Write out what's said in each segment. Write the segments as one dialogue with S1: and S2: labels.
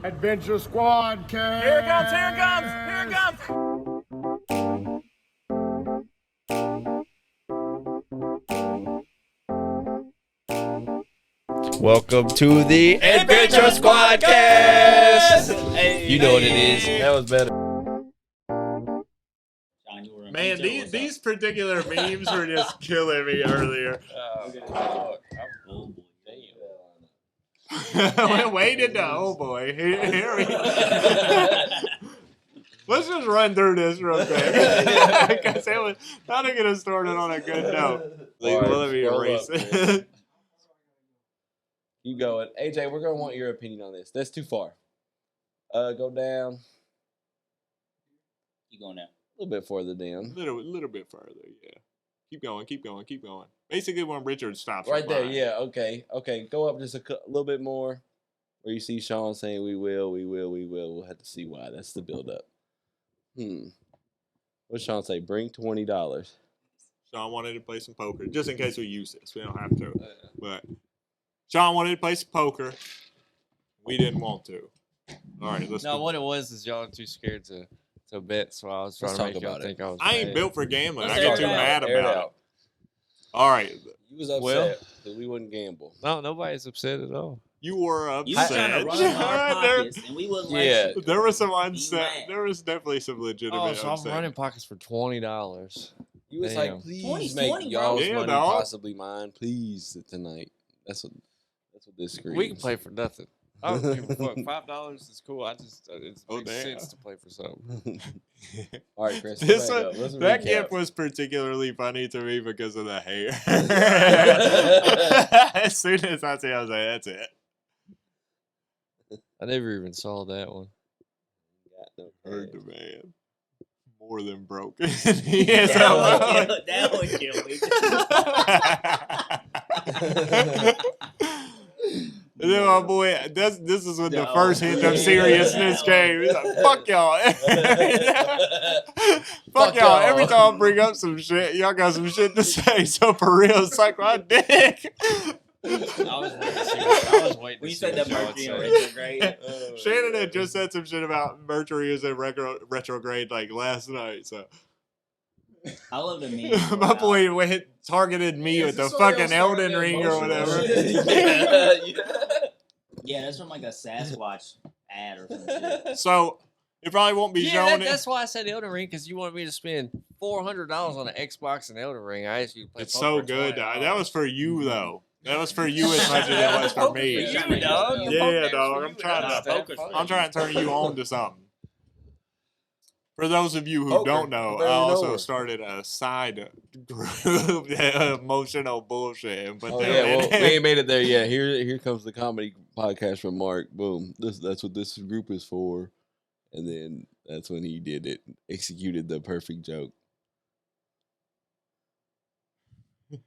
S1: Adventure Squad, cast.
S2: Here it comes, here it comes, here it comes.
S3: Welcome to the Adventure Squad cast.
S2: Hey,
S3: You know what it is. That was better.
S2: Man, these particular memes were just killing me earlier. Wait into oh boy. Here we Let's just run through this real quick. Because it was not to get us started on a good note. Let me erase it.
S3: Keep going. AJ, we're going to want your opinion on this. That's too far. Go down.
S4: Keep going down.
S3: A little bit further down.
S2: Little bit further, yeah. Keep going. Basically, when Richard stops.
S3: Right there, yeah. Okay. Go up just a little bit more. Where you see Sean saying, we will. We'll have to see why. That's the build-up. What's Sean say? Bring $20.
S2: Sean wanted to play some poker, just in case we use this. We don't have to. But Sean wanted to play some poker. We didn't want to. All right, let's
S5: No, what it was is y'all are too scared to bet, so I was trying to make y'all think I was
S2: I ain't
S5: bad.
S2: built for gambling.
S4: Let's
S2: I get
S4: air
S2: too
S4: it out.
S2: mad
S3: Air it
S2: about it.
S3: out.
S2: All right.
S3: You was upset because we wouldn't gamble.
S5: No, nobody's upset at all.
S2: You were
S4: You was
S2: upset.
S4: trying to run our pockets, and we wouldn't let you.
S2: There was some
S4: mad.
S2: There was definitely some legitimate
S5: Oh, so I'm
S2: upset.
S5: running pockets for $20.
S3: You was
S5: Damn.
S3: like, please
S4: 20's
S3: make
S4: 20, bro.
S3: y'all's
S2: Yeah,
S3: money
S2: dog.
S3: possibly mine, please, tonight. That's what this screams.
S5: We can play for nothing. I don't give a fuck. $5 is cool. I just it makes
S2: damn.
S5: sense to play for something.
S3: All right, Chris.
S2: That
S3: recap.
S2: gift was particularly funny to me because of the hair. As soon as I see it, I was like, that's it.
S5: I never even saw that one.
S2: Heard the man. More than broken. Yes,
S4: That would kill me.
S2: And then my boy, this is when the first hint of seriousness came. He's like, fuck y'all. Fuck y'all. Every time I bring up some shit, y'all got some shit to say. So for real, suck my dick.
S5: I was waiting
S4: When
S5: to
S4: you
S5: see
S4: said
S5: what
S4: that
S5: y'all
S4: Mercury
S5: would
S4: in
S5: say.
S4: retrograde,
S2: Shannon had just said some shit about Mercury is in retrograde like last night. So
S4: I love the meme.
S2: my boy targeted me with the fucking Elden Ring or whatever.
S4: Yeah, that's from like a Sasquatch ad or some shit.
S2: So it probably won't be
S5: Yeah,
S2: shown.
S5: that's why I said Elden Ring, because you wanted me to spend $400 on an Xbox and Elden Ring. I asked you to play
S2: It's
S5: poker
S2: so
S5: for
S2: good.
S5: $20.
S2: That was for you though. That was for you as much as it was for me.
S4: You, dog.
S2: Yeah, dog. I'm trying to turn you on to something. For those of you who
S3: Poker.
S2: don't know,
S3: There
S2: I
S3: you
S2: also
S3: know.
S2: started a side group, emotional bullshit. And put
S3: Oh
S2: them
S3: yeah,
S2: in
S3: well, we
S2: it.
S3: ain't made it there yet. Here comes the comedy podcast from Mark. Boom. That's what this group is for. And then that's when he did it. Executed the perfect joke.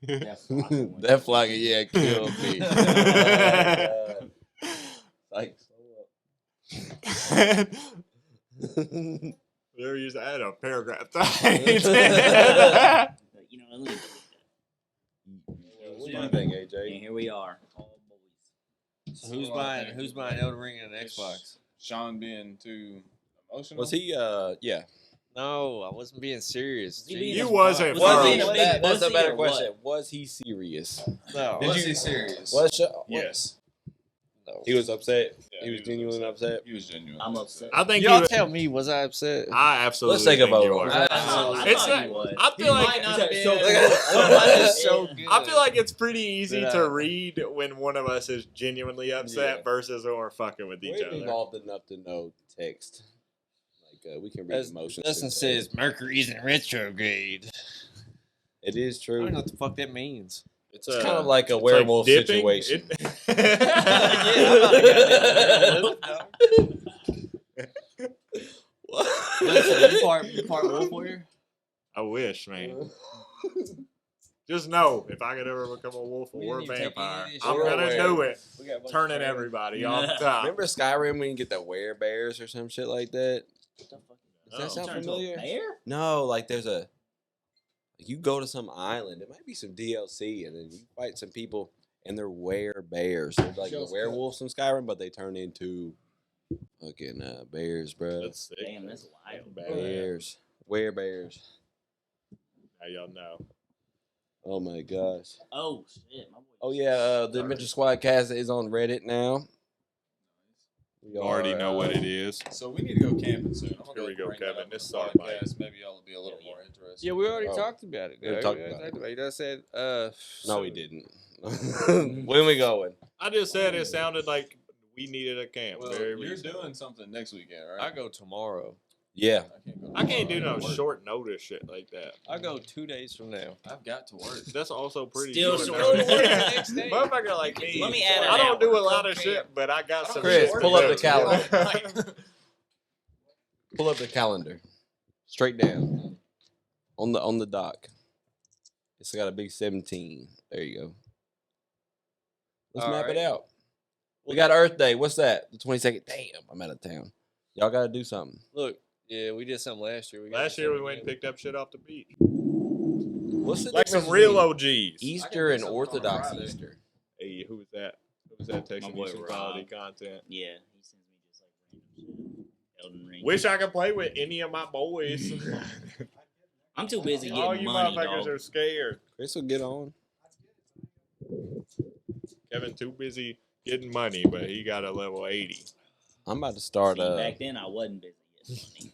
S3: That flogger, yeah, killed me. Like,
S2: There you I had a paragraph.
S4: You know, look.
S3: what do you think,
S4: And
S3: AJ?
S4: here we are, all boys.
S5: Who's buying Elden Ring and an Xbox?
S6: Sean being too emotional?
S3: Was he? Yeah.
S5: No, I wasn't being serious.
S4: Was he being
S2: You
S4: a-
S2: wasn't.
S4: was
S2: bro.
S4: he being a big
S3: That's a
S4: pussy
S3: better
S4: or what?
S3: question. Was he serious?
S5: No.
S6: Was he serious?
S3: Yes.
S5: No.
S3: He was upset.
S6: Yeah,
S3: he was genuinely upset.
S6: He was genuine.
S4: I'm upset.
S2: I think
S5: Y'all
S2: you.
S5: tell me, was I upset?
S2: I absolutely.
S3: Let's take a
S2: think
S3: vote
S2: you
S3: on
S2: were.
S3: it.
S4: I
S2: It's
S4: thought
S2: not.
S4: he was.
S2: I feel like.
S5: It's so good.
S2: I feel like it's pretty easy
S5: Yeah.
S2: to read when one of us is genuinely upset
S3: Yeah.
S2: versus when we're fucking with each
S3: We're
S2: other.
S3: involved enough to know text. Like we can read
S5: As
S3: emotions.
S5: Dustin
S3: in text.
S5: says, Mercury's in retrograde.
S3: It is
S5: I
S3: true.
S5: don't know what the fuck that means.
S3: It's kind of like a
S2: it's
S3: werewolf
S2: dipping.
S3: situation.
S4: You part wolf warrior?
S2: I wish, man. Just know, if I could ever become a wolf
S5: We
S2: or a
S5: didn't even take
S2: vampire,
S5: any of this
S2: I'm
S3: shit.
S2: gonna
S3: We're
S2: do
S3: aware.
S2: it. Turning everybody off the top.
S3: Remember Skyrim when you get the werebears or some shit like that? Does
S2: Oh.
S3: that sound
S4: Turn into a
S3: familiar?
S4: bear?
S3: No, like there's a. You go to some island. It might be some DLC, and then you fight some people, and they're werebears. They're like the werewolves from Skyrim, but they turn into Fucking Bears, bro.
S2: That's sick.
S4: Damn, that's wild.
S3: Bears. Where Bears?
S2: Now y'all know.
S3: Oh my gosh.
S4: Oh shit, my boy.
S3: Oh yeah, the Adventure Squad cast is on Reddit now. We
S2: You already know what it is.
S6: So we need to go camping soon. I'm gonna
S2: Here we go,
S6: bring that
S2: Kevin.
S6: up
S2: This
S6: on
S2: is
S6: the
S2: our
S6: podcast. Maybe y'all will be a little more interested.
S5: Yeah, we already
S3: Oh.
S5: talked about it.
S3: We
S5: Yeah,
S3: talked
S5: we
S3: about
S5: talked it. I said,
S3: No, we didn't. When we going?
S2: I just said it sounded like we needed a camp.
S6: Well,
S2: very
S6: you're
S2: recently.
S6: doing something next weekend,
S5: I
S6: right?
S5: go tomorrow.
S3: Yeah.
S2: I can't do no
S6: tomorrow.
S2: short notice shit like that.
S5: I go 2 days from now.
S6: I've got to work.
S2: That's also pretty
S4: Still
S2: short
S4: short.
S2: notice.
S5: Next day.
S2: Motherfucker like me.
S4: Let me add an
S2: I don't
S4: hour.
S2: do a lot of
S6: Come
S2: shit,
S6: camp.
S2: but I got some
S3: Chris,
S2: shit
S3: pull
S2: to
S3: up the
S2: do.
S3: calendar. Pull up the calendar. Straight down. On the dock. It's got a big 17. There you go. Let's
S5: All
S3: map it
S5: right.
S3: out. We got Earth Day. What's that? The 22nd. Damn, I'm out of town. Y'all got to do something.
S5: Look, yeah, we did something last year. We gotta
S2: Last
S5: do
S2: year we
S5: something
S2: went and
S5: again.
S2: picked up shit off the beach.
S3: What's the
S2: Like
S3: difference
S2: some real
S3: between
S2: OGs.
S3: Easter and
S6: something on
S3: Orthodox
S6: Friday.
S3: Easter?
S2: Hey, who was that? Who was that texting
S4: boy
S2: you some
S4: Rob.
S2: quality content?
S4: Yeah, he sends me just like random shit. Elden Ring.
S2: Wish I could play with any of my boys.
S4: I'm too busy getting
S2: All you
S4: money,
S2: motherfuckers
S4: dog.
S2: are scared.
S3: Chris will get on.
S2: Kevin too busy getting money, but he got a level 80.
S3: I'm about to start.
S4: See, back then I wasn't busy getting money.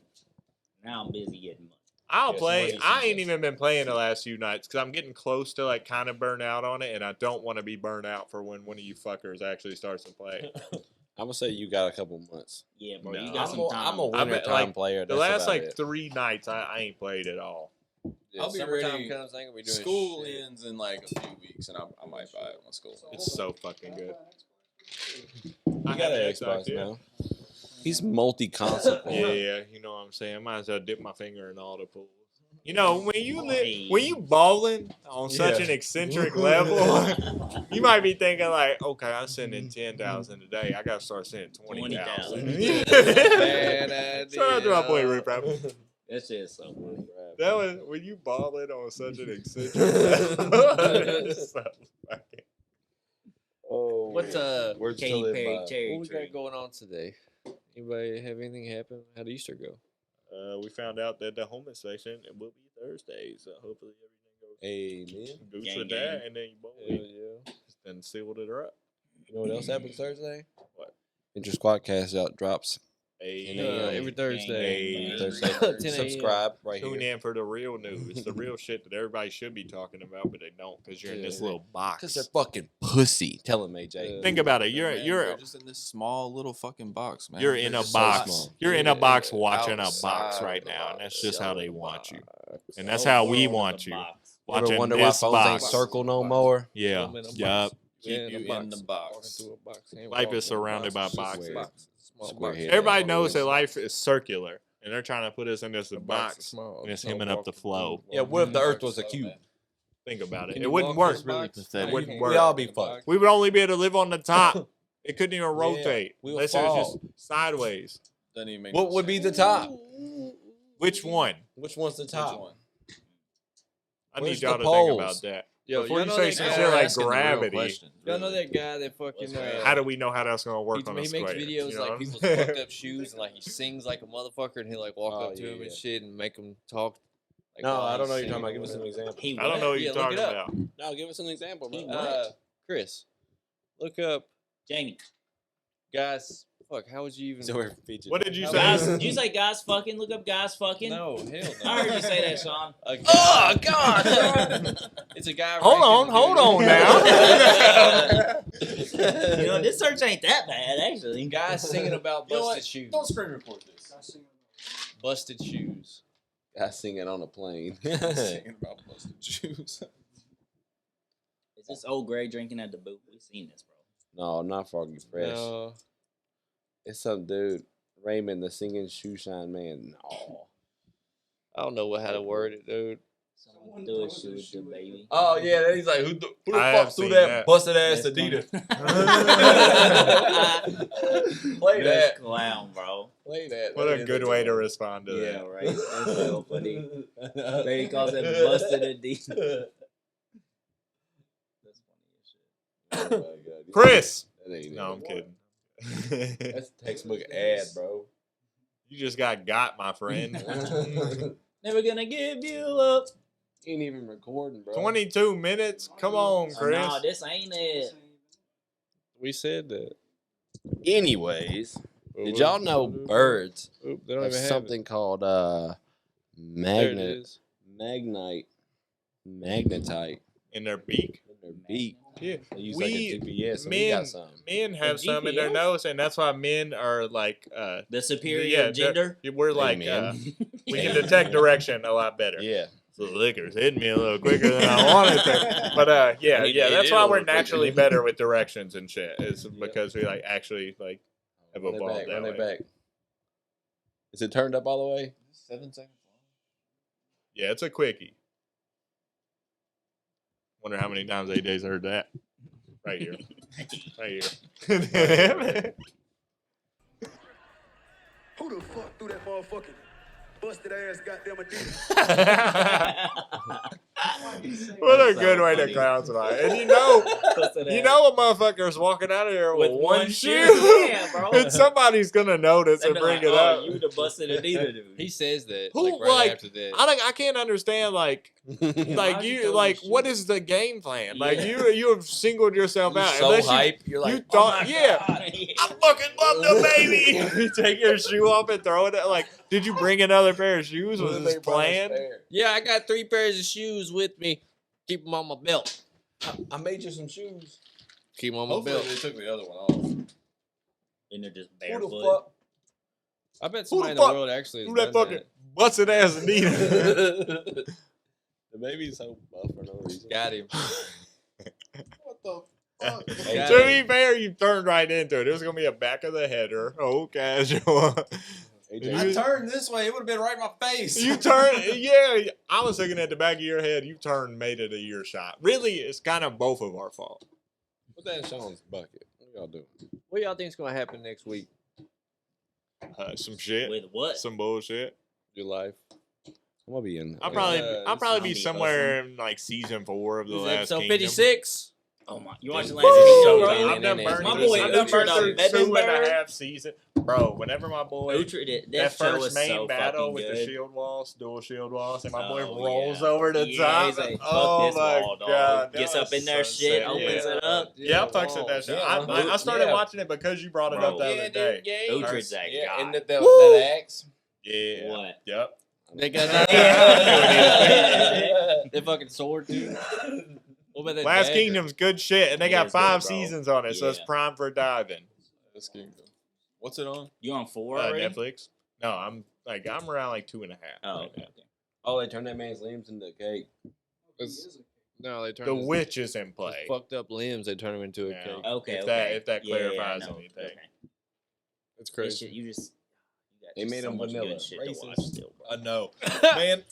S4: Now I'm busy getting money.
S2: I'll
S3: Yes,
S2: play.
S3: money
S2: I ain't
S3: season.
S2: even been playing the last few nights because I'm getting close to like kind of burn out on it, and I don't want to be burnt out for when one of you fuckers actually starts to play.
S3: I'm gonna say you got a couple months.
S4: Yeah, bro,
S2: No.
S4: you got
S3: I'm
S4: some time.
S3: a
S2: I
S3: winter
S2: bet,
S3: time
S2: like,
S3: player.
S2: The
S3: That's
S2: last
S3: about
S2: like
S3: it.
S2: 3 nights, I ain't played at all.
S5: Yeah,
S6: I'll be
S5: summertime
S6: ready.
S5: comes, I ain't gonna be doing
S6: School
S5: shit.
S6: ends in like a few weeks, and I might buy it when school.
S2: It's so fucking good.
S3: You
S2: I
S3: got
S2: have
S3: an
S2: an
S3: Xbox
S2: yeah.
S3: now. He's multi-console.
S2: Yeah, you know what I'm saying. I might as well dip my finger in all the pools. You know, when you
S4: Hey.
S2: when you balling on such
S3: Yeah.
S2: an eccentric level, you might be thinking like, okay, I'm sending 10,000 a day. I gotta start sending 20,000.
S4: 20,000.
S5: Bad idea.
S2: Shout out to my boy Rip Rap.
S4: That shit is so funny.
S2: That was when you balling on such an eccentric level. It's so fucking-
S3: Oh,
S5: What's
S3: words to
S4: Katy
S3: live
S4: Perry
S3: by.
S4: Cherry
S5: what we
S4: Tree.
S5: got going on today? Anybody have anything happen? How'd Easter go?
S2: we found out that the homeless section it will be Thursday, so hopefully everything
S3: Amen.
S2: goes
S4: Gang,
S2: with
S4: gang.
S2: that, and then you both
S5: yeah.
S2: then sealed it up.
S3: You know what else happens Thursday?
S2: What?
S3: Inter Squad Cast out drops.
S2: Hey,
S5: Every Thursday.
S2: Hey.
S3: Thursday.
S5: 10 a.m.
S3: Subscribe right
S2: tune
S3: here.
S2: in for the real news, the real shit that everybody should be talking about, but they don't because you're in this
S5: Yeah.
S2: little box.
S3: Because they're fucking pussy. Tell him, AJ.
S2: Think about it.
S6: Man,
S2: You're
S6: they're just in this small little fucking box, man.
S2: you're
S6: They're
S2: in a
S6: just
S2: box.
S3: small.
S2: You're in a box watching a
S6: outside
S2: box
S6: of
S2: right
S6: the
S2: now, and
S6: box.
S2: that's just how they
S3: Outside
S2: want you.
S3: box.
S2: And that's
S4: The
S2: how
S4: whole
S2: we
S4: world
S2: want
S4: is a
S2: you.
S4: box.
S3: Ever
S2: Watching
S3: wonder why
S2: this
S3: phones
S2: box.
S3: ain't circle no more?
S2: Yeah.
S5: I'm in a box.
S2: Yup.
S6: Keep
S5: Yeah,
S6: you
S5: a
S6: in the box.
S5: Walking through a box. Ain't
S2: Life
S5: walking
S2: is surrounded by
S5: It's just a
S2: boxes.
S5: box. Small
S3: Square
S5: box.
S3: head.
S2: Everybody
S3: Yeah.
S2: knows that life is circular, and they're trying to put us in this
S5: The
S2: box.
S5: is small.
S2: and it's
S5: No
S2: hemming up the
S5: walking
S2: flow.
S5: through-
S3: Yeah, what if the Earth was a cube?
S2: Think about it.
S5: Can
S2: It
S5: you
S2: wouldn't
S5: walk
S2: work.
S5: through a box?
S2: It
S5: No,
S2: wouldn't
S5: you
S2: work.
S3: We all
S5: can't.
S3: be fucked.
S2: We would only be able to live on the top. It couldn't even rotate.
S3: we would
S2: Unless it was
S3: fall.
S2: just sideways.
S6: Doesn't even make
S3: What
S6: no
S3: would be
S6: sense.
S3: the top?
S2: Which one?
S3: Which one's the
S6: Which
S3: top?
S6: one?
S2: I
S3: Where's
S2: need y'all
S3: the
S2: to think
S3: poles?
S2: about that.
S5: Yo,
S2: Before
S5: y'all
S2: you
S5: know
S2: say
S5: that
S2: some
S5: guy-
S2: shit like
S6: Asking the real
S2: gravity,
S6: questions,
S5: Y'all know
S6: really.
S5: that guy that fucking.
S2: how do we know how that's gonna work on a
S5: he
S2: square?
S5: makes videos
S2: You know
S5: like
S2: what I'm
S5: people's
S2: saying?
S5: fucked up shoes and like he sings like a motherfucker and he like walk
S3: Oh,
S5: up to
S3: yeah,
S5: him and
S3: yeah.
S5: shit and make him talk. Like,
S3: No,
S5: while
S3: I don't
S5: he's
S3: know what you're
S5: singing
S3: talking about.
S5: or
S3: Give us an
S5: whatever.
S3: example.
S4: He
S2: I don't know what
S5: Yeah,
S2: you're
S5: look
S2: talking
S5: it up.
S2: about.
S3: No, give us an example, bro.
S5: Chris, look up
S4: Jamie.
S5: guys. Fuck, how would you even?
S3: So we're featured.
S2: What did you say?
S4: Guys, did you say guys fucking? Look up guys fucking.
S5: No, hell no.
S4: I heard you say that, Sean.
S5: A guy,
S3: Oh, God!
S5: it's a guy.
S2: Hold on now.
S4: You know, this search ain't that bad, actually.
S5: Guys singing about
S6: You know
S5: busted
S6: what?
S5: shoes.
S6: Don't screen report this.
S5: Busted shoes.
S3: Guy singing on a plane.
S6: Singing about busted shoes.
S4: Is this old Gray drinking at the boot? We've seen this, bro.
S3: No, not Froggy Fresh.
S5: No.
S3: It's some dude, Raymond, the singing shoe shine man. No.
S5: I don't know how to word it, dude.
S4: Someone threw a shoe at the baby.
S3: Oh yeah, then he's like, who the
S2: I
S3: fuck
S2: have
S3: threw
S2: seen
S3: that,
S2: that.
S3: busted ass
S4: That's
S3: Adidas?
S4: Play
S3: Play that.
S4: clown, bro.
S3: Play that.
S2: What a good way to respond to
S4: Yeah,
S2: that.
S4: right. That's so funny. Baby calls it busted Adidas. That's funny as shit.
S3: Oh my God.
S2: Chris.
S3: That ain't
S2: No,
S3: it.
S2: I'm kidding.
S3: That's a textbook ad, bro.
S2: You just got, my friend.
S4: Never gonna give you up.
S3: Ain't even recording, bro.
S2: 22 minutes? Come on,
S4: Oh,
S2: Chris.
S4: no, this ain't it.
S5: We said that.
S3: Anyways, did y'all know birds
S5: Oop, they don't
S3: have
S5: even have
S3: something called
S5: There it is.
S3: magnetite
S2: In their beak?
S3: in their beak?
S2: Yeah.
S3: They use like a GPS, so we
S2: men,
S3: got some.
S2: men have
S4: A
S2: some in their
S4: GPS?
S2: nose, and that's why men are like,
S4: The superior
S2: yeah,
S4: gender.
S2: we're like,
S3: Amen.
S2: we can detect direction a lot better.
S3: Yeah.
S2: So the liquor's hitting me a little quicker than I wanted to. But yeah,
S3: I need to
S2: yeah,
S3: hit
S2: that's
S3: it a
S2: why
S3: little
S2: we're
S3: quicker.
S2: naturally better with directions and shit. Is
S3: Yep.
S2: because we like actually like have
S3: Run it
S2: evolved
S3: back,
S2: that
S3: run
S2: way.
S3: it back. Is it turned up all the way?
S6: 7 seconds.
S2: Yeah, it's a quickie. Wonder how many times AJ's heard that. Right here. Right here.
S7: Who the fuck threw that motherfucking busted ass goddamn Adidas?
S2: What a
S4: That's
S2: good
S4: so
S2: way to
S4: funny.
S2: clown somebody. And you know a motherfucker's walking out of here with one shoe.
S4: Yeah, bro.
S2: And somebody's gonna notice and bring it up.
S4: Oh, you the busted Adidas dude.
S5: He says that.
S2: Who,
S5: Like, right
S2: like,
S5: after that.
S2: I can't understand like
S4: Why'd you throw your
S2: what
S4: shoe?
S2: is the game plan? Like
S4: Yeah.
S2: you have singled yourself
S3: You're
S2: out.
S3: so
S2: Unless
S3: hype. You're like,
S2: you thought,
S4: Oh my
S2: yeah,
S4: God.
S2: I fucking love the baby. You take your shoe off and throw it. Like, did you bring another pair of shoes? Was this planned?
S5: Yeah, I got 3 pairs of shoes with me. Keep them on my belt.
S3: I made you some shoes.
S5: Keep them on my
S6: Hopefully
S5: belt.
S6: they took the other one off.
S4: And they're just
S3: Who
S4: barefoot.
S3: the fuck?
S5: I bet
S2: Who
S5: somebody
S2: the
S5: in the
S2: fuck
S5: world actually
S2: Who
S5: has
S2: that
S5: done
S2: fucking
S5: that.
S2: busted ass Adidas?
S3: The baby's so buff for no reason.
S5: Got him.
S6: What the fuck?
S5: Got
S2: To
S5: him.
S2: be fair, you turned right into it. It was gonna be a back of the header. Oh, casual.
S3: AJ,
S6: I turned this way. It would have been right in my face.
S2: You turned, yeah. I was looking at the back of your head. You turned, made it a year shot. Really, it's kind of both of our fault.
S3: put that in Sean's bucket. What y'all doing?
S5: What y'all think's gonna happen next week?
S2: Some shit,
S4: With what?
S2: some bullshit.
S5: Your life.
S3: I'm gonna be in.
S2: I'll probably
S4: I'll
S2: be
S4: be
S2: somewhere in like season 4 of the
S5: This is
S2: last
S5: episode
S2: Kingdom.
S5: 56.
S4: Oh my! You watching
S2: Woo!
S4: last episode,
S2: So
S4: bro?
S2: I've done burned
S4: My
S2: through-
S4: boy
S2: I've done
S4: Uhtred
S2: burned
S4: on
S2: through 2.5
S4: Bedminster.
S2: seasons, bro. Whenever my boy
S4: Uhtred,
S2: that
S4: show
S2: first
S4: was
S2: main
S4: so
S2: battle
S4: fucking
S2: with
S4: good.
S2: the shield walls, dual shield walls, and my boy
S4: Oh,
S2: rolls
S4: yeah.
S2: over the
S4: Yeah,
S2: top.
S4: he's like, fuck
S2: Oh
S4: this
S2: my
S4: wall, dog.
S2: god! that
S4: Gets up
S2: was
S4: in there,
S2: so
S4: shit,
S2: sick.
S4: opens
S2: Yeah.
S4: it up.
S2: Yeah, I'm fucking with that shit.
S3: Yeah,
S2: I started
S3: yeah.
S2: watching it because you brought it
S4: Bro.
S2: up the other day.
S4: Uhtred's that
S3: Yeah,
S4: guy.
S3: and that
S2: Woo!
S3: axe.
S2: Yeah.
S4: What?
S2: Yep.
S5: They got
S2: Yeah.
S5: that fucking sword too. What about that
S2: Last
S5: dagger?
S2: Kingdom's good shit, and they
S4: It
S2: got
S4: is
S2: 5
S4: good, bro.
S2: seasons on it, so it's
S4: Yeah.
S2: prime for diving.
S6: This kingdom. What's it on?
S4: You on 4 already?
S2: Netflix. No, I'm around like 2.5.
S4: Oh,
S2: right now.
S4: okay.
S3: Oh, they turned that man's limbs into cake.
S5: No, they turned
S2: The
S5: his-
S2: witch is in
S5: his
S2: play.
S5: fucked up limbs. They turn him into a
S2: Yeah.
S5: cake.
S4: Okay,
S2: If
S4: okay.
S2: that
S4: Yeah,
S2: clarifies
S4: I know.
S2: anything.
S4: Okay.
S5: It's
S4: This
S5: crazy.
S4: shit, you just got
S3: They
S4: just
S3: made
S4: so
S3: him
S4: much
S3: vanilla.
S4: good shit to watch
S3: Racist.
S4: still, bro.
S2: I know, man.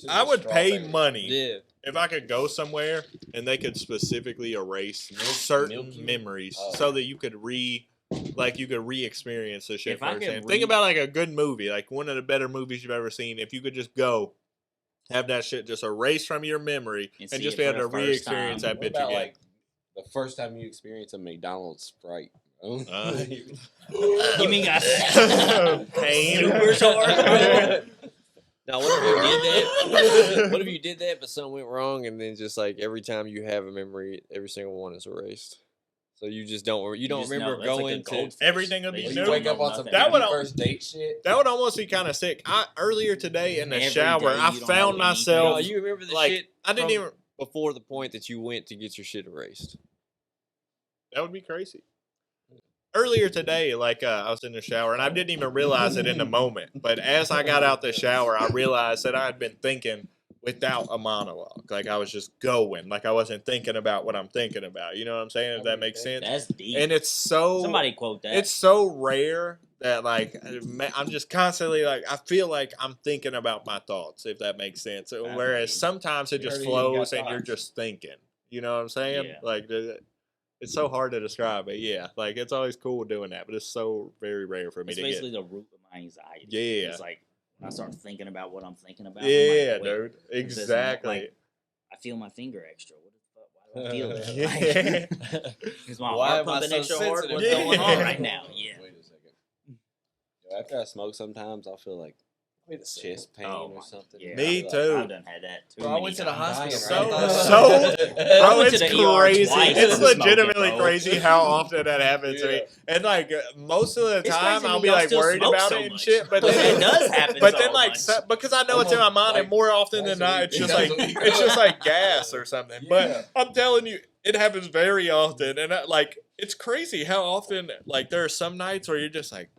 S2: I would pay money
S5: Yeah.
S2: if I could go somewhere and they could specifically erase certain
S3: Milky?
S2: memories
S3: Oh.
S2: so that you could re-experience the shit
S4: If I could
S2: firsthand. Think about like a good movie, like one of the better movies you've ever seen. If you could just go, have that shit just erased from your memory
S4: And
S2: and
S4: see
S2: just
S4: it
S2: be
S4: for
S2: able to
S4: the first
S2: re-experience
S4: time.
S2: that
S3: What
S2: bitch
S3: about
S2: again.
S3: like the first time you experience a McDonald's Sprite?
S2: Uh,
S4: You mean got
S2: Pain.
S4: super sore?
S5: Now, what if you did that? What if you did that, but something went wrong, and then just like every time you have a memory, every single one is erased. So you just don't. You don't
S4: just
S5: remember
S4: know, that's like a
S5: going to.
S4: goldfish.
S2: Everything will
S4: They
S2: be
S4: just
S2: new.
S3: You wake
S4: don't
S3: up
S4: know
S3: on some
S4: nothing.
S2: That would al-
S3: first date shit.
S2: That would almost be kind of sick. Earlier today in the
S4: Every
S2: shower,
S4: day
S2: I
S4: you don't
S2: found
S4: know anything.
S5: No,
S2: myself
S5: you remember the
S2: like
S5: shit.
S2: I didn't
S5: from
S2: even.
S5: before the point that you went to get your shit erased.
S2: That would be crazy. Earlier today, like I was in the shower and I didn't even realize it in the moment. But as I got out the shower, I realized that I had been thinking without a monologue. Like I was just going. Like I wasn't thinking about what I'm thinking about. You know what I'm saying? If that makes sense.
S4: That's deep.
S2: And it's so
S4: Somebody quote that.
S2: it's so rare that like I'm just constantly like I feel like I'm thinking about my thoughts, if that makes sense. Whereas
S4: mean,
S2: sometimes it
S3: you
S2: just
S3: already got
S2: flows and you're
S3: thoughts.
S2: just thinking. You know what I'm saying?
S4: Yeah.
S2: Like it's so hard to describe, but yeah, like it's always cool doing that, but it's so very rare for me
S4: it's
S2: to
S4: basically
S2: get.
S4: the root of my anxiety.
S2: Yeah.
S4: It's like when I start thinking about what I'm thinking about.
S2: Yeah,
S4: I'm like, wait,
S2: dude.
S4: this is not,
S2: Exactly.
S4: like, I feel my finger extra. What the fuck? Why do I'm feeling it.
S2: Yeah.
S4: Is my
S3: Why
S4: heart
S3: am I
S4: pumping
S3: so
S4: extra hard?
S3: sensitive?
S4: What's going on right now? Yeah.
S3: Wait a second. Yo, after I smoke, sometimes I feel like chest pain
S4: Oh
S3: or
S4: my-
S3: something.
S4: yeah.
S2: Me
S3: Like,
S2: too.
S4: I've done had that too.
S5: Bro, I
S4: many
S5: went to the
S4: times.
S5: hospital.
S3: So-
S5: right?
S2: Bro,
S4: went
S2: it's
S4: to the ER
S2: crazy.
S4: twice
S2: It's
S4: from smoking,
S2: legitimately
S4: bro.
S2: crazy how often that happens to me.
S3: Yeah.
S2: And like most of the
S4: It's
S2: time,
S4: crazy
S2: I'll
S4: that
S2: be
S4: y'all
S2: like
S4: still
S2: worried
S4: smoke
S2: about
S4: so
S2: it and
S4: much.
S2: shit. But
S4: But
S2: then
S4: it does happen
S2: But
S4: so
S2: then like,
S4: much.
S2: because I know it's in my mind, and more often than not, it's just like gas or something. But I'm telling you, it happens very often, and like it's crazy how often like there are some nights where you're just like.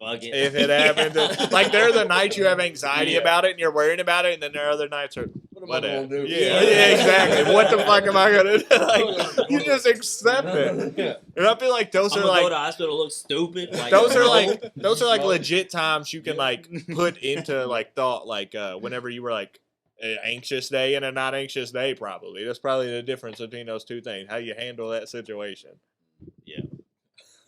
S4: Fuck it.
S2: If it happens, like there are the nights you have anxiety about it and you're worrying about it, and then there are other nights where
S3: What am I
S2: whatever.
S3: gonna do?
S2: Yeah, exactly. What the fuck am I gonna do? Like you just accept it. And I feel like those
S4: I'm
S2: are
S4: gonna go
S2: like
S4: to the hospital, look stupid. Like,
S2: those are
S4: no.
S2: like legit times you can like put into like thought, like whenever you were like an anxious day and a not anxious day. Probably that's probably the difference between those two things. How you handle that situation.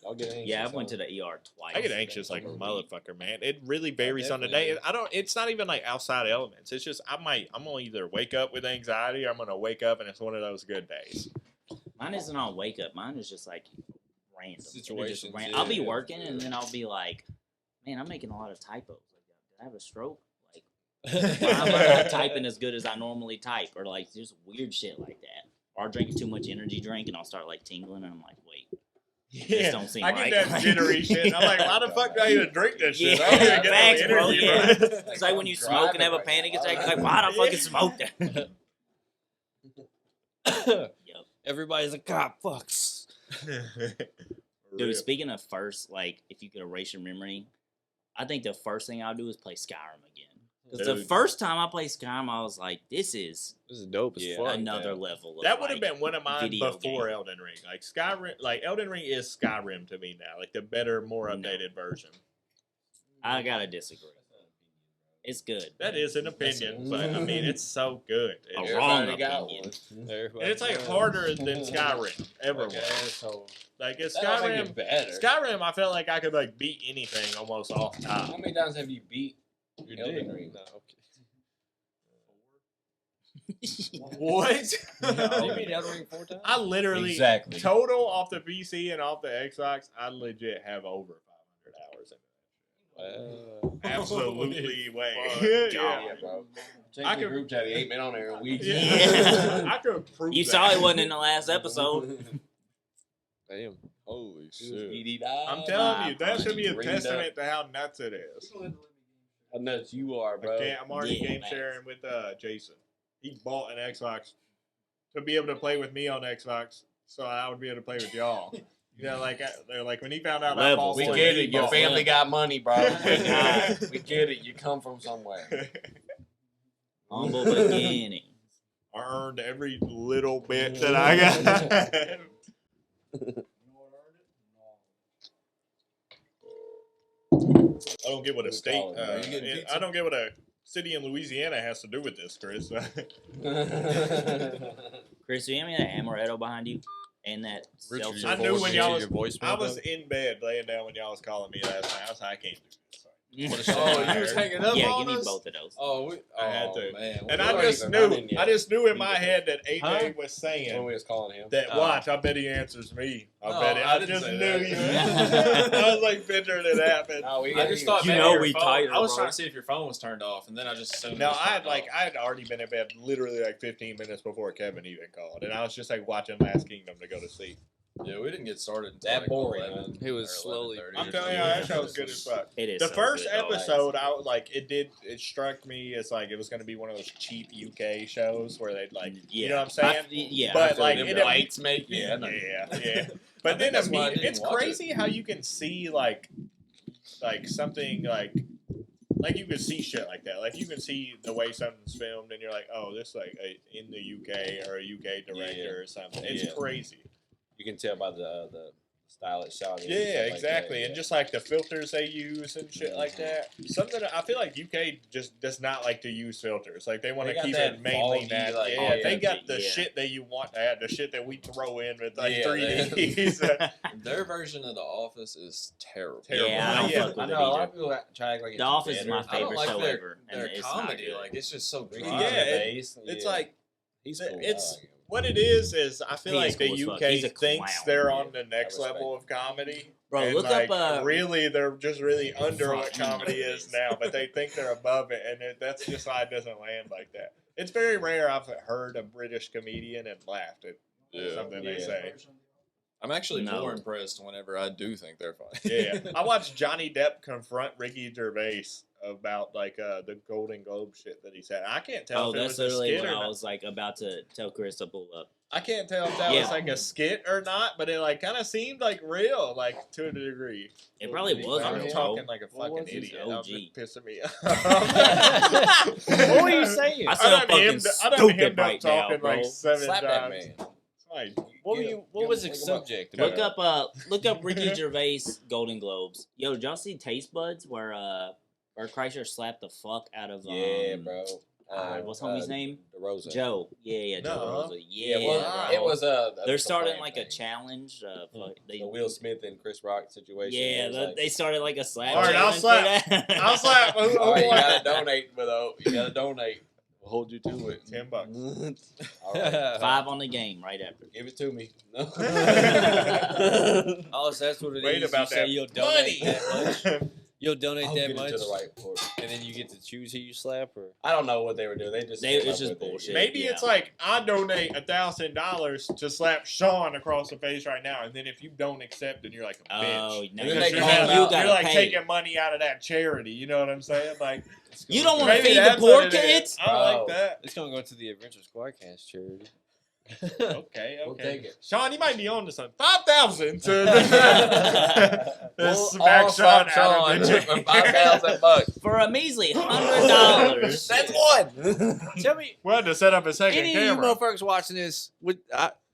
S3: I'll get anxious.
S4: Yeah, I went to the ER twice.
S2: I get anxious like a motherfucker, man. It really varies on the
S3: definitely
S2: day. I don't. It's not even like outside elements. It's just I'm gonna either wake up with anxiety or I'm gonna wake up and it's one of those good days.
S4: Mine isn't on wake up. Mine is just like random. It'll just
S3: Situations,
S4: I'll be
S3: yeah.
S4: working and then I'll be like, man, I'm making a lot of typos. Like, did I have a stroke? Like, why am I not typing as good as I normally type? Or like just weird shit like that. Or I'm drinking too much energy drink and I'll start like tingling and I'm like, wait.
S2: Yeah,
S4: don't seem
S2: I
S4: right.
S2: get that jittery shit. I'm like, why the fuck do I even drink this shit? I don't
S4: Yeah,
S2: even get
S4: facts,
S2: no
S4: bro,
S2: energy,
S4: yeah.
S2: bro.
S4: It's like when you smoke and have a panic attack. Like, why the fucking smoke that? Yep.
S5: Everybody's a cop. Fucks.
S4: Dude, speaking of first, like, if you could erase your memory, I think the first thing I'll do is play Skyrim again. Because the
S2: Dude.
S4: first time I played Skyrim, I was like, this is
S5: This is dope as
S3: Yeah,
S5: fuck.
S4: another level. Of,
S2: That would have
S4: like,
S2: been one of mine
S4: video
S2: before
S4: game.
S2: Elden Ring. Like Skyrim, like Elden Ring is Skyrim to me now, like the better, more
S4: No.
S2: updated version.
S4: I gotta disagree. It's good.
S2: That is an opinion, but I mean it's so good.
S4: A
S2: It's,
S4: wrong
S3: Everybody got
S4: opinion.
S3: one.
S2: and it's like harder than Skyrim ever
S3: Okay,
S2: was.
S3: so
S2: Like it's
S3: that don't make
S2: Skyrim.
S3: it better.
S2: Skyrim, I felt like I could like beat anything almost off
S3: How
S2: top.
S3: many times have you beat
S5: You
S3: Elden
S5: did.
S3: Ring?
S5: No, okay.
S2: What?
S5: You beat Elden Ring 4 times?
S2: I literally
S3: Exactly.
S2: total off the PC and off the Xbox. I legit have over 500 hours in it. Absolutely way.
S3: Yeah,
S2: yeah.
S3: bro. Check
S2: I
S3: the
S2: could-
S3: group chat. He ain't been on there in a week.
S4: Yeah.
S2: I could prove
S4: You
S2: that.
S4: saw it wasn't in the last episode.
S5: Damn. Holy shit.
S2: I'm telling you, that should be a
S3: Ringed
S2: testament to how nuts it is.
S3: How nuts you are, bro.
S2: I'm already
S4: Yeah,
S2: game
S4: man.
S2: sharing with Jason. He bought an Xbox to be able to play with me on Xbox, so I would be able to play with y'all. You know, like they're like when he found out I bought
S4: Levels.
S3: We
S2: one,
S3: get
S2: he
S3: it. Your
S2: bought
S3: family
S2: one.
S3: got money, bro. We get it. You come from somewhere.
S4: Humble beginning.
S2: I earned every little bit that I got. I don't get what a state. I don't get what a city in Louisiana has to do with this, Chris.
S4: Chris, do you have any of that amaretto behind you? And that
S5: Richard,
S4: seltzer?
S2: I knew when y'all was-
S5: your voicemail,
S2: I was
S5: though?
S2: in bed laying down when y'all was calling me last night. I was like, I can't do this. Sorry.
S6: Oh, you was hanging up
S4: Yeah,
S6: on
S4: give me
S6: us?
S4: both of those.
S6: Oh,
S2: I had to.
S3: Man.
S2: And
S3: We
S2: I
S3: weren't
S2: just
S3: even
S2: knew,
S3: running yet.
S2: I just knew in my
S3: Huh?
S2: head that AJ was
S3: when
S2: saying
S3: we was calling him.
S2: that.
S6: Oh.
S2: Watch, I bet he answers me. I
S6: No,
S2: bet it.
S6: I
S2: I
S6: didn't
S2: just
S6: say
S2: knew
S6: that.
S2: you. I was like picturing it happen.
S3: No, we
S6: I just thought
S4: You
S6: maybe
S4: know
S6: your
S4: we
S6: phone,
S4: tighter,
S6: I was
S4: bro.
S6: trying to see if your phone was turned off, and then I just assumed.
S2: No,
S6: it was turned off.
S2: I had already been in bed literally like 15 minutes before Kevin even called, and I was just like watching Last Kingdom to go to sleep.
S6: Yeah, we didn't get started until
S3: That
S6: like
S3: boring,
S6: 11,
S5: He was
S6: or
S5: slowly-
S6: 11:30
S2: I'm
S6: or
S2: telling you,
S6: something.
S2: that show's good as fuck.
S4: It is
S2: The
S4: so
S2: first
S4: good, though.
S2: episode, I was like, it struck me as like it was going to be one of those cheap UK shows where they'd like, you know what I'm saying?
S4: Yeah,
S2: But,
S4: I feel
S2: like,
S4: you.
S2: it-
S3: whites make
S2: Yeah,
S3: I know.
S2: yeah. But
S6: I think
S2: then
S6: that's why I didn't
S2: it's
S6: watch
S2: crazy how you can see like something like you can see shit like that. Like you can see the way something's filmed, and you're like, oh, this like in the UK or a UK director or something. It's
S3: Yeah.
S2: crazy.
S3: You can tell by the style it's shot in.
S2: Yeah,
S3: and stuff like that,
S2: exactly.
S3: yeah.
S2: And just like the filters they use and shit like that. Something I feel like UK just does not like to use filters. Like they want
S3: They
S2: to
S3: got
S2: keep
S3: that
S2: it mainly
S3: foggy,
S2: that.
S3: like,
S2: yeah, they
S4: authentic,
S2: got the
S4: yeah.
S2: shit that you want to have, the shit that we throw in with like
S3: Yeah,
S2: 3D.
S6: Their version of The Office is terrible.
S2: Terrible.
S4: Yeah, I don't
S2: Yeah,
S4: fuck with
S3: I
S4: it
S3: know a lot
S4: either.
S3: of people try to act like it's
S4: The Office is
S3: better.
S4: my
S6: I don't
S4: favorite
S6: like
S4: show
S6: their,
S4: ever, and
S6: their
S4: it's not
S6: comedy.
S4: good.
S6: Like it's just so dry.
S2: Yeah,
S3: Based,
S2: it's
S3: yeah.
S2: like
S3: He's
S2: the-
S3: cool.
S2: it's-
S3: I like him.
S2: What it is I feel
S4: He
S2: like
S4: is
S2: the
S4: cool as fuck.
S2: UK
S4: He's a
S2: thinks
S4: clown.
S2: they're on the next
S3: respect
S2: level of comedy.
S4: Bro,
S2: and
S4: look
S2: like,
S4: up.
S2: really, they're just really under what
S4: Fuck, you know
S2: comedy
S4: it
S2: is
S4: is.
S2: now, but they think they're above it, and that's just why it doesn't land like that. It's very rare I've heard a British comedian and laughed at something they say.
S6: I'm actually
S4: No.
S6: more impressed whenever I do think they're funny.
S2: Yeah, I watched Johnny Depp confront Ricky Gervais about like the Golden Globe shit that he said. I can't tell
S4: Oh,
S2: if it
S4: that's
S2: was a
S4: literally
S2: skit
S4: when
S2: or
S4: I
S2: not.
S4: was like about to tell Chris to pull up.
S2: I can't tell if that
S4: Yeah.
S2: was like a skit or not, but it like kind of seemed like real, like to a degree.
S4: It probably was
S2: I'm
S4: real,
S2: talking
S4: bro.
S2: like a
S3: What
S2: fucking
S3: was it?
S2: idiot.
S4: OG.
S2: I'm pissing me off.
S5: What were you saying?
S4: I
S2: I
S4: sound
S2: done
S4: fucking
S2: hemmed
S4: stupid
S2: up
S4: right now,
S2: talking
S4: bro.
S2: like 7
S3: Slap that
S2: times.
S3: man.
S2: Like,
S5: What were you? What was the
S3: look him up.
S5: subject?
S4: Look up Ricky Gervais Golden Globes. Yo, did y'all see Taste Buds where Kreischer slapped the fuck out of
S3: Yeah, bro.
S4: what's homie's name?
S3: DeRosa.
S4: Joe. Yeah, Joe
S2: Nuh-uh.
S4: Rosa. Yeah,
S3: well,
S4: bro.
S3: it was
S4: They're
S3: a
S4: starting
S3: planned
S4: like a
S3: thing.
S4: challenge.
S3: The Will Smith and Chris Rock situation.
S4: Yeah,
S3: It was like,
S4: they started like a slap.
S2: All right, I'll
S4: challenge for
S2: slap.
S4: that.
S2: I'll slap. Who
S3: all right, you
S2: won?
S3: gotta donate, though. You gotta donate. We'll hold you to it.
S2: $10.
S3: All right,
S4: 5 on the game right after.
S3: give it to me. No.
S5: Oh, so that's what it is.
S2: Wait about
S5: you say
S2: that
S5: you'll donate
S2: money.
S5: that much. You'll donate
S3: I'll
S5: that
S3: get it
S5: much,
S3: to the right port.
S5: and then you get to choose who you slap, or
S3: I don't know what they were doing. They just came
S4: It's
S3: up
S4: just
S3: with it.
S4: bullshit.
S2: Maybe
S4: Yeah.
S2: it's like I donate $1,000 to slap Sean across the face right now, and then if you don't accept, then you're like a bitch.
S4: Oh, now
S3: And then
S2: Because
S3: they
S2: you're,
S3: call
S2: not-
S3: him
S4: you
S3: out.
S4: gotta
S2: you're like
S4: pay.
S2: taking money out of that charity. You know what I'm saying? Like
S4: You don't want to
S2: maybe
S4: feed the
S2: that's
S4: poor
S2: what it is.
S4: kids?
S2: I like
S3: Bro.
S2: that.
S5: it's gonna go to the Adventure Squad Cast charity.
S2: Okay,
S3: We'll
S2: okay.
S3: take it.
S2: Sean, you might be on to something. 5,000 to
S3: We'll
S2: smack
S3: all
S2: Sean
S3: slap
S2: out of the
S3: Sean for $5,000.
S4: For a measly $100.
S3: That's one.
S5: Tell me,
S2: We had to set up a second
S5: any of you
S2: camera.
S5: motherfuckers watching this would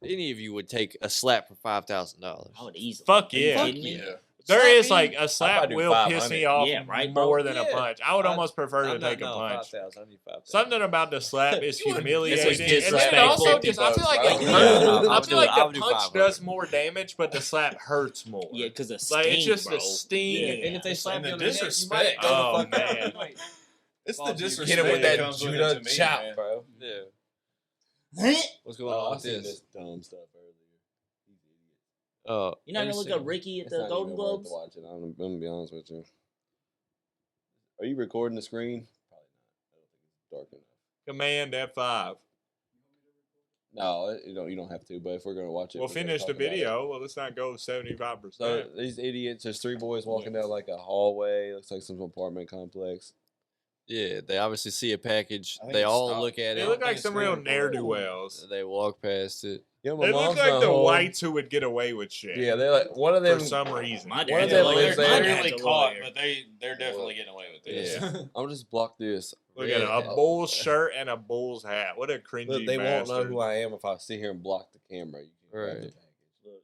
S5: any of you would take a slap for $5,000?
S4: I would easily.
S2: Fuck
S4: Are you
S2: yeah.
S4: kidding me?
S6: Yeah.
S2: There
S5: Slap
S2: is
S5: me?
S2: like a slap
S3: probably do
S2: will piss
S3: 500.
S2: me off
S4: Yeah, right, bro?
S2: more than a
S5: Yeah.
S2: punch. I would
S5: I'd-
S2: almost prefer to
S5: I'm
S2: take
S5: not,
S2: a
S5: no,
S2: punch.
S5: 5,000. I need 5,000.
S2: Something about the slap is humiliating,
S4: It's
S2: and then
S4: disrespectful.
S2: also just I feel like it
S3: Yeah,
S2: hurts.
S5: I'll
S2: I
S5: do
S2: feel
S5: it.
S2: like
S5: I'll
S2: the
S5: do
S2: punch
S5: 500.
S2: does more damage, but the slap hurts more.
S4: Yeah, because the
S2: like
S4: sting,
S2: it's just
S4: bro.
S2: the sting.
S4: Yeah.
S5: And if they slap
S6: And
S5: you
S6: the
S5: on the neck, you might
S6: disrespect.
S5: go the
S2: Oh,
S5: fuck out.
S2: man.
S5: You might-
S6: It's the
S5: Hit him
S6: disrespect
S3: Hit him with
S6: that
S3: that
S6: comes with it
S3: Judah
S6: to me,
S3: chop,
S6: man.
S3: bro.
S5: Yeah. What's going on
S3: I
S5: with
S3: seen
S5: this?
S3: this dumb stuff earlier.
S5: Oh,
S4: You're not going to look up Ricky at
S3: It's
S4: the
S3: not
S4: Golden
S3: even worth
S4: Globes?
S3: watching. I'm gonna be honest with you. Are you recording the screen? Probably not. I don't think it's dark enough.
S2: Command F5.
S3: No, you don't have to. But if we're gonna watch it,
S2: We'll
S3: we're gonna
S2: finish the
S3: talk about it.
S2: video. Well, let's not go 75%.
S3: So these idiots, there's 3 boys walking down like a hallway. Looks like some apartment complex.
S5: yeah. They obviously see a package.
S6: I think
S5: They
S6: it's
S5: all
S6: stopped.
S5: look at
S2: They
S5: it.
S2: look like
S6: it's
S2: some real
S6: screen
S2: ne'er
S6: recording.
S2: do wells.
S5: They walk past it.
S3: Yeah, my
S2: They look
S3: mom's
S2: like
S3: not
S2: the
S3: home.
S2: whites who would get away with shit.
S3: Yeah, they're like one of them.
S2: for some reason.
S4: My
S3: One of
S4: dad's
S3: them
S4: a lawyer.
S3: lives
S4: My
S3: there.
S6: They're
S4: dad's
S6: really
S4: a
S6: caught,
S4: lawyer.
S6: but they're definitely getting away with this.
S3: Yeah, I'm just block this.
S2: Look at it, a Bulls shirt and a Bulls hat. What a cringy
S3: Look, they won't know
S2: bastard.
S3: who I am if I sit here and block the camera. You can grab
S5: Right.
S3: the package.
S4: Look,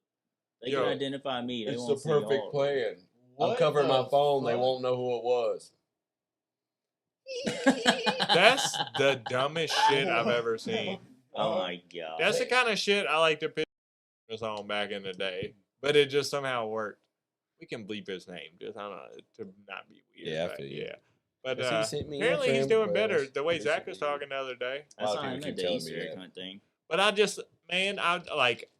S4: they
S2: Yo,
S4: can identify me. They
S3: It's the
S4: won't see
S3: perfect
S4: y'all.
S3: plan. I'm
S2: What
S3: covering my
S2: the
S3: phone. They
S2: fuck?
S3: won't know who it was.
S2: That's the dumbest shit I've ever seen.
S4: Oh my god.
S2: That's the kind of shit I like to piss us on back in the day, but it just somehow worked. We can bleep his name, just I don't know, to not be weird.
S3: Yeah, I
S2: but
S3: feel you.
S2: yeah. But
S3: Yes, he sent me a
S2: apparently he's
S3: friend
S2: doing
S3: request.
S2: better. The way
S3: Yes,
S2: Zach
S3: he
S2: was
S3: did.
S2: talking the other day.
S3: A
S4: That's
S3: lot of
S4: not
S3: people
S4: him
S3: keep
S4: at the
S3: telling
S4: Easter
S3: me
S4: egg
S3: that.
S4: hunt thing.
S2: But I just, man, I like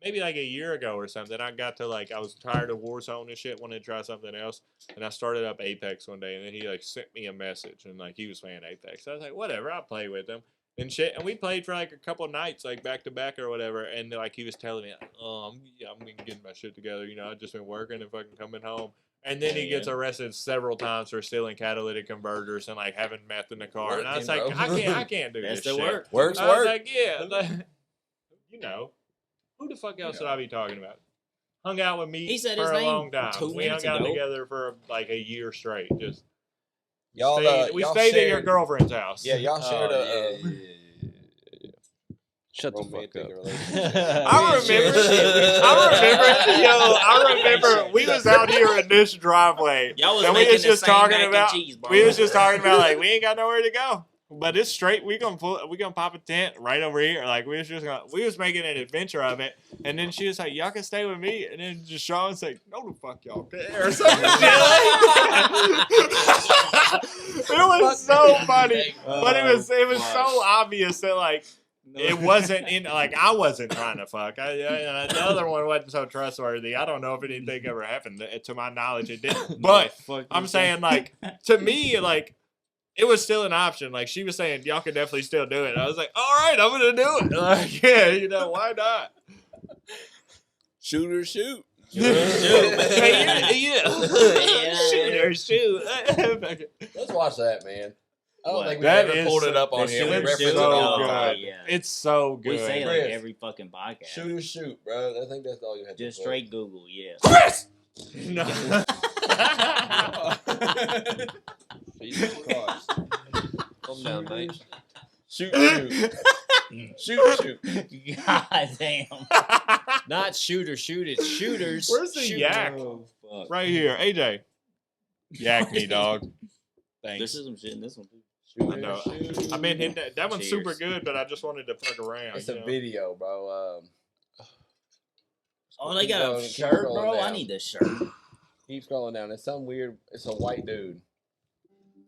S2: maybe like a year ago or something. I got to I was tired of Warzone and shit, wanted to try something else, and I started up Apex one day, and then he sent me a message, and he was playing Apex. So I was like, whatever, I'll play with him and shit. And we played for a couple nights, back to back or whatever. And he was telling me, oh, I'm getting my shit together. I've just been working and fucking coming home. And then he gets arrested several times for stealing catalytic converters and having meth in the car. And I was like,
S3: Working, bro.
S2: I can't do
S4: That's
S2: this
S4: the
S2: shit.
S4: work.
S3: Works,
S2: I was
S3: work.
S2: like, yeah, who the fuck else should I be talking about? Hung out with me
S4: He said
S2: for
S4: his
S2: a
S4: name
S2: long time.
S4: 2
S2: We hung
S4: minutes
S2: out
S4: ago.
S2: together for a year straight. Just
S3: Y'all,
S2: we
S3: y'all
S2: stayed at your
S3: shared-
S2: girlfriend's house.
S3: Yeah, y'all shared a
S5: Shut the
S3: romantic
S5: fuck up.
S3: relationship.
S2: I remember we was out here in this driveway.
S4: Y'all was
S2: and we
S4: making
S2: was
S4: the
S2: just
S4: same
S2: talking
S4: mac
S2: about
S4: and cheese, bro.
S2: we was just talking about we ain't got nowhere to go. But it's straight. We gonna pop a tent right over here. We was making an adventure of it. And then she was like, "Y'all can stay with me." And then just Sean's like, "No, the fuck y'all care." Or something shit like that. It was so funny, but it was so obvious that it wasn't in like I wasn't trying to fuck. The other one wasn't so trustworthy. I don't know if anything ever happened. To my knowledge, it didn't. But I'm saying like to me like it was still an option. Like she was saying, y'all could definitely still do it. I was like, all right, I'm gonna do it. Like, yeah, you know why not?
S3: Shoot or shoot.
S2: Yeah. Shoot or shoot.
S3: Let's watch that, man. I don't
S4: What?
S3: think we
S2: That
S3: ever
S2: is
S3: pulled
S2: so-
S3: it up on
S4: the
S3: here. We
S4: shooter
S3: reference
S4: shoot?
S3: it all the
S2: Oh,
S3: time.
S4: Yeah.
S2: It's so good.
S4: We say it like
S3: Chris.
S4: every fucking podcast.
S3: Shoot or shoot, bro. I think that's all you have to
S4: Just
S3: say.
S4: straight Google, yeah.
S3: Chris!
S2: No.
S3: Jesus Christ.
S5: Calm down, mate.
S3: Shoot, shoot. Shoot, shoot.
S4: God damn.
S5: Not shoot or shoot. It's shooters.
S2: Where's the
S5: shoot.
S2: yak?
S4: Oh, fuck.
S2: Right here, AJ. Yak me, dog. Thanks.
S4: This is some shit in this one, too.
S3: Shoot
S2: I know.
S3: or shoot.
S2: I've been hitting that. That one's super
S4: Cheers.
S2: good, but I just wanted to fuck around.
S3: It's
S2: you
S3: a
S2: know?
S3: video, bro.
S4: Oh, they
S3: Keep
S4: got
S3: going,
S4: a
S3: keep
S4: shirt,
S3: scrolling
S4: bro? I
S3: down.
S4: need this shirt.
S3: Keep scrolling down. It's some weird. It's a white dude.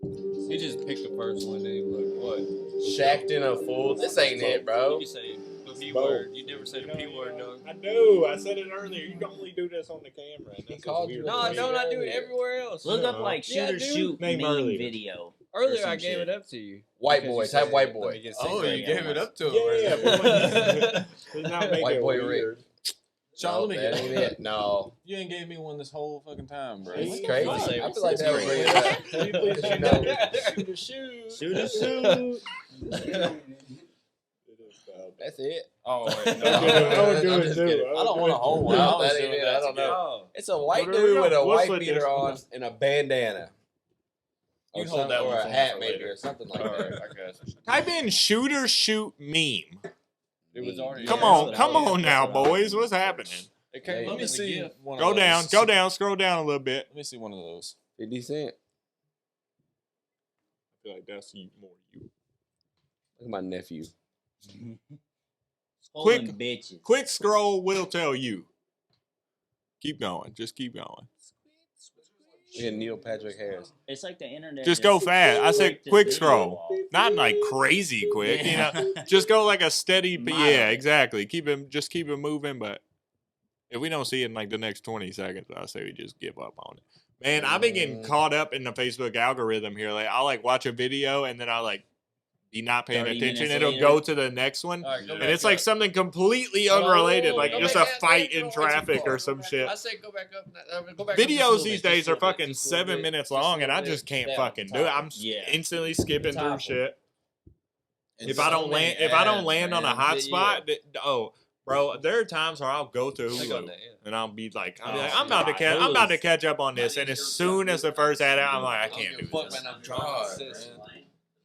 S5: You just picked the first one, dude. Look, what?
S3: Shacked in a fool. This ain't it, bro.
S5: You say the P word. You never said the P word, dog.
S2: I do. I said it earlier. You can only do this on the camera. And
S3: He
S2: that's
S3: called
S2: weird.
S3: you
S5: No,
S3: a
S5: don't I do it
S3: earlier.
S5: everywhere else?
S4: Look up
S2: No.
S4: like
S5: Yeah,
S4: shooter
S5: dude.
S4: shoot
S2: Name
S4: meme
S2: earlier.
S4: video.
S5: Earlier,
S4: some
S5: I gave
S4: shit.
S5: it up to you.
S3: White
S5: Because
S3: boys.
S5: you
S3: Have
S5: said,
S3: white
S5: let
S3: boy.
S5: me get
S6: Oh,
S5: sick.
S6: you gave it up to him.
S2: Yeah,
S6: right?
S2: but let's not make
S3: White
S2: it
S3: boy
S2: weird.
S6: Sean,
S3: No,
S6: let me
S3: that
S6: get
S3: ain't
S6: one.
S3: it. No.
S6: You ain't gave me one this whole fucking time, bro.
S3: It's
S2: What
S3: crazy.
S4: fuck?
S3: I feel like that would bring it up. Because you know,
S5: Shoot or shoot.
S4: Shooter shoot.
S3: that's it.
S6: Oh, wait,
S2: Don't do
S6: no.
S2: it. Don't do
S3: I'm
S2: it,
S3: just
S2: too.
S3: kidding.
S6: I don't want a whole one.
S3: No,
S6: I was
S3: that ain't
S6: doing
S3: it.
S6: that
S3: I don't
S6: to get-
S3: know.
S5: Oh.
S3: It's a white
S2: Well, there we
S3: dude
S2: go.
S3: with a
S2: We'll
S3: white
S2: flip
S3: beater
S2: this.
S3: on and a bandana.
S6: You
S3: Or
S6: hold
S3: some-
S6: that
S3: or
S6: one
S3: a
S6: for me
S3: hat
S6: for
S3: maybe
S6: later.
S3: or something like
S6: Alright,
S3: that.
S6: I got you.
S2: Type in shooter shoot meme.
S5: It was already.
S2: Come
S5: yeah,
S2: on,
S5: that's
S2: come
S5: what I-
S2: on now,
S6: that's what I-
S2: boys. What's happening?
S5: It came
S3: Hey,
S5: up
S6: Let me
S5: in the
S6: see
S5: gift.
S6: one
S2: Go
S6: of
S2: down,
S6: those.
S2: go down, scroll down a little bit.
S6: Let me see one of those.
S3: 50 Cent.
S2: I feel like that's more you.
S3: Look at my nephew.
S4: Pulling
S2: Quick.
S4: bitches.
S2: Quick scroll will tell you. Keep going. Just keep going.
S3: Look at Neil Patrick Harris.
S4: It's like the internet.
S2: Just go fast. I said
S4: clicked this
S2: quick
S4: video
S2: scroll.
S4: off.
S2: Not like crazy quick, you know.
S4: Yeah.
S2: Just go like a steady. Yeah,
S4: Mild.
S2: exactly. Keep him. Just keep it moving. But if we don't see it in like the next 20 seconds, I say we just give up on it. Man, I've been getting caught up in the Facebook algorithm here. Like I'll like watch a video and then I'll like be not paying
S4: 30
S2: attention.
S4: minutes
S2: It'll
S4: later.
S2: go to the next one.
S6: All right, go
S2: And
S6: back
S2: it's like
S6: up.
S2: something completely
S3: Oh,
S2: unrelated, like
S3: go
S2: just
S3: back
S2: a
S3: up,
S2: fight
S3: go
S2: in
S3: back too
S2: traffic
S3: far.
S2: or some shit.
S3: I said go back up. Go back up just a
S2: Videos
S3: little
S2: these
S3: bit,
S2: days
S3: just a
S2: are
S3: little bit,
S2: fucking
S3: just a little
S2: 7
S3: bit,
S2: minutes
S3: just a
S2: long, and I
S3: little
S2: just
S3: bit.
S2: can't
S3: Yeah,
S2: fucking do it.
S3: top
S2: I'm
S3: one.
S4: Yeah.
S2: instantly skipping through
S3: Top
S2: shit.
S6: And
S2: If I
S6: so
S2: don't
S6: many
S2: land, if I don't
S6: ads,
S2: land on a
S6: man.
S2: hotspot, oh, bro, there are times where I'll go to
S5: Click on
S2: Hulu
S5: that, yeah.
S2: and I'll be like,
S4: Oh,
S2: I'm about to
S4: God.
S2: catch, I'm about to
S4: Hulu's-
S2: catch up on this, and as soon as the first ad out, I'm like, I can't do
S3: Fuck,
S2: this.
S3: man, I'm
S6: God,
S3: dry.
S6: man.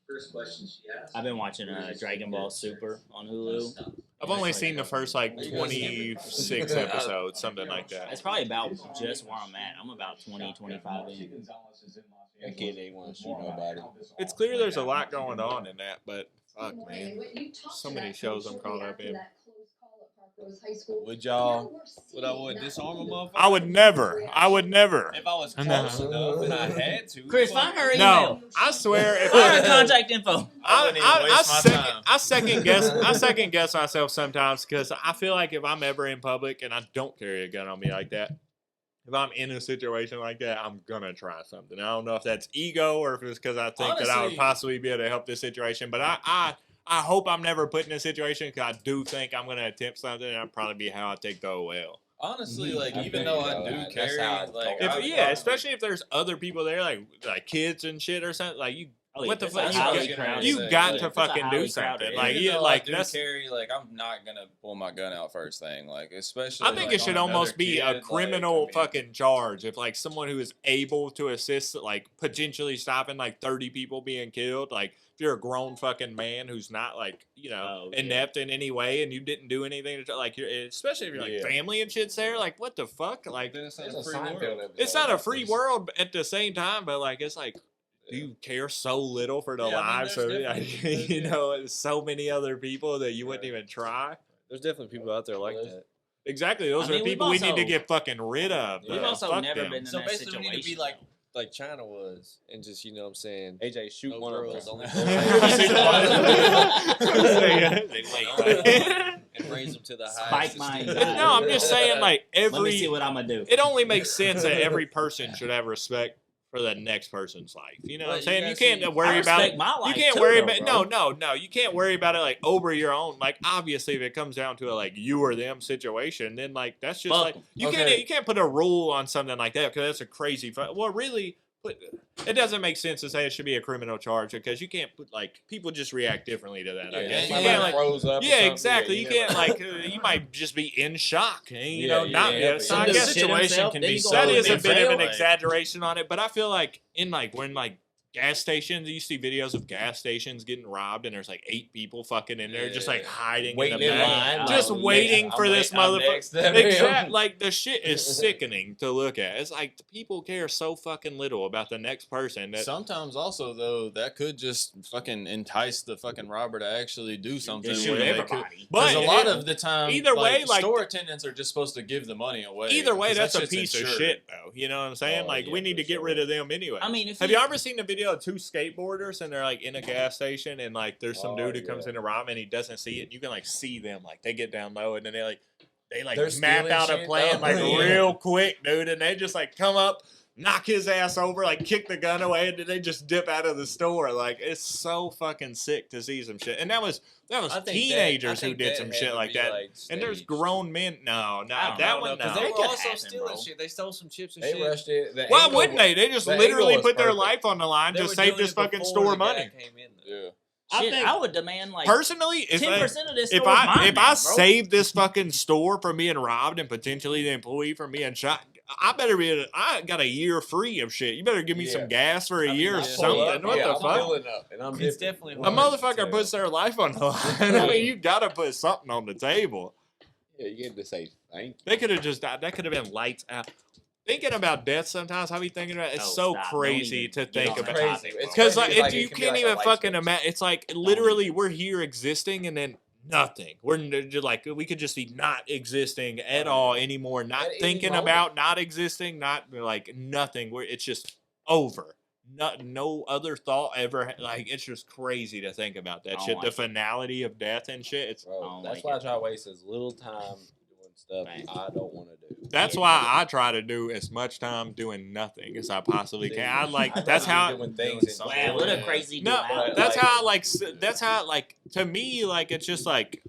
S8: First question she asked.
S4: I've been watching Dragon Ball Super on Hulu.
S2: I've only seen the first like 26 episodes, something like that.
S4: It's probably about just where I'm at. I'm about 20, 25 in.
S3: That kid ain't want to shoot nobody.
S2: It's clear there's a lot going on in that, but fuck, man. So many shows I'm caught up in.
S6: Would y'all?
S5: Would I would disarm a motherfucker?
S2: I would never. I would never.
S5: If I was
S2: No.
S5: close enough and I had to.
S4: Chris, find her email.
S2: No, I swear, if
S4: Find her
S2: I,
S4: contact info.
S6: I wouldn't even waste my time.
S2: I second guess myself sometimes because I feel like if I'm ever in public and I don't carry a gun on me like that, if I'm in a situation like that, I'm gonna try something. I don't know if that's ego or if it's because I think that I would
S6: Honestly-
S2: possibly be able to help this situation, but I hope I'm never put in a situation because I do think I'm gonna attempt something and that'll probably be how I take the OL.
S6: Honestly, like
S3: I
S6: even
S3: feel
S6: though
S3: you,
S6: I
S3: though.
S6: do
S3: That's
S6: carry,
S3: how I
S6: like
S3: thought.
S6: I
S2: Yeah,
S6: probably-
S2: especially if there's other people there, like kids and shit or something. Like you,
S4: Oh, yeah,
S2: what the
S4: it's
S2: fuck?
S4: a
S2: You
S4: highly
S2: got,
S4: crowded
S2: you
S6: area.
S2: got
S6: Yeah,
S2: to
S4: it's a
S2: fucking do
S4: highly
S2: something.
S4: crowded
S2: Like
S6: even
S2: you,
S6: though
S2: like
S6: I do
S2: that's.
S6: carry, like I'm not gonna pull my gun out first thing, like especially.
S2: I think
S6: like,
S2: it should
S6: on another
S2: almost be
S6: kid,
S2: a
S6: like,
S2: criminal
S6: I mean,
S2: fucking charge if like someone who is able to assist like potentially stopping like 30 people being killed. Like if you're a grown fucking man who's not like, you know,
S4: Oh, yeah.
S2: inept in any way and you didn't do anything to like you're, especially if you're like
S3: Yeah.
S2: family and shit's there, like what the fuck? Like
S6: Then it's not
S3: It's
S6: a
S3: a
S6: free
S3: Seinfeld
S6: world.
S3: episode.
S2: it's not a free
S3: It's-
S2: world at the same time, but like it's like do you care so little for the
S6: Yeah, I mean,
S2: lives
S6: there's
S2: of
S6: definitely-
S2: like, you know so many other people that you wouldn't even try?
S5: There's definitely people out there like that.
S2: Exactly, those
S4: I
S2: are
S4: mean,
S2: the
S4: we've
S2: people we need to
S4: also-
S2: get fucking rid of.
S4: We've
S2: bro.
S4: also
S2: Fuck
S4: never
S2: them.
S4: been in
S6: So
S4: that
S6: basically, we
S4: situation.
S6: need to be like
S5: like China was, and just you know what I'm saying.
S3: AJ, shoot
S5: No
S3: one
S5: girls,
S3: of
S5: only
S3: them.
S5: and raise them to the
S4: Spike
S5: highest.
S4: my
S5: esteem.
S4: anxiety.
S2: No, I'm just saying, like,
S4: Let me
S2: every.
S4: see what I'm gonna do.
S2: It only makes sense that every person should have respect for the next person's life. You know what I'm
S5: But
S2: saying?
S5: you
S2: You
S5: gotta
S2: can't
S5: see-
S2: worry
S4: I
S2: about
S4: respect
S2: it.
S4: my
S2: You
S4: life
S2: can't
S4: too,
S2: worry
S4: though,
S2: about
S4: bro.
S2: no. You can't worry about it like over your own. Like obviously, if it comes down to a like you or them situation, then like that's just
S4: Fuck
S2: like
S4: 'em.
S2: you
S6: Okay.
S2: can't put a rule on something like that because that's a crazy. Well, really. It doesn't make sense to say it should be a criminal charge because you can't put like people just react differently to that. I
S3: Yeah,
S2: guess you
S6: somebody
S2: can't like
S3: froze up. or
S2: yeah,
S3: something,
S2: exactly.
S3: yeah,
S2: You
S3: never
S2: can't
S3: know.
S2: like you might just be in shock. And, you
S3: Yeah,
S2: know,
S3: you
S2: not
S3: can't
S2: yeah.
S3: help it.
S2: So I
S4: Some dude
S2: guess
S4: shit himself,
S2: can
S4: then
S2: be
S4: he go
S2: that
S4: to
S2: is a
S4: admit
S2: bit of an
S4: fail.
S2: exaggeration on it, but I feel like in like when like gas stations, you see videos of gas stations getting robbed, and there's like 8 people fucking in there, just like hiding
S3: Waiting
S2: in the
S3: in
S2: back.
S3: line.
S2: Just
S3: like,
S2: waiting
S3: next-
S2: for
S3: I'm
S2: this
S3: wait- I'm
S2: motherfucker.
S3: next to him.
S2: Exactly. Like the shit is sickening to look at. It's like people care so fucking little about the next person that
S6: Sometimes also though that could just fucking entice the fucking robber to actually do something.
S2: shoot
S6: where they could-
S4: everybody.
S6: Because a lot
S2: it-
S6: of the time,
S2: either way, like-
S6: store attendants are just supposed to give the money away.
S2: either way,
S6: 'cause
S2: that's
S6: that
S2: a
S6: shit's
S2: piece of
S6: insured.
S2: shit, though. You know what I'm saying?
S3: Oh,
S2: like, we
S3: yeah,
S2: need to
S3: for
S2: get rid
S3: sure.
S2: of them anyway.
S4: I mean, if
S2: have
S4: you-
S2: you ever seen the video of 2 skateboarders and they're like in a gas station and like there's some
S3: Oh,
S2: dude who comes
S3: yeah.
S2: in to rob 'em and he doesn't see it? And you can like see them like they get down low and then they
S3: They're
S2: map
S3: stealing
S2: out a
S3: shit,
S2: plan
S3: though.
S2: like
S3: Yeah.
S2: real quick, dude, and they just like come up, knock his ass over, like kick the gun away, and then they just dip out of the store. Like it's so fucking sick to see some shit. And that was
S5: I think
S2: teenagers
S5: that- I
S2: who
S5: think
S2: did
S5: that
S2: some
S5: had
S2: shit
S5: to
S2: like
S5: be,
S2: that.
S5: like,
S2: And there's
S5: staged.
S2: grown men. No,
S4: I don't
S2: that
S4: know,
S2: one
S4: because
S2: no.
S5: They
S4: It
S5: were
S4: could
S5: also
S4: happen,
S5: stealing
S4: bro.
S5: shit. They stole some chips and
S3: They
S5: shit.
S3: rushed it. The
S2: Why
S3: angle
S2: wouldn't
S3: was-
S2: they? They just
S3: the
S2: literally
S3: angle was
S2: put their
S3: perfect.
S2: life on the line
S5: They
S2: to
S5: were
S2: save
S5: doing
S2: this
S5: it
S2: fucking
S5: before
S2: store
S5: the guy
S2: money.
S5: came in, though.
S6: Yeah.
S2: I
S4: Shit,
S2: think-
S4: I would demand like
S2: Personally, if
S4: 10% of this
S2: if
S4: store is
S2: I
S4: mine
S2: if
S4: now,
S2: I
S4: bro.
S2: save this fucking store from being robbed and potentially the employee from being shot, I better be. I got a year free of shit. You better give me
S3: Yeah.
S2: some gas for a
S5: I mean,
S2: year or
S5: I'll
S3: Pull
S2: something.
S3: up,
S2: What
S3: yeah,
S2: the
S3: I'm
S2: fuck?
S3: pulling up, and I'm
S5: It's
S3: different.
S5: definitely
S2: A
S5: hard to
S2: motherfucker
S5: tell.
S2: puts their life on the line. I mean, you gotta put something on the table.
S3: Yeah, you get to say thank you.
S2: They could have just died. That could have been lights out. Thinking about death sometimes, I be thinking about it's
S4: Oh,
S2: so
S4: stop. Don't
S2: crazy
S4: even
S2: to
S4: get
S2: think
S4: on that
S2: about.
S3: Crazy.
S4: topic,
S3: It's
S4: bro.
S2: Because
S3: crazy,
S2: like,
S3: it
S2: you
S3: can be
S2: can't
S3: like a
S2: even
S3: life
S2: fucking
S3: switch.
S2: imagine. It's like literally we're here existing and then nothing. We're just like we could just be not existing at all anymore. Not
S3: At any
S2: thinking
S3: moment.
S2: about not existing. Not like nothing. It's just over. No other thought ever. Like it's just crazy to think about that
S4: I don't
S2: shit.
S4: like
S2: The
S4: it.
S2: finality of death and shit. It's
S3: Bro,
S4: don't
S3: that's
S4: like
S3: why I
S4: it.
S3: try to waste as little time doing stuff
S4: Right.
S3: I don't want to do.
S2: that's
S4: Yeah.
S2: why I try to do as much time doing nothing as I possibly can. I like
S3: I'd
S2: that's
S3: rather
S2: how.
S3: be doing things and
S6: something.
S4: Wow, what a
S6: Yeah.
S4: crazy
S2: No,
S4: dude.
S2: that's
S3: like-
S2: how I like. That's how like to me like it's just like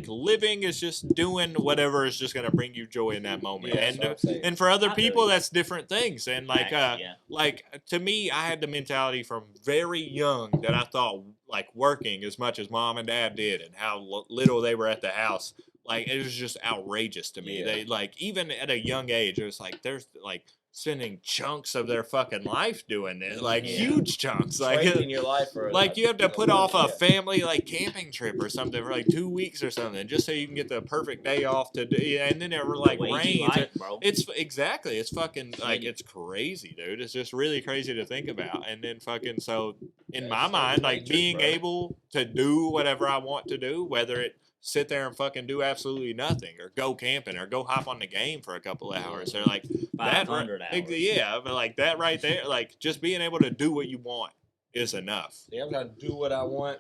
S2: living is just doing whatever is just gonna bring you joy in that moment.
S3: Yeah, that's what I'm saying.
S2: And for other
S4: I feel
S2: people
S4: you.
S2: that's different things. And like
S4: Yeah.
S2: like to me I had the mentality from very young that I thought like working as much as mom and dad did and how little they were at the house. Like it was just outrageous to me.
S3: Yeah.
S2: They like even at a young age it was like there's like spending chunks of their fucking life doing it. Like
S4: Yeah.
S2: huge chunks. Like
S3: Trading your life for
S2: like you have to put off a
S3: yeah.
S2: family like camping trip or something for like 2 weeks or something just so you can get the perfect day off to do. And then it like
S4: The wage you
S2: rains.
S4: like, bro.
S2: It's exactly. It's fucking like
S4: mean-
S2: it's crazy, dude. It's just really crazy to think about. And then fucking so in
S3: Yeah,
S2: my
S3: it's
S2: mind, like
S3: matrix,
S2: being
S3: bro.
S2: able to do whatever I want to do, whether it sit there and fucking do absolutely nothing or go camping or go hop on the game for a couple of hours. They're like that.
S4: 500 hours.
S2: Yeah, but like that right there, like just being able to do what you want is enough.
S3: See, I'm trying to do what I want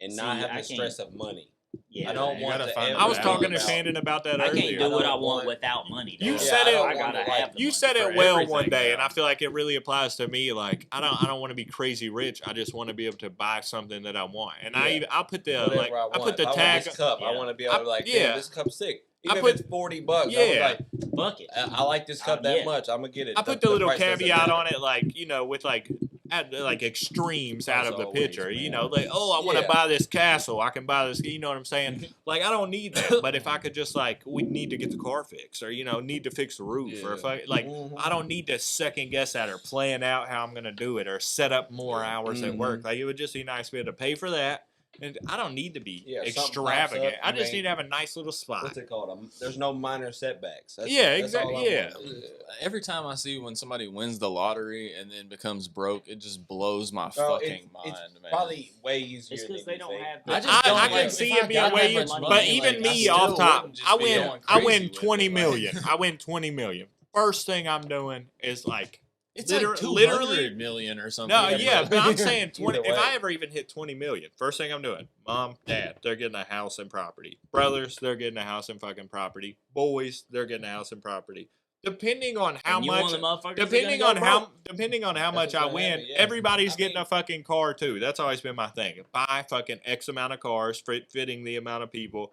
S3: and
S4: See,
S3: not have
S4: I
S3: the stress
S4: can't.
S3: of money.
S4: Yeah,
S3: I don't
S6: you
S3: want
S6: gotta
S3: to
S6: find
S3: ever
S6: a
S2: I was
S6: balance.
S2: talking to
S3: about-
S2: Shannon about that
S4: I
S2: earlier.
S4: can't do
S3: I
S4: what I
S3: don't
S4: want
S3: want-
S4: without money.
S2: You
S4: dog.
S2: said
S3: I
S2: it-
S3: don't
S4: I
S3: want
S4: gotta
S3: to, like,
S4: have the
S2: You
S4: money
S2: said
S4: for
S2: it well
S4: everything,
S2: one day, and
S4: bro.
S2: I feel like it really applies to me. Like I don't want to be crazy rich. I just want to be able to buy something that I want. And
S3: Yeah.
S2: I'll put the
S3: Whatever
S2: like
S3: I want.
S2: I put the
S3: If I want
S2: tag.
S3: this cup. I
S4: Yeah.
S3: want to be able to like,
S2: yeah.
S3: damn, this cup's sick.
S2: I
S3: Even
S2: put-
S3: if it's $40, I was
S2: Yeah.
S3: like,
S4: Fuck it.
S3: I like this cup that
S4: Yeah.
S3: much. I'm gonna get it.
S2: I put the little
S3: price doesn't
S2: caveat
S3: matter.
S2: on it, like with like at like extremes out
S3: That's
S2: of the
S3: always,
S2: picture.
S3: man.
S2: Like I want to
S3: Yeah.
S2: buy this castle. I can buy this. You know what I'm saying? Like I don't need that. But if I could just like we need to get the car fixed, or need to fix the roof, or if I like
S3: Mhm.
S2: I don't need to second guess that or plan out how I'm gonna do it or set up more hours at work. Like it would just be nice to be able to pay for that. And I don't need to be
S3: Yeah, something pops
S2: extravagant.
S3: up,
S2: I
S3: you
S2: just
S3: ain't-
S2: need to have a nice little spot.
S3: What's it called? There's no minor setbacks. That's,
S2: Yeah,
S3: that's all
S2: exactly,
S3: I
S2: yeah.
S3: want.
S6: Every time I see when somebody wins the lottery and then becomes broke, it just blows my
S3: Bro,
S6: fucking mind,
S3: it's
S6: man.
S3: probably way easier.
S4: It's because
S3: than
S4: they
S3: you
S4: don't
S3: think.
S4: have.
S6: I just don't
S2: I
S6: like
S2: can
S6: if
S2: see
S6: I
S2: it being
S6: got
S2: way,
S6: that much
S2: but
S6: money,
S2: even
S6: like, I
S2: me
S6: still
S2: off top,
S6: wouldn't just
S2: I
S6: be
S2: win.
S6: going
S2: I
S6: crazy
S2: win
S6: with
S2: 20
S6: it, like-
S2: million. I win 20 million. First thing I'm doing is like
S6: It's like
S2: literally
S6: 200 million or something.
S2: No, yeah, but I'm saying 20.
S3: Either
S2: If I
S3: way.
S2: ever even hit 20 million, first thing I'm doing, mom, dad, they're getting a house and property. Brothers, they're getting a house and fucking property. Boys, they're getting a house and property. Depending on how
S4: And you
S2: much,
S4: want the motherfuckers
S2: depending
S4: that
S2: on
S4: are gonna go
S2: how, depending on how
S3: That's
S2: much I
S3: what's gonna
S2: win,
S3: happen, yeah.
S2: everybody's
S3: I
S2: getting
S3: mean-
S2: a fucking car too. That's always been my thing. Buy fucking X amount of cars, fitting the amount of people.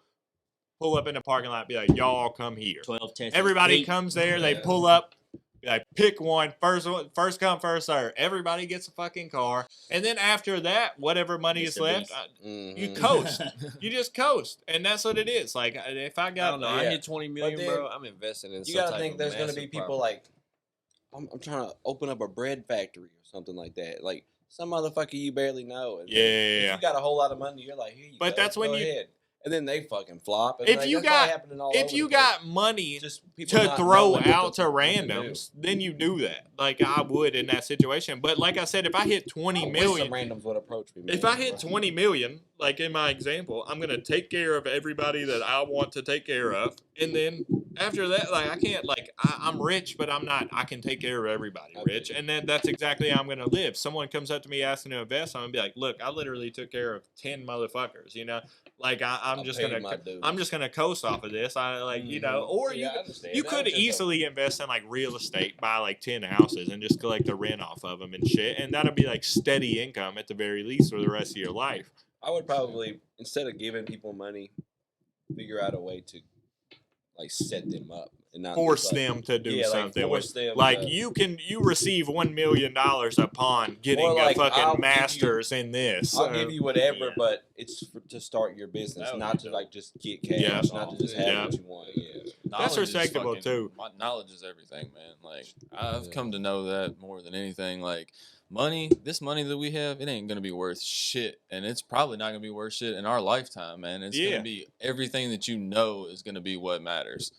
S2: Pull up in the parking lot, be like, y'all come here.
S4: 12 Teslas.
S2: Everybody
S4: Hey,
S2: comes there, they pull up, be like, pick one, first come, first serve. Everybody gets a fucking car, and then after that, whatever money is
S4: Mr.
S2: left,
S4: Beast.
S2: you
S3: Mhm.
S2: coast. You just coast, and that's what it is. Like if I
S5: I
S2: got,
S5: don't know.
S3: Yeah.
S5: I hit 20 million,
S3: then
S5: bro. I'm investing in.
S3: You
S5: some
S3: gotta
S5: type
S3: think
S5: of
S3: there's gonna
S5: massive
S3: be people
S5: property.
S3: like, I'm trying to open up a bread factory or something like that. Like some motherfucker you barely know. And then
S2: Yeah.
S3: If you got a whole lot of money, you're like, here you
S2: But
S3: go.
S2: that's when
S3: go
S2: you-
S3: ahead. And then they fucking flop. And
S2: If
S3: like,
S2: you
S3: that's probably
S2: got-
S3: happening all
S2: if
S3: over
S2: you
S3: the place.
S2: got money
S3: Just people
S2: to
S3: not
S2: throw
S3: knowing what
S2: out to
S3: what do.
S2: randoms, then you do that. Like I would in that situation. But like I said, if I hit 20
S3: I wish
S2: million,
S3: some randoms would approach me.
S2: if
S3: man.
S2: I hit 20 million, like in my example, I'm gonna take care of everybody that I want to take care of, and then after that, like I can't, like I'm rich, but I'm not. I can take care of everybody,
S3: Okay.
S2: rich, and then that's exactly how I'm gonna live. Someone comes up to me asking to invest, I'm gonna be like, look, I literally took care of 10 motherfuckers, you know. Like I'm
S3: I
S2: just
S3: paid
S2: gonna,
S3: my dues.
S2: I'm just gonna coast off of this. I like, you know, or
S3: Yeah, I understand.
S2: you
S3: That
S2: could
S3: was just a-
S2: easily invest in like real estate, buy like 10 houses, and just collect the rent off of them and shit, and that'll be like steady income at the very least for the rest of your life.
S3: I would probably, instead of giving people money, figure out a way to like set them up and not
S2: Force
S3: just, like,
S2: them to do
S3: yeah, like,
S2: something.
S3: force
S2: with,
S3: them
S2: like
S3: to-
S2: you receive $1 million upon getting
S3: Or, like,
S2: a fucking
S3: I'll give you-
S2: masters in this.
S3: I'll give you whatever,
S4: Yeah.
S3: but it's to start your business,
S6: That would
S3: not
S6: be
S3: to
S6: dope.
S3: like just get cash,
S2: Yeah.
S3: not to just have
S2: Yeah.
S3: what you want. Yeah.
S6: Knowledge is
S2: respectable, too.
S6: Knowledge is everything, man. Like I've
S3: Yeah.
S6: come to know that more than anything. Like this money that we have, it ain't gonna be worth shit, and it's probably not gonna be worth shit in our lifetime, man. It's
S2: Yeah.
S6: gonna be everything that you know is gonna be what matters.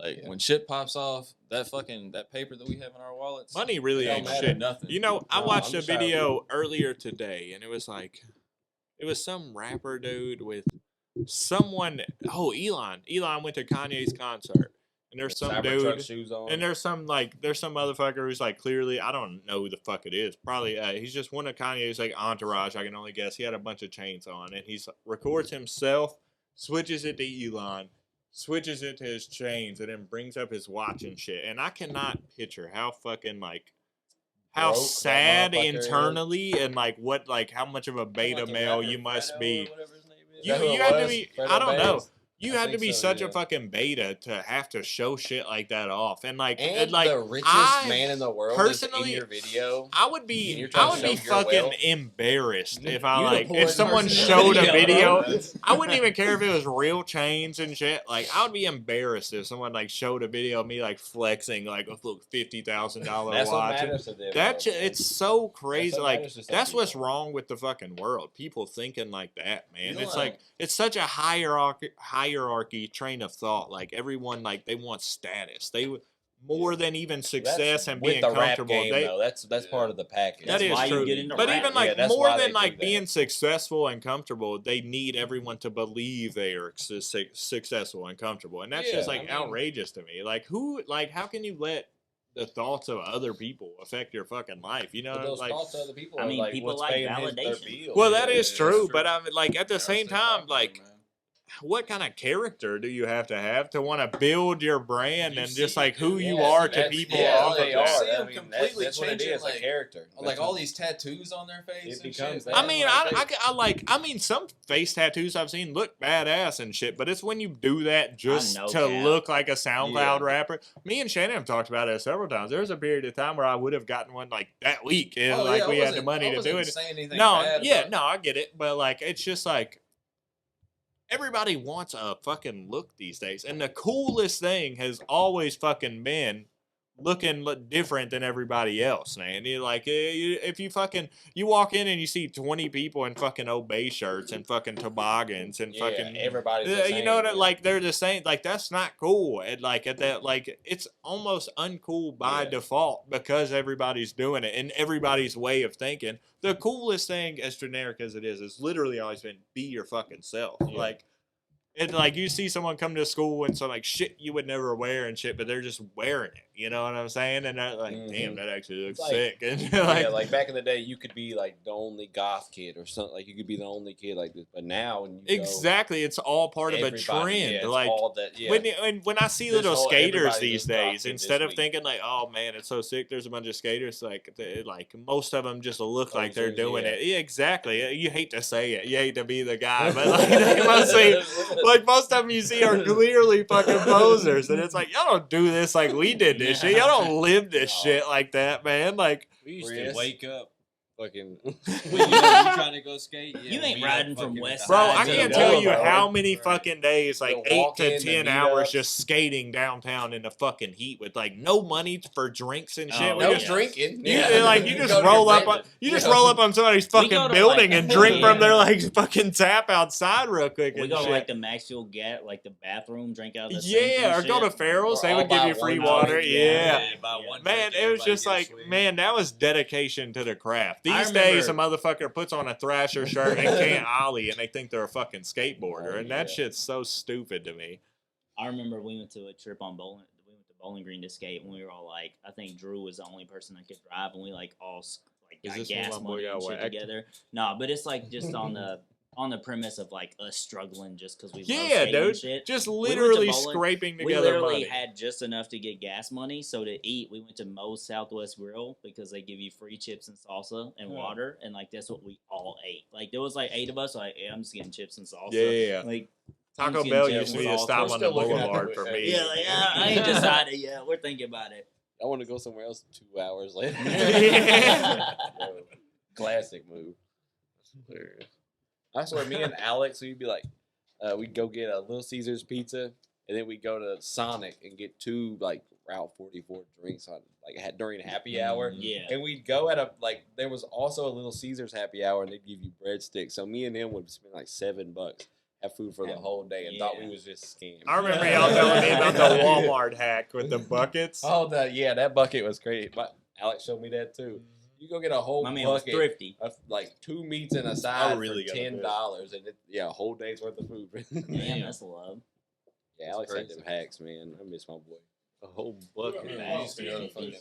S6: Like
S3: Yeah.
S6: when shit pops off, that paper that we have in our wallets,
S2: Money really
S6: it don't
S2: ain't
S6: matter
S2: shit.
S6: nothing.
S2: You know, I
S3: No,
S2: watched
S3: I'm
S2: a
S3: just trying to-
S2: video earlier today, and it was like, it was some rapper dude with someone. Oh, Elon. Elon went to Kanye's concert, and there's some
S3: Cybertruck
S2: dude.
S3: shoes on.
S2: And there's some motherfucker who's like clearly, I don't know who the fuck it is. Probably he's just one of Kanye's like entourage. I can only guess. He had a bunch of chains on, and he's records himself, switches it to Elon, switches it to his chains, and then brings up his watch and shit. And I cannot picture how fucking like how
S3: Broke that
S2: sad
S3: motherfucker is.
S2: internally and like what like how much of a beta male you must be. You
S3: Is that who it
S2: had to
S3: was?
S2: be.
S3: Fredo
S2: I don't know.
S3: Bates?
S2: You
S3: I
S2: had to
S3: think
S2: be
S3: so,
S2: such
S3: yeah.
S2: a fucking beta to have to show shit like that off, and like,
S3: And
S2: like
S3: the richest
S2: I
S3: man in the world
S2: personally-
S3: is in your video.
S2: I would
S3: And
S2: be,
S3: you're trying
S2: I
S3: to
S2: would be
S3: show your
S2: fucking
S3: wealth?
S2: embarrassed if I
S4: You the
S2: like if
S4: poorest
S2: someone
S4: person in
S2: showed
S4: the
S2: a video.
S4: video.
S2: I wouldn't even care if it was real chains and shit. Like I would be embarrassed if someone like showed a video of me like flexing like a $50,000
S3: That's what
S2: watch.
S3: matters to them.
S2: That
S3: though, man.
S2: it's so crazy.
S3: what
S2: Like
S3: matters to some
S2: that's what's
S3: people.
S2: wrong with the fucking world. People thinking like that, man.
S6: You
S2: It's
S6: know,
S2: like it's such a hierarchy train of thought. Like everyone, like they want status. They more than even success
S3: That's
S2: and
S3: with
S2: being
S3: the rap
S2: comfortable.
S3: game,
S2: they,
S3: though. That's part of the package.
S2: that
S4: That's
S2: is
S4: why you
S2: true.
S4: get into
S2: But
S4: rap.
S2: even like
S3: that's
S2: more
S3: why they
S2: than
S3: do
S2: like
S3: that.
S2: being successful and comfortable, they need everyone to believe they are successful and comfortable, and that's
S3: Yeah,
S2: just like
S3: I mean-
S2: outrageous to me. Like who, like how can you let the thoughts of other people affect your fucking life? You know,
S3: But those
S2: like.
S3: thoughts of other people
S4: I
S3: are
S4: mean,
S3: like
S4: people
S3: what's
S4: like
S3: paying their
S4: validation.
S3: bills.
S2: Well, that
S6: Yeah,
S2: is
S6: that's
S2: true,
S6: true.
S2: but I'm like at the
S6: Gotta
S2: same
S6: stay
S2: time,
S6: popular,
S2: like
S6: man.
S2: what kind of character do you have to want to build your brand
S6: You
S2: and just
S6: see-
S2: like who
S3: Yeah,
S2: you are to
S3: that's-
S2: people
S3: yeah,
S2: off
S3: they
S2: of
S3: are.
S2: that?
S6: See
S3: I
S6: 'em
S3: mean,
S6: completely
S3: that's what it
S6: changing,
S3: is,
S6: like-
S3: a character.
S6: Like
S3: That's
S6: all
S3: what-
S6: these tattoos on their face.
S3: It
S6: and
S3: becomes
S6: shit.
S3: that.
S2: I mean,
S3: Like,
S2: I mean, some face tattoos I've seen look badass and shit, but it's when you do that just
S4: know,
S2: to
S4: Cap.
S2: look like a SoundCloud
S3: Yeah.
S2: rapper. Me and Shannon have talked about it several times. There was a period of time where I would have gotten one like that week, and
S6: Oh,
S2: like
S6: yeah, I
S2: we had the
S6: wasn't-
S2: money
S6: I
S2: to do
S6: wasn't
S2: it.
S6: saying anything
S2: No,
S6: bad
S2: yeah,
S6: about-
S2: no, I get it, but like it's just like everybody wants a fucking look these days, and the coolest thing has always fucking been looking different than everybody else, man. You like if you walk in and you see 20 people in fucking obey shirts and fucking toboggans and
S3: yeah,
S2: fucking
S3: everybody's the
S2: you
S3: same,
S2: know that
S3: man.
S2: like they're the same, like that's not cool, and like at that like it's almost uncool by
S3: Yeah.
S2: default because everybody's doing it and everybody's way of thinking. The coolest thing, as generic as it is literally always been be your fucking self.
S3: Yeah.
S2: Like it's like you see someone come to school and some like shit you would never wear and shit, but they're just wearing it. You know what I'm saying? And they're like, damn, that actually looks
S3: Like-
S2: sick. And
S3: Yeah, like back in the day, you could be like the only goth kid or something. Like you could be the only kid like this. But now, when you go,
S2: exactly, it's all part of a
S3: everybody-
S2: trend.
S3: yeah, it's
S2: like
S3: all that. Yeah,
S2: when I see
S3: This
S2: little
S3: whole-
S2: skaters
S3: everybody
S2: these
S3: this goth
S2: days,
S3: kid
S2: instead
S3: this
S2: of
S3: week.
S2: thinking like, oh man, it's so sick. There's a bunch of skaters. Like most of them just look like they're
S3: Posers,
S2: doing
S3: yeah.
S2: it. Yeah, exactly. You hate to say it. You hate to be the guy, but like they mostly, like most of them you see are clearly fucking posers, and it's like y'all don't do this like we did this shit. Y'all don't live this
S3: No.
S2: shit like that, man. Like
S5: We used
S3: Chris.
S5: to wake up fucking.
S3: When
S5: When you trying to go skate, yeah,
S4: You ain't
S5: meet up
S4: riding from
S5: fucking
S4: West
S5: at the
S2: bro,
S4: Side
S2: I
S4: to
S2: can't
S4: the
S2: tell you
S4: boulevard.
S2: how many
S5: Right.
S2: fucking days, like
S3: The
S2: 8
S3: walk-in,
S2: to
S3: the
S2: 10
S3: meetups.
S2: hours, just skating downtown in the fucking heat with like no money for drinks and shit.
S4: Oh,
S2: We
S3: no
S2: just
S3: drinking.
S2: You,
S3: Yeah.
S2: like you
S3: Go
S2: just
S3: to
S2: roll
S3: your
S2: up on
S3: bed.
S2: you just
S3: Yeah.
S2: roll up on somebody's
S4: We
S2: fucking
S4: go to,
S2: building
S4: like,
S2: and drink from
S4: yeah.
S2: their like fucking tap outside real quick
S4: We
S2: and
S4: go to
S2: shit.
S4: like the Maxfield like the bathroom, drink out of the sink
S2: Yeah,
S4: and
S2: or go to
S4: shit.
S2: Farrell's.
S3: Or
S2: They
S3: all
S2: would give
S3: buy
S2: you free
S3: one
S2: water.
S3: drink,
S2: Yeah.
S5: buy one
S2: Man,
S5: drink,
S2: it was
S5: everybody
S2: just
S5: get a
S2: like,
S5: swig.
S2: man, that was dedication to the craft.
S4: I
S2: These days, a
S4: remember-
S2: motherfucker puts on a Thrasher shirt and can't ollie, and they think they're a fucking skateboarder,
S3: Oh,
S2: and that
S3: yeah.
S2: shit's so stupid to me.
S4: I remember we went to a trip on Bowling. We went to Bowling Green to skate, and we were all like, I think Drew was the only person that could drive, and we like all like
S2: Is
S4: got
S2: this when
S4: gas
S2: my boy
S4: money
S2: got
S4: and shit
S2: whacked?
S4: together. No, but it's like just on the premise of like us struggling just because we love
S2: Yeah,
S4: skating and
S2: dude.
S4: shit.
S2: Just
S4: went to
S2: literally
S4: bowling.
S2: scraping
S4: We
S2: together
S4: literally
S2: money.
S4: had just enough to get gas money, so to eat, we went to Moe's Southwest Grill because they give you free chips and salsa and water, and like that's what we all ate. Like there was like 8 of us, so like, yeah, I'm just getting chips and salsa.
S2: Yeah.
S4: Like
S2: Taco
S4: I'm
S2: Bell
S4: getting
S2: used to be
S4: chips
S2: a
S4: and
S2: stop
S4: salsa.
S2: on the
S3: Still looking at
S2: boulevard
S3: the-
S2: for me.
S4: Yeah, like I ain't decided yet. We're thinking about it.
S3: I want to go somewhere else 2 hours later.
S2: Yeah.
S3: Bro, classic move. I swear, me and Alex, we'd be like, we'd go get a Little Caesars pizza, and then we'd go to Sonic and get 2 like Route 44 drinks on during happy hour.
S4: Yeah.
S3: And we'd go at there was also a Little Caesars happy hour, and they'd give you breadsticks. So me and him would spend like $7, have food for the whole day, and thought we
S4: Yeah.
S3: was just scammed.
S2: I remember y'all telling me about the Walmart hack with the buckets.
S3: Oh, that bucket was great. Alex showed me that too. You go get a whole
S4: My man was
S3: bucket
S4: thrifty.
S3: of like 2 meats and a side
S2: really
S3: for
S2: gotta do it.
S3: $10, and a whole day's worth of food.
S4: Damn, that's love.
S3: Yeah, Alex had
S5: crazy.
S3: them hacks, man. I miss my boy. A whole bucket.
S6: We used to go to fucking,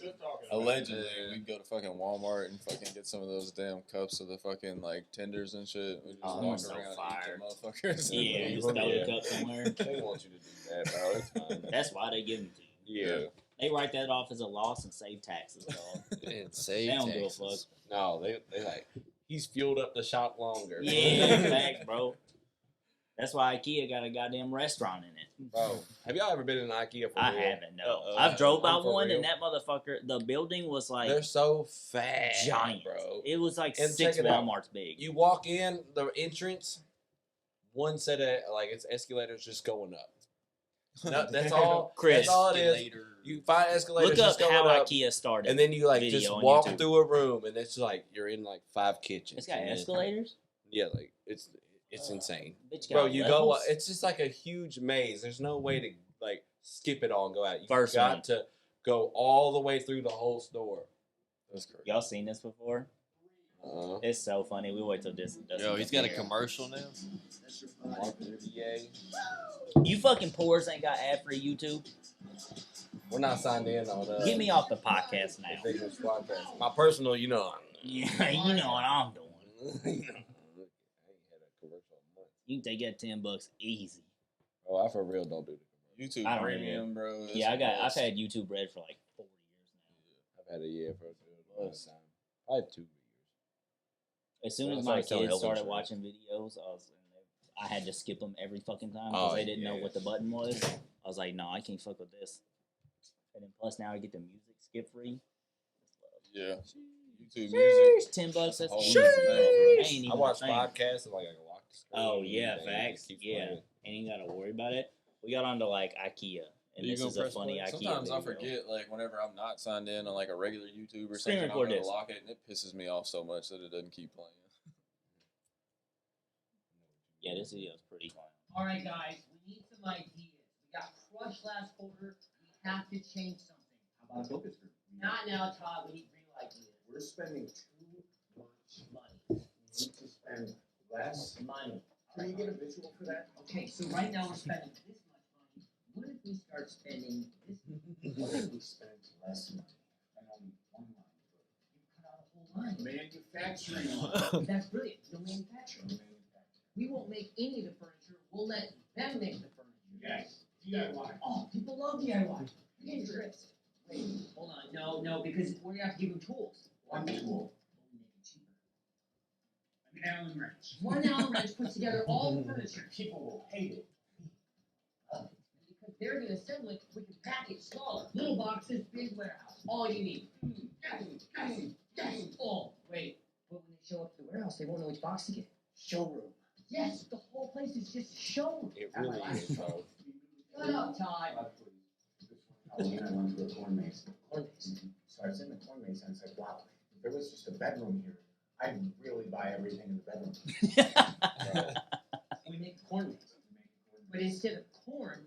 S6: allegedly, we'd go to fucking Walmart and fucking get some of those damn cups of the fucking like tenders and shit. We just
S3: Oh,
S6: walk
S4: so
S6: around
S4: fire.
S6: and eat them motherfuckers.
S4: Yeah, just throw the cup somewhere.
S3: They want you to do that, bro. It's fine.
S4: That's why they give them to you.
S3: Yeah.
S4: They write that off as a loss and save taxes, dog.
S5: And
S4: They
S5: save
S4: don't give a
S5: taxes.
S4: fuck.
S3: No, they like, he's fueled up the shop longer.
S4: Yeah, facts, bro. That's why IKEA got a goddamn restaurant in it.
S3: Bro, have y'all ever been in IKEA for
S4: I
S3: real?
S4: haven't, no.
S3: Uh-oh.
S4: I've drove by
S3: I'm for
S4: one,
S3: real.
S4: and that motherfucker, the building was like
S3: They're so fat,
S4: giant.
S3: bro.
S4: It was like
S3: And
S4: 6
S3: check it out.
S4: Walmarts big.
S3: You walk in the entrance, one set of it's escalators just going up. No, that's all.
S4: Chris,
S3: that's all it is. You find escalators
S4: Look up
S3: just going
S4: how
S3: up,
S4: IKEA started.
S3: and then you like
S4: video
S3: just
S4: on
S3: walk
S4: YouTube.
S3: through a room, and it's like you're in like 5 kitchens.
S4: It's got
S3: and then-
S4: escalators?
S3: Yeah, like it's insane,
S4: Bitch
S3: bro.
S4: got
S3: You
S4: levels?
S3: go. It's just like a huge maze. There's no way to like skip it all and go out. You
S4: First
S3: got
S4: one.
S3: to go all the way through the whole store.
S6: That's crazy.
S4: Y'all seen this before? It's so funny. We wait till Dustin.
S5: Yo, he's got a commercial now.
S3: Mark Riviere.
S4: You fucking poors ain't got ad-free YouTube.
S3: We're not signed in on.
S4: Get me off the podcast now.
S3: the Big Podcast. My personal, you know.
S4: Yeah, you know what I'm doing.
S3: I ain't had a commercial in months.
S4: You can take that $10 easy.
S3: Oh, I for real don't do the
S6: YouTube
S4: I don't
S6: Premium, bro. it's
S4: Yeah, I've
S6: nuts.
S4: had YouTube Red for like 4 years now.
S3: I've had a year for a long time. I had 2 years.
S4: As soon
S3: Well,
S4: as
S3: I
S4: my
S3: started selling
S4: kids
S3: health
S4: started
S3: insurance.
S4: watching videos, I had to skip them every fucking time because
S3: Oh,
S4: they didn't know
S3: yeah.
S4: what the button was. I was like, no, I can't fuck with this. And then plus now I get the music skip free.
S6: Yeah. YouTube music.
S4: $10. That's
S6: Whole
S4: easy.
S6: nother thing, bro.
S4: I ain't even
S3: I watch
S4: a thing.
S3: podcasts and like I can lock the screen.
S4: Oh yeah,
S3: and it
S4: facts.
S3: keeps
S4: Yeah,
S3: playing.
S4: and you gotta worry about it. We got onto like IKEA, and
S6: You
S4: this
S6: gonna
S4: is a
S6: press
S4: funny
S6: play?
S4: IKEA
S6: Sometimes I
S4: video.
S6: forget, like, whenever I'm not signed in on, like, a regular YouTube or
S4: Screen
S6: something, I'll
S4: record
S6: go to
S4: this.
S6: lock it, and it pisses me off so much that it doesn't keep playing.
S4: Yeah, this video is pretty fun.
S9: All right, guys, we need some ideas. We got crushed last quarter. We have to change something.
S8: How about focus group?
S9: Not now, Todd. We need real ideas.
S8: We're spending too much
S9: Money.
S8: We need to spend less.
S9: Money.
S8: Can you get a visual for that?
S9: Okay, so right now we're spending this much money. What if we start spending this?
S8: What if we spend less money and only one line?
S9: You cut out a whole line.
S8: Manufacturing line.
S9: That's brilliant. No manufacturing.
S8: No manufacturing.
S9: We won't make any of the furniture. We'll let them make the furniture.
S8: Yes, DIY.
S9: Oh, people love DIY. Dangerous. Wait, hold on. No, because we're gonna have to give them tools.
S8: One tool.
S9: We'll make it cheaper.
S8: An Allen wrench.
S9: One Allen wrench puts together all the furniture.
S8: People will hate it.
S9: Because they're gonna assemble it, we can pack it smaller. Little boxes, big warehouse. All you need. Yes. Oh, wait. But when they show up to the warehouse, they won't know which box to get.
S8: Showroom.
S9: Yes, the whole place is just a showroom.
S3: It really is, bro.
S9: Shut up, Todd.
S8: Halloween, I went to a corn maze. So I was in the corn maze and I was like, wow, if there was just a bedroom here, I'd really buy everything in the bedroom.
S9: We make corn maze. But instead of corn,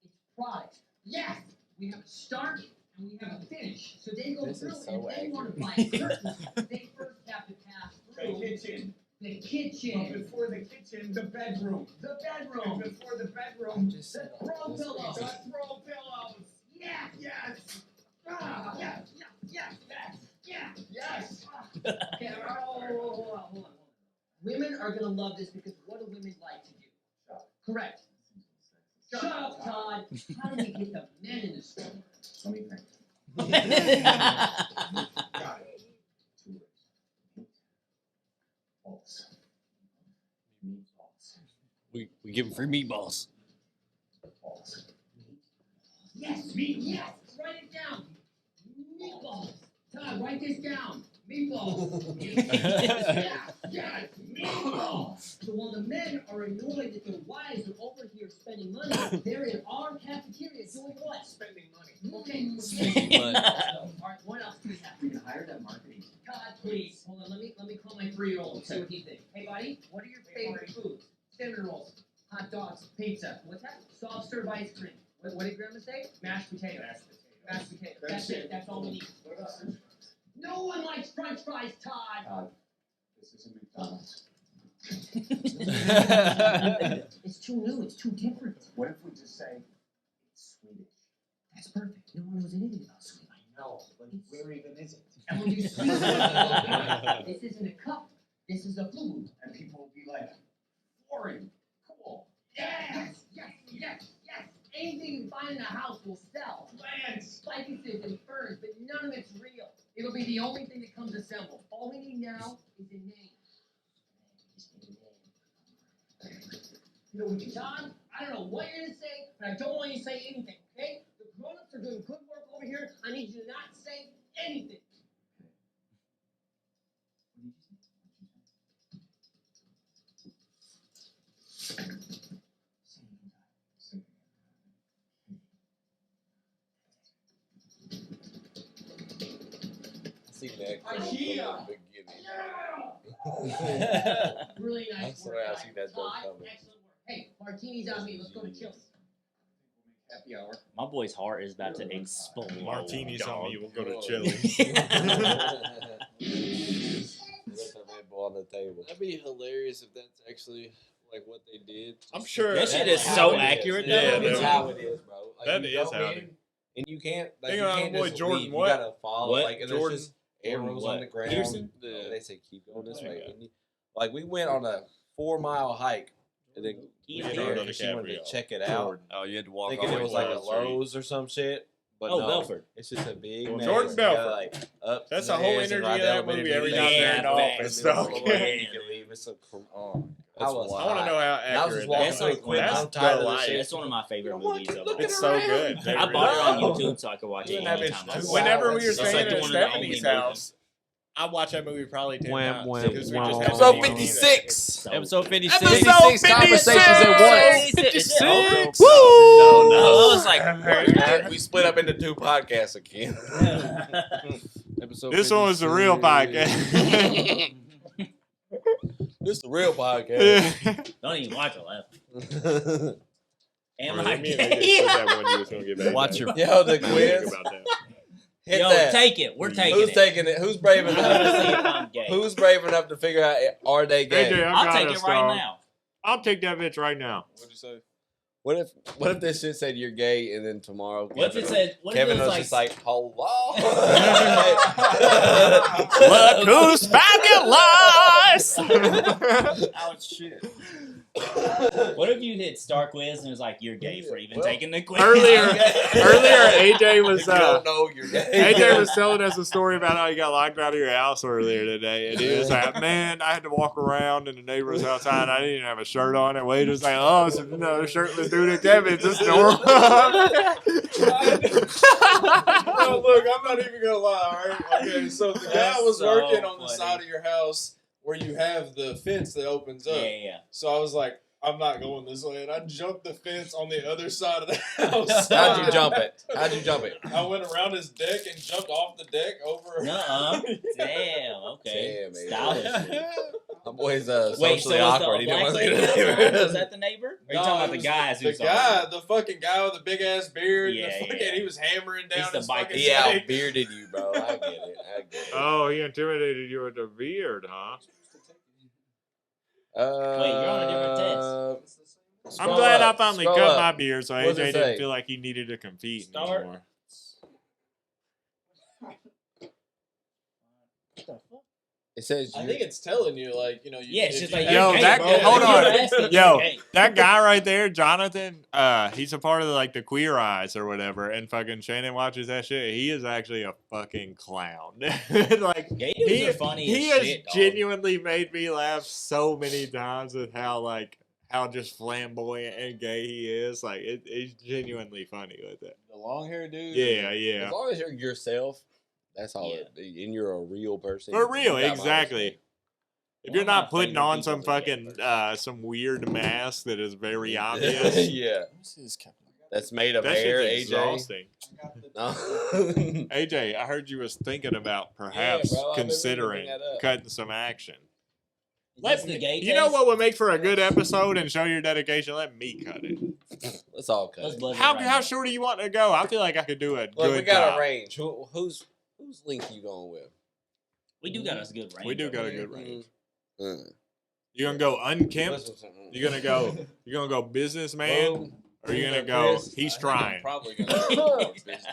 S9: it's products. Yes, we have a start and we have a finish. So they go
S3: This
S9: through
S3: is
S9: and
S3: so
S9: if they want to buy
S3: accurate.
S9: curtains, they first have to pass
S8: The
S9: through
S8: kitchen.
S9: the
S8: But
S9: kitchen.
S8: before the kitchen, the bedroom.
S9: The
S8: And
S9: bedroom.
S8: before the bedroom,
S3: Just
S9: The throw pillows.
S8: the throw pillows.
S9: Yes.
S8: Yes.
S9: Ah, yes. Yes.
S8: Yes.
S9: Okay, all right, hold on. Women are gonna love this because what do women like to do?
S8: Shop.
S9: Correct. Shut up, Todd. How do we get the men in the store?
S8: Let me think. Got it. 2 words. Balls. Meatballs.
S5: We give them free meatballs.
S8: Balls.
S9: Yes, yes. Write it down. Meatballs. Todd, write this down. Meatballs. Yes, meatballs. So while the men are annoyed that their wives are over here spending money, they're in our cafeteria doing what?
S8: Spending money.
S9: Okay.
S5: Spending money.
S9: All right, what else do we have?
S8: We can hire that marketing.
S9: Todd, please. Hold on, let me call my 3-year-old, see what he thinks. Hey, buddy, what are your favorite foods? Cinnamon rolls, hot dogs, pizza. What's that? Soft serve ice cream. What did Grandma say? Mashed potatoes. Mashed potatoes. That's it. That's all we need.
S8: What about French fries?
S9: No one likes French fries, Todd.
S8: Todd, this isn't McDonald's.
S9: It's too new. It's too different.
S8: What if we just say it's Swedish?
S9: That's perfect. No one knows anything about sweet.
S8: I know, but where even is it?
S9: And when you sweet, this isn't a cup. This is a food.
S8: And people will be like, foreign, cool.
S9: Yes. Anything you find in a house will sell.
S8: Plants.
S9: Spices and ferns, but none of it's real. It'll be the only thing that comes assembled. All we need now is a name. Just need a name. You know, John, I don't know what you're gonna say, but I don't want you to say anything, okay? The grown-ups are doing good work over here. I need you to not say anything.
S3: See that
S8: IKEA.
S9: Really nice
S3: I
S9: work.
S3: swear I
S9: guys.
S3: see that joke
S9: Todd,
S3: coming.
S9: excellent work. Hey, martinis on me. Let's go to Chili's.
S8: Happy hour.
S4: My boy's heart is about to explode.
S2: Martinis
S4: dog.
S2: on me. We'll go to
S3: Oh,
S2: Chili's.
S3: Let the Red Bull on the table.
S5: That'd be hilarious if that's actually like what they did.
S2: I'm sure.
S4: That shit
S3: That's
S4: is
S3: how
S4: so
S3: it is.
S4: accurate,
S2: Yeah,
S4: though.
S3: That's
S2: that-
S3: how it is, bro. Like,
S2: that
S3: you
S2: is
S3: go
S2: how it
S3: in,
S2: is.
S3: And you can't, like,
S2: Think
S3: you
S2: about
S3: can't
S2: my boy
S3: just
S2: Jordan,
S3: leave.
S2: what?
S3: You gotta follow,
S4: What?
S3: like, and
S2: Jordan?
S3: there's just arrows
S4: What?
S3: on the ground.
S4: Peterson?
S3: And they say keep going this
S2: There
S3: way.
S2: you go.
S3: And like, we went on a 4-mile hike, and then we
S4: Leonardo
S3: there because she wanted to
S2: DiCaprio.
S3: check it out,
S5: Oh, you had to walk
S3: thinking
S5: all
S3: it
S5: the
S3: was
S5: way
S3: like a
S5: to Wall Street.
S3: Lowe's or some shit. But
S4: Oh,
S3: no,
S4: Belford.
S3: it's just a big
S2: Jordan
S3: maze. You gotta,
S2: Belfort.
S3: like, up
S2: That's
S3: the
S2: the whole
S3: stairs and
S2: energy
S3: ride
S2: of
S3: the
S2: that
S3: elevator
S2: movie
S3: to
S2: every
S3: the
S2: time
S3: main
S2: they're in
S3: floor,
S2: office,
S3: and then
S2: dog.
S3: before you can leave. It's so I
S5: That's
S3: was
S5: wild.
S2: I want to know how
S3: and I was
S2: accurate
S3: just walking
S4: That's
S3: through
S4: like
S3: it quick.
S4: when
S3: I'm
S2: That's
S3: tired of
S2: the
S3: this
S2: life.
S3: shit.
S4: That's one of my favorite
S3: You know what?
S4: movies of
S3: Look
S4: all.
S2: It's so good. They
S4: I bought it on
S3: really-
S4: YouTube so I could watch it
S3: Even that
S4: anytime
S3: bitch
S4: I
S3: too
S4: want.
S2: Whenever we were
S3: It's
S2: staying
S4: like
S2: at
S4: one of the only
S2: Stephanie's
S4: movies.
S2: house, I watched that movie probably 10
S5: Wham,
S2: times.
S5: wham,
S2: because we
S5: wham.
S2: just had
S3: Episode
S2: to be-
S3: 56.
S4: So,
S5: Episode 56.
S3: 56 conversations at once.
S4: 56.
S5: Woo!
S4: No, I was like,
S3: We split up into 2 podcasts again.
S5: Episode
S2: This one was the real
S5: 56.
S2: podcast.
S3: This is the real podcast.
S4: don't even watch it left. Am I
S2: Me and AJ split that one you was gonna get back.
S5: Watch your
S3: Yo, the
S2: I didn't think
S3: quiz.
S2: about that.
S3: Hit
S4: Yo,
S3: that.
S4: take it. We're taking
S3: Who's
S4: it.
S3: taking it? Who's brave
S4: I'm gonna see if
S3: enough?
S4: I'm gay.
S3: Who's brave enough to figure out are they gay?
S2: AJ, I
S4: I'll
S2: got
S4: take
S2: us,
S4: it right
S2: dog.
S4: now.
S2: I'll take that bitch right now.
S6: What'd you say?
S3: What if this shit said you're gay and then tomorrow
S4: What if it said? What if
S3: Kevin
S4: it was
S3: was just like, hello?
S2: Look who's fabulous!
S4: Oh shit! What if you hit Star Quiz and it was like you're gay for even taking the quiz?
S2: Earlier, AJ was
S3: If you don't know you're gay.
S2: AJ was telling us a story about how he got locked out of your house earlier today, and he was like, "Man, I had to walk around in the neighbor's outside. I didn't even have a shirt on." And Wade was like, "Oh, it's another shirtless dude at Kevin's. It's normal."
S6: No, look, I'm not even gonna lie. All right, okay. So the guy
S4: That's
S6: was
S4: so
S6: working on the
S4: funny.
S6: side of your house where you have the fence that opens up.
S4: Yeah.
S6: So I was like, I'm not going this way, and I jumped the fence on the other side of the house.
S3: How'd you jump it?
S6: I went around his deck and jumped off the deck over.
S4: Nuh-uh. Damn. Okay.
S3: Damn, man.
S4: Stylish.
S3: My boy's
S4: Wait, so
S3: socially
S4: was
S3: awkward.
S4: the
S3: He didn't
S4: black
S3: want to
S4: lady
S3: get
S4: outside?
S3: anywhere.
S4: Was that the neighbor? Or are you talking about the guys who
S6: The guy, the fucking guy with the big ass beard.
S4: Yeah,
S6: the fucking,
S4: yeah.
S6: He was hammering down
S4: He's the
S6: his
S4: bike-
S6: fucking
S3: He
S6: snake.
S3: outbearded you, bro. I get it.
S2: Oh, he intimidated you with the beard, huh?
S3: Wait,
S4: you're on a different
S3: test.
S2: I'm glad I finally cut my beard so
S3: What's
S2: AJ
S3: it
S2: didn't
S3: say?
S2: feel like he needed to compete
S4: Start.
S2: anymore.
S3: It says
S6: I
S3: you.
S6: think it's telling you, like, you know.
S4: Yeah, it's
S6: if
S4: just
S6: you
S4: like,
S6: have
S2: Yo,
S6: gay
S2: that-
S6: bone-
S2: hold on. Yo,
S4: Hey.
S2: that guy right there, Jonathan, he's a part of the Queer Eyes or whatever, and fucking Shannon watches that shit. He is actually a fucking clown. Like,
S4: Gay dudes are funny
S2: he
S4: as
S2: has
S4: shit, dog.
S2: genuinely made me laugh so many times with how just flamboyant and gay he is. Like, it's genuinely funny with it.
S6: The long hair dude.
S2: Yeah, yeah.
S3: As long as you're yourself, that's all.
S4: Yeah.
S3: And you're a real person.
S2: For real,
S3: you got my
S2: exactly.
S3: respect.
S2: If
S4: One
S2: you're
S4: of my
S2: not putting
S4: favorite
S2: on some
S4: people is a gay
S2: fucking
S4: person.
S2: some weird mask that is very obvious,
S3: Yeah, that's made of
S2: that
S3: hair,
S2: shit's
S3: AJ.
S2: exhausting.
S3: No.
S2: AJ, I heard you was thinking about perhaps
S3: bro, I've been
S2: considering
S3: bringing that up.
S2: cutting some action.
S4: That's the gay
S2: You know
S4: test?
S2: what would make for a good episode and show your dedication? Let me cut it.
S3: Let's all cut
S4: Let's
S3: it.
S4: buzz it
S2: How
S4: right
S2: how
S4: now.
S2: short do you want to go? I feel like I could do a
S3: Look,
S2: good
S3: we got
S2: job.
S3: a range. Whose length you going with?
S4: We do got us a good range.
S2: We do
S4: over
S2: got a
S4: here.
S2: good range.
S3: Mm.
S2: You gonna go unkempt?
S3: Listen to something.
S2: You gonna go businessman?
S3: Boom.
S2: Or you gonna
S3: Chris.
S2: go? He's
S6: I think I'm
S2: trying.
S6: probably gonna go businessman.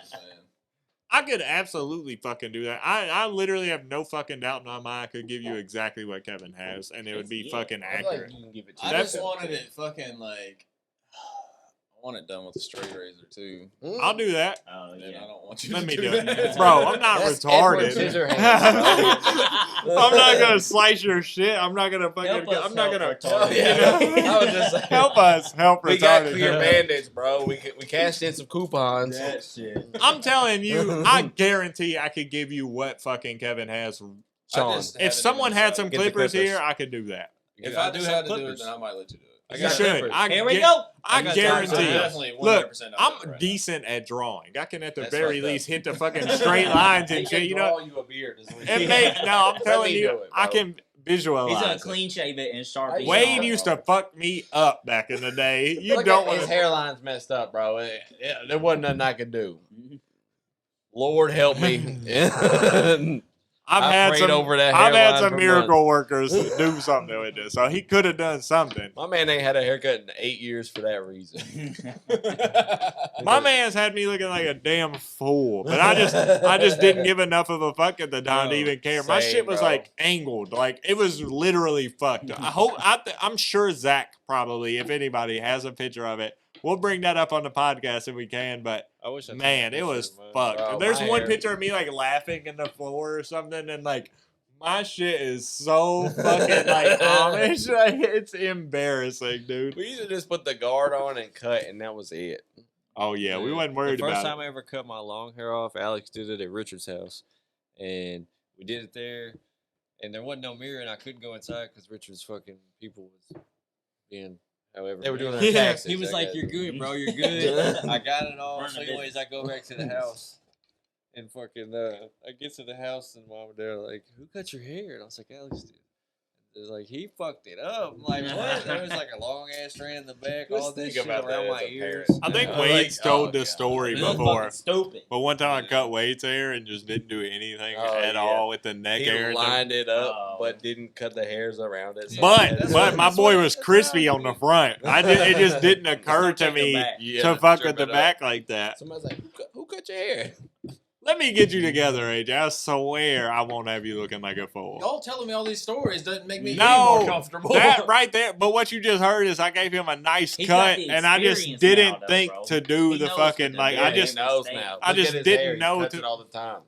S2: I could absolutely fucking do that. I literally have no fucking doubt in my mind I could give you exactly what Kevin has, and it would be
S4: Yeah.
S2: fucking
S3: I feel like
S2: accurate.
S3: you can give it to
S6: I
S2: That's-
S6: just wanted it fucking like. I want it done with a straight razor too.
S2: I'll do that.
S4: Oh,
S6: And
S4: yeah.
S6: I don't want you
S2: Let
S6: to
S2: me
S6: do
S2: do it.
S6: that.
S2: Bro, I'm not
S3: That's
S2: retarded.
S3: Edward Scissorhands, bro.
S2: I'm not gonna slice your shit. I'm not gonna fucking.
S4: Help us
S2: I'm not
S4: help
S2: gonna.
S4: retarded.
S3: Oh, yeah.
S2: You know?
S3: I was just saying.
S2: Help us, help
S3: We got
S2: retarded.
S3: clear bandits, bro. We cashed in some coupons.
S4: That shit.
S2: I'm telling you, I guarantee I could give you what fucking Kevin has.
S3: Sean,
S6: just
S2: If
S6: haven't
S2: someone
S6: even
S2: had
S6: decided.
S2: some
S3: Get the
S2: clippers
S3: clippers.
S2: here, I could do that.
S6: If I
S3: do
S6: decide
S3: have
S6: to do it,
S3: clippers.
S6: then I might let you do it.
S3: I
S2: You
S3: got
S2: should.
S3: clippers.
S2: I
S4: Here we
S2: gu-
S4: go.
S2: I
S3: got
S2: guarantee.
S6: I'm
S3: time.
S6: definitely 100%
S2: Look,
S6: not doing it
S2: I'm
S6: right now.
S2: decent at drawing. I can at the
S3: That's
S2: very
S3: fucked up.
S2: least hit the fucking straight lines
S3: He
S2: and
S3: can
S2: shit. You know,
S3: draw you a beard. is what
S2: it
S3: he-
S2: may, no, I'm
S3: Let
S2: telling
S3: me
S2: you,
S3: do it,
S2: I
S3: bro.
S2: can visualize.
S4: He's gonna
S2: it.
S4: clean shave it and Sharpie.
S2: Wade
S3: Yeah.
S2: used to fuck me up back in the day. You
S3: Look
S2: don't
S3: at
S2: want
S3: his
S2: to.
S3: hairline's messed up, bro. There wasn't nothing I could do. Lord help me.
S2: I've
S3: I
S2: had
S3: prayed
S2: some.
S3: over that
S2: I've had
S3: hairline
S2: some
S3: for
S2: miracle workers do something with it, so he could have done something.
S3: My man ain't had a haircut in 8 years for that reason.
S2: My man's had me looking like a damn fool, but I just didn't give enough of a fuck at the time to
S3: Bro,
S2: even care. My
S3: same,
S2: shit was
S3: bro.
S2: like angled, like it was literally fucked. I'm sure Zach probably, if anybody has a picture of it, we'll bring that up on the podcast if we can. But
S5: I wish I took a
S2: man, it
S5: picture
S2: was
S5: of mine.
S2: fucked.
S3: Bro,
S2: There's
S3: my
S2: one
S3: hair-
S2: picture of me like laughing in the floor or something, and like my shit is so fucking like Amish. Like, it's embarrassing, dude.
S3: We used to just put the guard on and cut, and that was it.
S2: Oh yeah, we
S5: Yeah.
S2: wasn't worried
S5: The first
S2: about
S5: time I ever cut my long hair off, Alex did it at Richard's house, and we did it there, and there wasn't no mirror, and I couldn't go inside because Richard's fucking people was being however
S3: They were doing
S2: Yeah.
S3: their taxes.
S5: He was
S3: I
S5: like,
S3: guess.
S5: "You're good, bro. You're good." I got it all.
S4: Run
S5: So,
S4: the
S5: anyways, I
S4: business.
S5: go back to the house, and fucking, I get to the house, and mom and dad are like, "Who cut your hair?" And I was like, "Alex did." It's like he fucked it up. I'm like, what? There was like a long ass strand in the back, all
S2: Just
S5: this
S2: think
S5: shit
S2: about
S5: around
S2: that
S5: my
S2: as a
S5: ears.
S2: parent. I think
S5: I'm
S2: Wade's
S5: like,
S2: told
S5: oh,
S2: this
S5: God.
S2: story
S4: This is
S2: before.
S4: fucking stupid.
S2: But one time I cut Wade's hair and just didn't do anything
S5: Oh,
S2: at
S5: yeah.
S2: all with the neck
S5: He
S2: hair.
S5: lined it up,
S4: Oh.
S5: but didn't cut the hairs around it. So
S2: But
S5: that's
S2: my
S5: what-
S2: boy was
S5: that's
S2: crispy
S5: what
S2: on the
S5: I
S2: front. It just didn't occur
S4: Don't
S2: to
S4: take the
S2: me
S4: back.
S5: Yeah,
S2: to
S5: to
S2: fuck
S5: trim
S2: with the
S5: it up.
S2: back like that.
S5: Somebody's like, who cut your hair?
S2: Let me get you together, AJ. I swear I won't have you looking like a fool.
S6: Y'all telling me all these stories doesn't make me any
S2: No,
S6: more comfortable.
S2: that right there. But what you just heard is I gave him a nice
S4: He's got
S2: cut,
S4: the
S2: and I just
S4: experience
S2: didn't
S4: now, though,
S2: think
S4: bro.
S2: to do
S4: He
S2: the
S4: knows
S2: fucking
S4: what to
S2: like.
S4: do.
S2: I
S5: Yeah,
S2: just
S5: he knows now.
S2: I
S5: Look
S2: just
S5: at his
S2: didn't
S5: hair. He
S2: know
S5: cuts
S2: to-
S5: it all the time.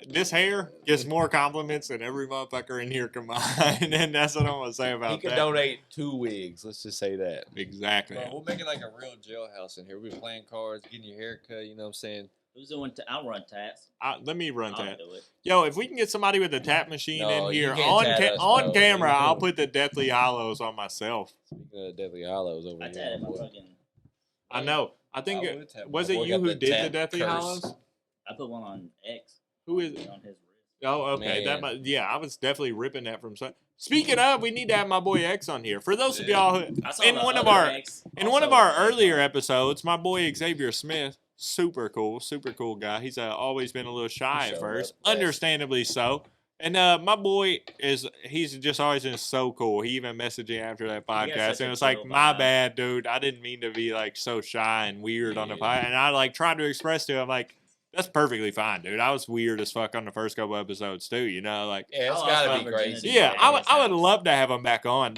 S2: this hair gets more compliments than every motherfucker in here combined, and that's what I'm gonna say
S5: He
S2: about
S5: could
S2: that.
S5: donate 2 wigs. Let's just say that.
S2: Exactly.
S5: Bro, we'll make it like a real jailhouse in here. We'll be playing cards, getting your hair cut. You know what I'm saying?
S4: Who's doing? I'll run tats.
S2: Let me run
S4: I'll
S2: that.
S4: do it.
S2: Yo, if we can get somebody with a tap machine
S5: No,
S2: in
S5: you
S2: here
S5: can't
S2: on
S5: tat us,
S2: on
S5: bro.
S2: camera,
S5: You
S2: I'll
S5: can't.
S2: put the Deathly Hollows on myself.
S5: Speaking of Deathly Hollows over
S4: I
S5: here.
S4: tatted my
S5: boy.
S4: fucking.
S2: I know. I think
S5: I would tap
S2: was
S5: my
S2: it
S5: boy
S2: you
S5: got
S2: who
S5: the
S2: did the
S5: tap
S2: Deathly
S5: curse.
S2: Hollows?
S4: I put one on X.
S2: Who is?
S4: On his wrist.
S2: Oh, okay. That
S5: Man.
S2: might, yeah, I was definitely ripping that from some. Speaking of, we need to have my boy X on here. For those of y'all who,
S4: I saw
S2: in
S4: the
S2: one of
S4: other
S2: our
S4: X
S2: in one of
S4: also
S2: our
S4: had,
S2: earlier episodes, my boy Xavier Smith, super cool guy. He's always been a little shy
S5: He
S2: at
S5: showed
S2: first,
S5: up fast.
S2: understandably so. And my boy he's just always been so cool. He even messaged me after that
S4: got
S2: podcast,
S4: such
S2: and
S4: a
S2: it's like,
S4: chill
S2: my
S4: vibe.
S2: bad, dude. I didn't mean to be like so shy and weird on the
S5: Yeah.
S2: podcast. And I like tried to express to him like, that's perfectly fine, dude. I was weird as fuck on the first couple episodes too. You know, like.
S5: Yeah, it's
S4: I lost
S5: gotta
S4: my
S5: be
S4: virginity.
S5: crazy.
S2: Yeah,
S4: Yeah,
S2: I would
S4: it's nice.
S2: love to have him back on.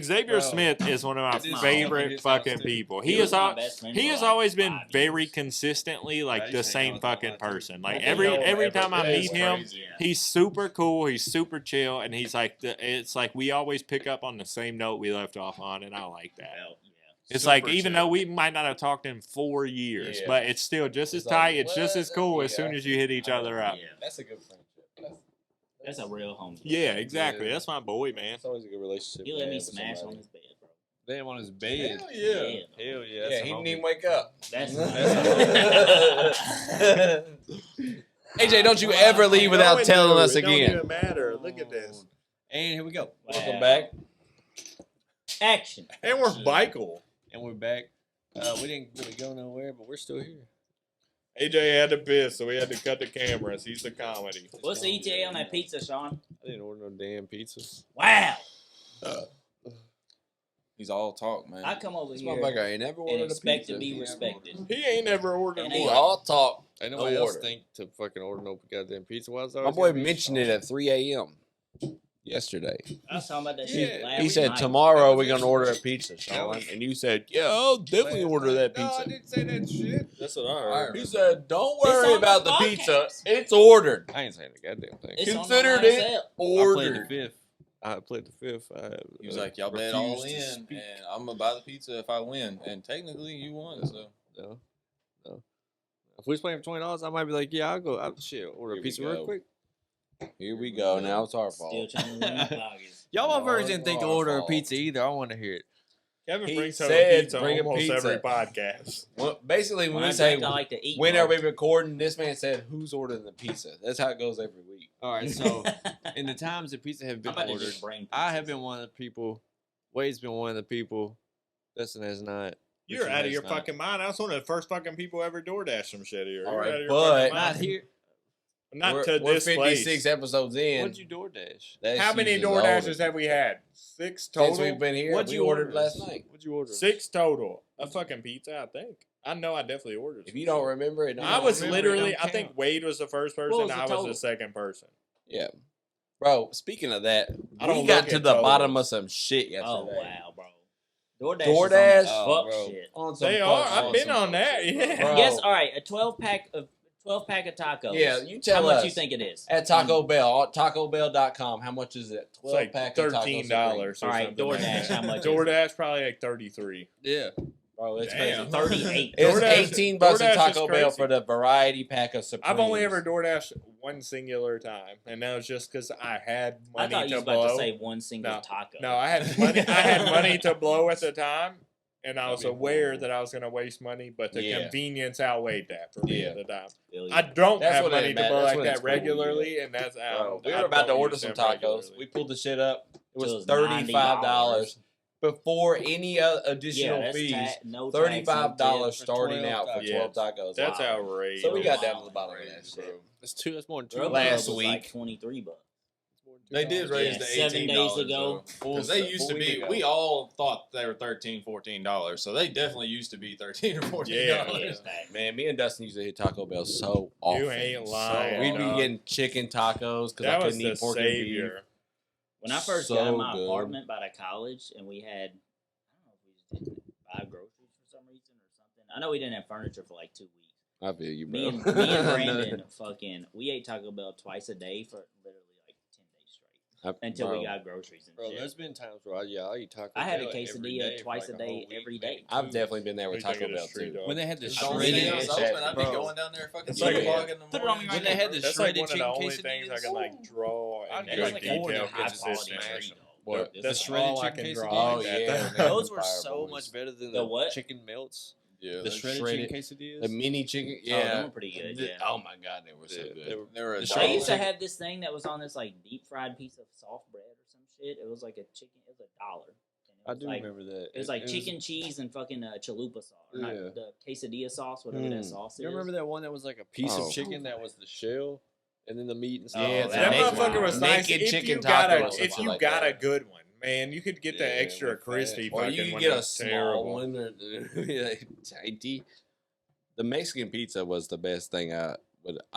S2: Xavier
S5: Bro,
S2: Smith is one of my
S5: I did something
S2: favorite
S5: at his house,
S2: fucking
S5: too.
S2: people.
S4: He
S2: He
S4: was
S2: is
S4: my
S2: all,
S4: best friend
S2: he
S4: for
S2: has
S4: like
S2: always been
S4: 5
S2: very
S4: years.
S2: consistently
S5: I
S2: like
S5: used
S2: the
S5: to hang
S2: same
S5: out with him all
S2: fucking
S5: the time.
S2: person. Like
S4: I
S2: every
S4: think
S2: every
S4: y'all
S2: time I
S4: ever-
S2: meet
S5: It's
S2: him,
S5: crazy.
S4: Yeah.
S2: he's super cool. He's super chill, and he's like it's like we always pick up on the same note we left off on, and I like that.
S4: Well, yeah.
S2: It's
S6: Super
S2: like even
S6: chill.
S2: though we might not have talked in 4 years,
S5: Yeah.
S2: but it's still just as
S5: It's like,
S2: tight. It's just
S5: what?
S2: as cool as
S5: Yeah.
S2: soon as you hit each other up.
S4: Yeah.
S5: That's a good friendship.
S4: That's a real home.
S2: Yeah, exactly.
S5: Yeah.
S2: That's my boy, man.
S5: It's always a good relationship.
S4: He
S5: to
S4: let me
S5: have with
S4: smash
S5: somebody.
S4: on his bed, bro.
S5: Damn, on his bed.
S6: Hell yeah.
S4: Yeah.
S5: Hell yeah.
S3: Yeah, he didn't even wake up.
S4: That's
S3: AJ, don't you ever leave without telling us
S2: It don't
S3: again.
S2: even matter. Look at this.
S5: And here we go.
S4: Wow.
S5: Welcome back.
S4: action.
S2: And we're Michael.
S5: And we're back. We didn't really go nowhere, but we're still here.
S2: AJ had to piss, so we had to cut the cameras. He's a comedy.
S4: What's the ETA on that pizza, Sean?
S5: I didn't order no damn pizzas.
S4: Wow.
S6: He's all talk, man.
S4: I come over
S3: This
S4: here
S3: motherfucker ain't never
S4: and
S3: ordered a
S4: expect
S3: pizza.
S4: to be respected.
S2: He ain't never ordered
S4: And
S3: We
S4: he-
S2: one.
S3: all talk.
S5: Ain't
S3: No
S5: nobody else
S3: order.
S5: think to fucking order no goddamn pizza. Why is
S3: My boy mentioned it at 3 a.m. yesterday.
S4: I was talking about that shit last
S3: He said,
S4: night.
S3: tomorrow we're going to order a pizza, Sean. And you said, yeah, I'll definitely order that
S6: No, I
S3: pizza.
S6: didn't say that shit.
S5: That's what I heard.
S3: He said, don't
S4: It's
S3: worry
S4: on the
S3: about the
S4: podcast.
S3: pizza. It's ordered.
S5: I ain't saying the goddamn thing.
S4: It's on
S3: Considered
S4: the
S3: it
S4: lineup.
S5: I played the
S3: Ordered.
S5: fifth. I played the fifth.
S6: He was like, y'all bet all
S5: refused to
S6: in,
S5: speak.
S6: and I'm going to buy the pizza if I win. And technically, you won, so.
S5: No. If we was playing for $20, I might be like, yeah, I'll go. Shit, order a
S3: Here we
S5: pizza real
S3: go.
S5: quick.
S3: Here we go. Now it's our
S4: Still
S3: fault.
S4: trying to win my pockets.
S5: Y'all
S3: No,
S5: motherfuckers
S3: it's
S5: didn't think to
S3: our
S5: order a
S3: fault.
S5: pizza either. I want to hear it.
S2: Kevin
S3: He
S2: brings home
S3: said,
S2: pizza
S3: bring a
S2: almost
S3: pizza.
S2: every podcast.
S3: Well, basically, when
S4: When I
S3: we say,
S4: drink, I like to eat.
S3: when
S4: bro.
S3: are we recording, this man said, who's ordering the pizza? That's how it goes every week.
S5: All right, so in the times that pizza have
S4: I'm
S5: been
S4: about to
S5: ordered,
S4: just bring
S5: I have
S4: pizzas.
S5: been one of the people. Wade's been one of the people. Dustin has not.
S2: You're
S5: Richard
S2: out of
S5: has
S2: your
S5: not.
S2: fucking mind. I was one of the first fucking people ever DoorDash some shit here.
S3: All
S2: You're
S3: right,
S2: out of your
S3: but-
S2: fucking
S5: Not
S2: mind.
S5: here.
S2: Not
S3: we're,
S2: to
S3: we're
S2: this
S3: 56
S2: place.
S3: episodes in.
S5: What'd you DoorDash?
S3: That
S2: How
S3: shit
S2: many
S3: is
S2: DoorDashes
S3: loaded.
S2: have we had? 6
S3: Since
S2: total?
S3: we've been here?
S5: What'd
S3: We
S5: you
S3: ordered
S5: order
S3: last night.
S5: What'd you order?
S2: 6 total. A fucking pizza, I think. I know I definitely ordered
S3: If
S2: some
S3: you don't
S2: shit.
S3: remember it,
S2: I
S3: don't
S2: was
S3: remember it,
S2: literally,
S3: don't
S2: I think
S3: count.
S2: Wade was the first person.
S5: was the
S2: I was
S5: total?
S2: the second person.
S3: Yeah. Bro, speaking of that,
S2: I don't
S3: we got
S2: look
S3: to
S2: at
S3: the
S2: totals.
S3: bottom of some shit yesterday.
S4: Oh wow, bro. DoorDash.
S3: DoorDash?
S4: Is
S3: Oh,
S4: on that fuck
S3: bro.
S4: shit.
S3: On some
S2: They
S3: fuck
S2: are.
S3: shit.
S2: I've been on that. Yeah.
S3: Bro.
S4: Yes. All right. A 12-pack of tacos.
S3: Yeah, you tell
S4: How much
S3: us.
S4: you think it is?
S3: At Taco Bell, TacoBell.com, how much is it?
S2: It's
S3: 12
S2: like
S3: pack of Taco
S2: $13
S3: Supreme.
S2: or
S4: All
S2: something.
S4: right,
S2: like
S4: DoorDash,
S2: that.
S4: how much is it?
S2: DoorDash probably like 33.
S5: Yeah.
S3: Bro, it's
S2: Damn.
S3: crazy.
S4: 38.
S3: It's
S2: DoorDash-
S3: 18 bucks
S2: DoorDash
S3: at
S2: is
S3: Taco Bell
S2: crazy.
S3: for the variety pack of Supreme.
S2: I've only ever DoorDash one singular time, and that was just because I had
S4: I
S2: money
S4: thought you
S2: to
S4: was about
S2: blow.
S4: to say one single
S2: No.
S4: taco.
S2: No, I had money. I had money to blow at the time, and I
S3: That'd
S2: was
S3: be
S2: aware
S3: horrible.
S2: that I was going to waste money, but the
S3: Yeah.
S2: convenience outweiged that for me at the time.
S4: Feel you.
S2: I don't
S3: That's
S2: have
S3: what
S2: money
S3: it
S2: to
S3: matters.
S2: buy
S3: That's
S2: like
S3: when it's
S2: that
S3: cool,
S2: regularly, and that's
S3: Bro,
S2: out.
S3: we
S2: I
S3: were about to
S2: don't
S3: order
S2: use
S3: some
S2: them
S3: tacos.
S2: regularly.
S3: We pulled the shit up. It was
S4: was
S3: $35 before any additional
S4: that's
S3: fees.
S4: no tax, no
S3: $35
S4: tip.
S3: starting out for
S2: Yeah.
S3: 12 tacos.
S2: That's
S3: Wow.
S2: outrageous.
S3: So we got
S4: Wow.
S3: down to the bottom of that shit.
S5: That's more than
S4: Grubhub
S3: last
S4: was like
S3: week.
S4: $23.
S6: They did raise
S4: Yeah,
S6: the
S4: 7
S6: $18
S4: days ago.
S6: because they used to be. We all thought they were $13, $14, so they definitely used to be $13 or $14.
S2: Yeah.
S3: Man, me and Dustin used to hit Taco Bell so often.
S2: You ain't lying,
S3: We'd be
S2: dog.
S3: getting chicken tacos because I
S2: That was
S3: couldn't
S2: the
S3: eat pork and beef.
S2: savior.
S4: When I first
S3: So
S4: got in my
S3: good.
S4: apartment by the college, and we had, I don't know if we just didn't buy groceries for some reason or something. I know we didn't have furniture for like 2 weeks.
S3: I feel you, bro.
S4: Me and Brandon we ate Taco Bell twice a day for literally like 10 days straight until we got groceries and
S5: Bro,
S4: shit.
S5: there's been times where I eat Taco
S4: I had a
S5: Bell every
S4: quesadilla
S5: day for
S4: twice
S5: like
S4: a day,
S5: whole week,
S4: every
S5: maybe
S4: day.
S3: I've
S5: two.
S3: definitely been there with
S2: What do you
S3: Taco
S2: think of
S3: Bell
S2: the street
S3: too.
S2: dog?
S5: When they had the
S6: It's
S2: Don't
S6: only
S2: say
S6: days
S2: it.
S6: open. I'd be
S5: Bro.
S6: going down there fucking
S2: It's
S6: 6
S2: like-
S6: o'clock in the
S4: Put it on me
S6: morning.
S4: right
S5: When they had the
S2: That's like
S5: shredded
S2: one of the
S5: chicken
S2: only things I can like draw
S5: I'd
S2: and
S5: get
S4: That was
S2: like
S5: like
S4: like a
S5: four
S2: detail
S5: of them,
S4: high
S5: just
S4: quality
S2: consistent.
S4: street dog.
S3: What?
S5: The
S2: That's
S5: shredded
S2: all I
S5: chicken
S2: can
S5: quesadillas?
S2: draw.
S3: Oh,
S2: at
S3: yeah.
S2: that.
S5: Those were
S3: Fire
S5: so
S3: boys.
S5: much better than
S4: The what?
S5: chicken melts.
S6: Yeah,
S5: The shredded
S3: shredded-
S5: chicken quesadillas.
S3: The mini chicken,
S4: Oh, them
S3: yeah.
S4: were pretty good,
S3: The-
S4: yeah.
S3: Oh my god, they were so
S5: Yeah,
S3: good.
S6: they were a
S5: The
S6: dollar.
S4: They used to
S5: chicken-
S4: have this thing that was on this like deep fried piece of soft bread or some shit. It was like a chicken. It was $1. And it
S5: I
S4: was
S5: do
S4: like,
S5: remember that.
S4: It was like chicken, cheese, and fucking chalupa sauce. Or
S5: Yeah.
S4: not the quesadilla sauce, whatever that
S3: Mm.
S4: sauce is.
S5: You remember that one that was like a piece
S3: Oh.
S5: of chicken that was the shell, and then the meat and stuff.
S3: Yeah,
S4: Oh,
S3: it's
S2: That
S3: naked-
S2: motherfucker was nice.
S3: naked
S2: If
S3: chicken
S2: you got
S3: taco or
S2: a, if
S3: something
S2: you
S3: like
S2: got
S3: that.
S2: a good one, man, you could get the
S5: Yeah,
S2: extra
S5: with
S2: crispy.
S3: Or
S2: fucking
S3: you can
S2: one
S3: get a
S2: that's
S3: small
S2: terrible.
S3: one or dainty. The Mexican pizza was the best thing I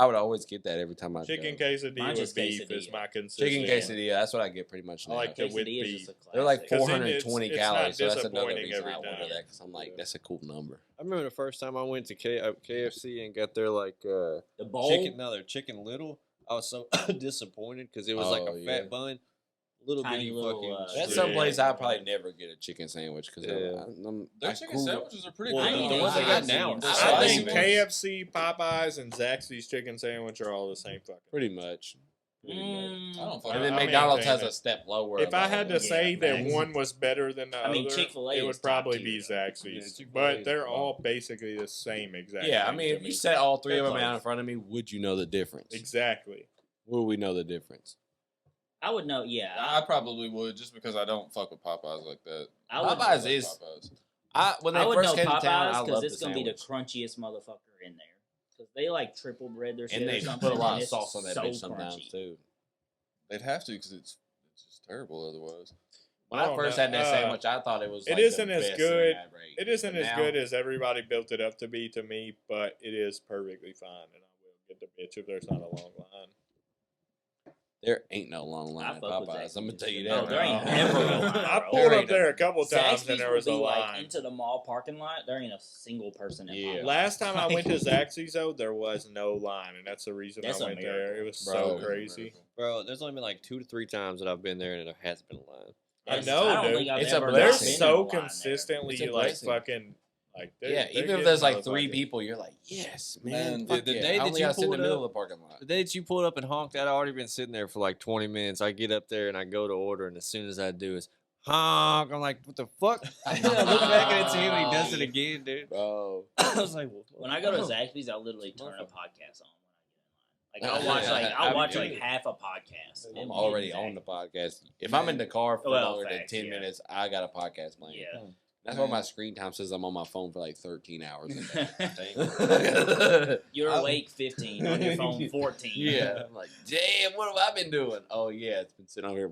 S3: would always get that every time I
S2: Chicken
S3: go.
S2: quesadilla
S4: Mine's
S2: with
S4: just
S2: beef is
S4: quesadilla.
S2: my consistent.
S3: Chicken quesadilla, that's what I get pretty much
S2: I
S3: now.
S2: like the with
S4: Quesadilla is
S2: beef.
S4: just a classic.
S3: They're like
S2: 'Cause then
S3: 420
S2: it's not
S3: calories, so that's another
S2: disappointing
S3: reason
S2: every
S3: I order
S2: time.
S3: that because I'm like,
S2: Yeah.
S3: that's a cool number.
S5: I remember the first time I went to KFC and got their like
S4: the bowl.
S5: their chicken little. I was so disappointed because it was like
S3: Oh,
S5: a
S3: yeah.
S5: fat bun, little
S4: Tiny
S5: bitty
S4: little,
S5: fucking.
S3: That's
S2: Yeah.
S3: some place I probably never get a chicken sandwich because
S5: Yeah.
S6: Their chicken sandwiches are pretty
S5: Well,
S6: good.
S5: the ones they got now are
S4: I
S5: so
S2: I
S5: Slice
S2: think
S5: ones.
S2: KFC, Popeyes, and Zaxby's chicken sandwich are all the same fucking.
S3: pretty much.
S6: I don't fucking.
S3: And then
S2: I
S3: McDonald's
S2: maintain
S3: has a
S2: it.
S3: step lower.
S2: If
S3: of
S2: I
S3: all
S2: had
S3: of
S2: to
S3: them.
S2: say that
S4: Max.
S2: one was better than the
S4: I mean,
S2: other,
S4: Chick-fil-A
S2: it
S4: is
S2: would
S4: top
S2: probably
S4: tier,
S2: be
S4: though.
S2: Zaxby's.
S5: Yeah, Chick-fil-A
S2: But
S5: is
S2: they're
S5: bomb.
S2: all basically the same exact.
S3: yeah, I
S2: thing
S3: mean,
S2: to
S3: if you
S2: me.
S3: set all three
S4: They're
S3: of them out
S4: close.
S3: in front of me, would you know the difference?
S2: Exactly.
S3: Would we know the difference?
S4: I would know. Yeah,
S6: I probably would just because I don't fuck with Popeyes like that.
S4: I would.
S3: Popeyes
S6: I like
S3: is-
S6: Popeyes.
S3: When they
S4: I would
S3: first
S4: know
S3: came to town, I
S4: Popeyes
S3: loved
S4: it's
S3: the
S4: gonna be the
S3: sandwich.
S4: crunchiest motherfucker in there because they like triple bread their shit
S3: And they
S4: or something.
S3: put a lot
S4: and
S3: of
S4: it's
S3: sauce on that
S4: so
S3: bitch sometimes
S4: crunchy.
S3: too.
S6: They'd have to because it's just terrible otherwise.
S3: When
S2: I
S3: I
S2: don't
S3: first
S2: know.
S3: had that sandwich, I thought it was.
S2: It
S3: Like,
S2: isn't
S3: the
S2: as
S3: best
S2: good.
S3: thing I'd ate.
S2: It isn't
S3: But
S2: as
S3: now-
S2: good as everybody built it up to be to me, but it is perfectly fine, and I will get the bitch if there's not a long line.
S3: There ain't no long line
S4: I
S3: at
S4: fuck with
S3: Popeyes. I'm gonna
S4: Zaxby's.
S3: tell you
S4: No,
S3: that.
S4: there ain't
S3: right
S4: never
S3: now.
S4: a line,
S2: I
S4: bro.
S2: pulled
S3: There
S2: up
S3: ain't
S2: there a couple times
S4: Zaxby's
S2: and there
S4: would
S2: was a
S4: be like
S2: line.
S4: into the mall parking lot. There ain't a single person in
S3: Yeah.
S4: line.
S2: Last time I went to Zaxby's though, there was no line, and that's the reason
S4: That's
S2: I
S4: a
S2: went there.
S4: miracle.
S2: It was
S3: Bro,
S2: so
S3: it's a
S2: crazy.
S5: Bro, there's only been like 2 to 3 times that I've been there and there hasn't been a line.
S2: I
S4: That's-
S2: know,
S4: don't
S2: dude.
S4: think I've
S3: It's a
S4: ever
S2: They're
S3: blessing.
S4: been in a
S2: so
S4: line there.
S2: consistently
S3: It's a
S2: like
S3: blessing.
S2: fucking like. They're
S3: Yeah, even
S2: getting
S3: if there's like 3
S2: motherfucking-
S3: people, you're like, yes,
S6: Man,
S3: man.
S6: the
S3: fuck yeah.
S5: day
S3: I
S5: that
S3: only
S5: you
S3: gotta sit in the
S5: pulled
S3: middle of
S5: up-
S3: the parking lot.
S5: The day that you pulled up and honked, I'd already been sitting there for like 20 minutes. I get up there and I go to order, and as soon as I do, it's honk. I'm like, what the fuck? I look back and it's him, and he does it again, dude.
S3: Bro,
S5: I was like,
S4: When I go to Zaxby's, I literally turn a podcast on when I get in line. Like
S3: Yeah,
S4: I'll watch
S3: I
S4: I'll watch
S3: do.
S4: like half a podcast.
S3: I'm already on the podcast. If I'm in the car for
S4: Well,
S3: longer
S4: facts,
S3: than 10
S4: yeah.
S3: minutes, I got a podcast playing.
S4: Yeah.
S3: That's why my screen time says I'm on my phone for like 13 hours a day.
S4: You're awake 15 on your phone 14.
S3: Yeah. I'm like, damn, what have I been doing? Oh, yeah, it's been sitting over here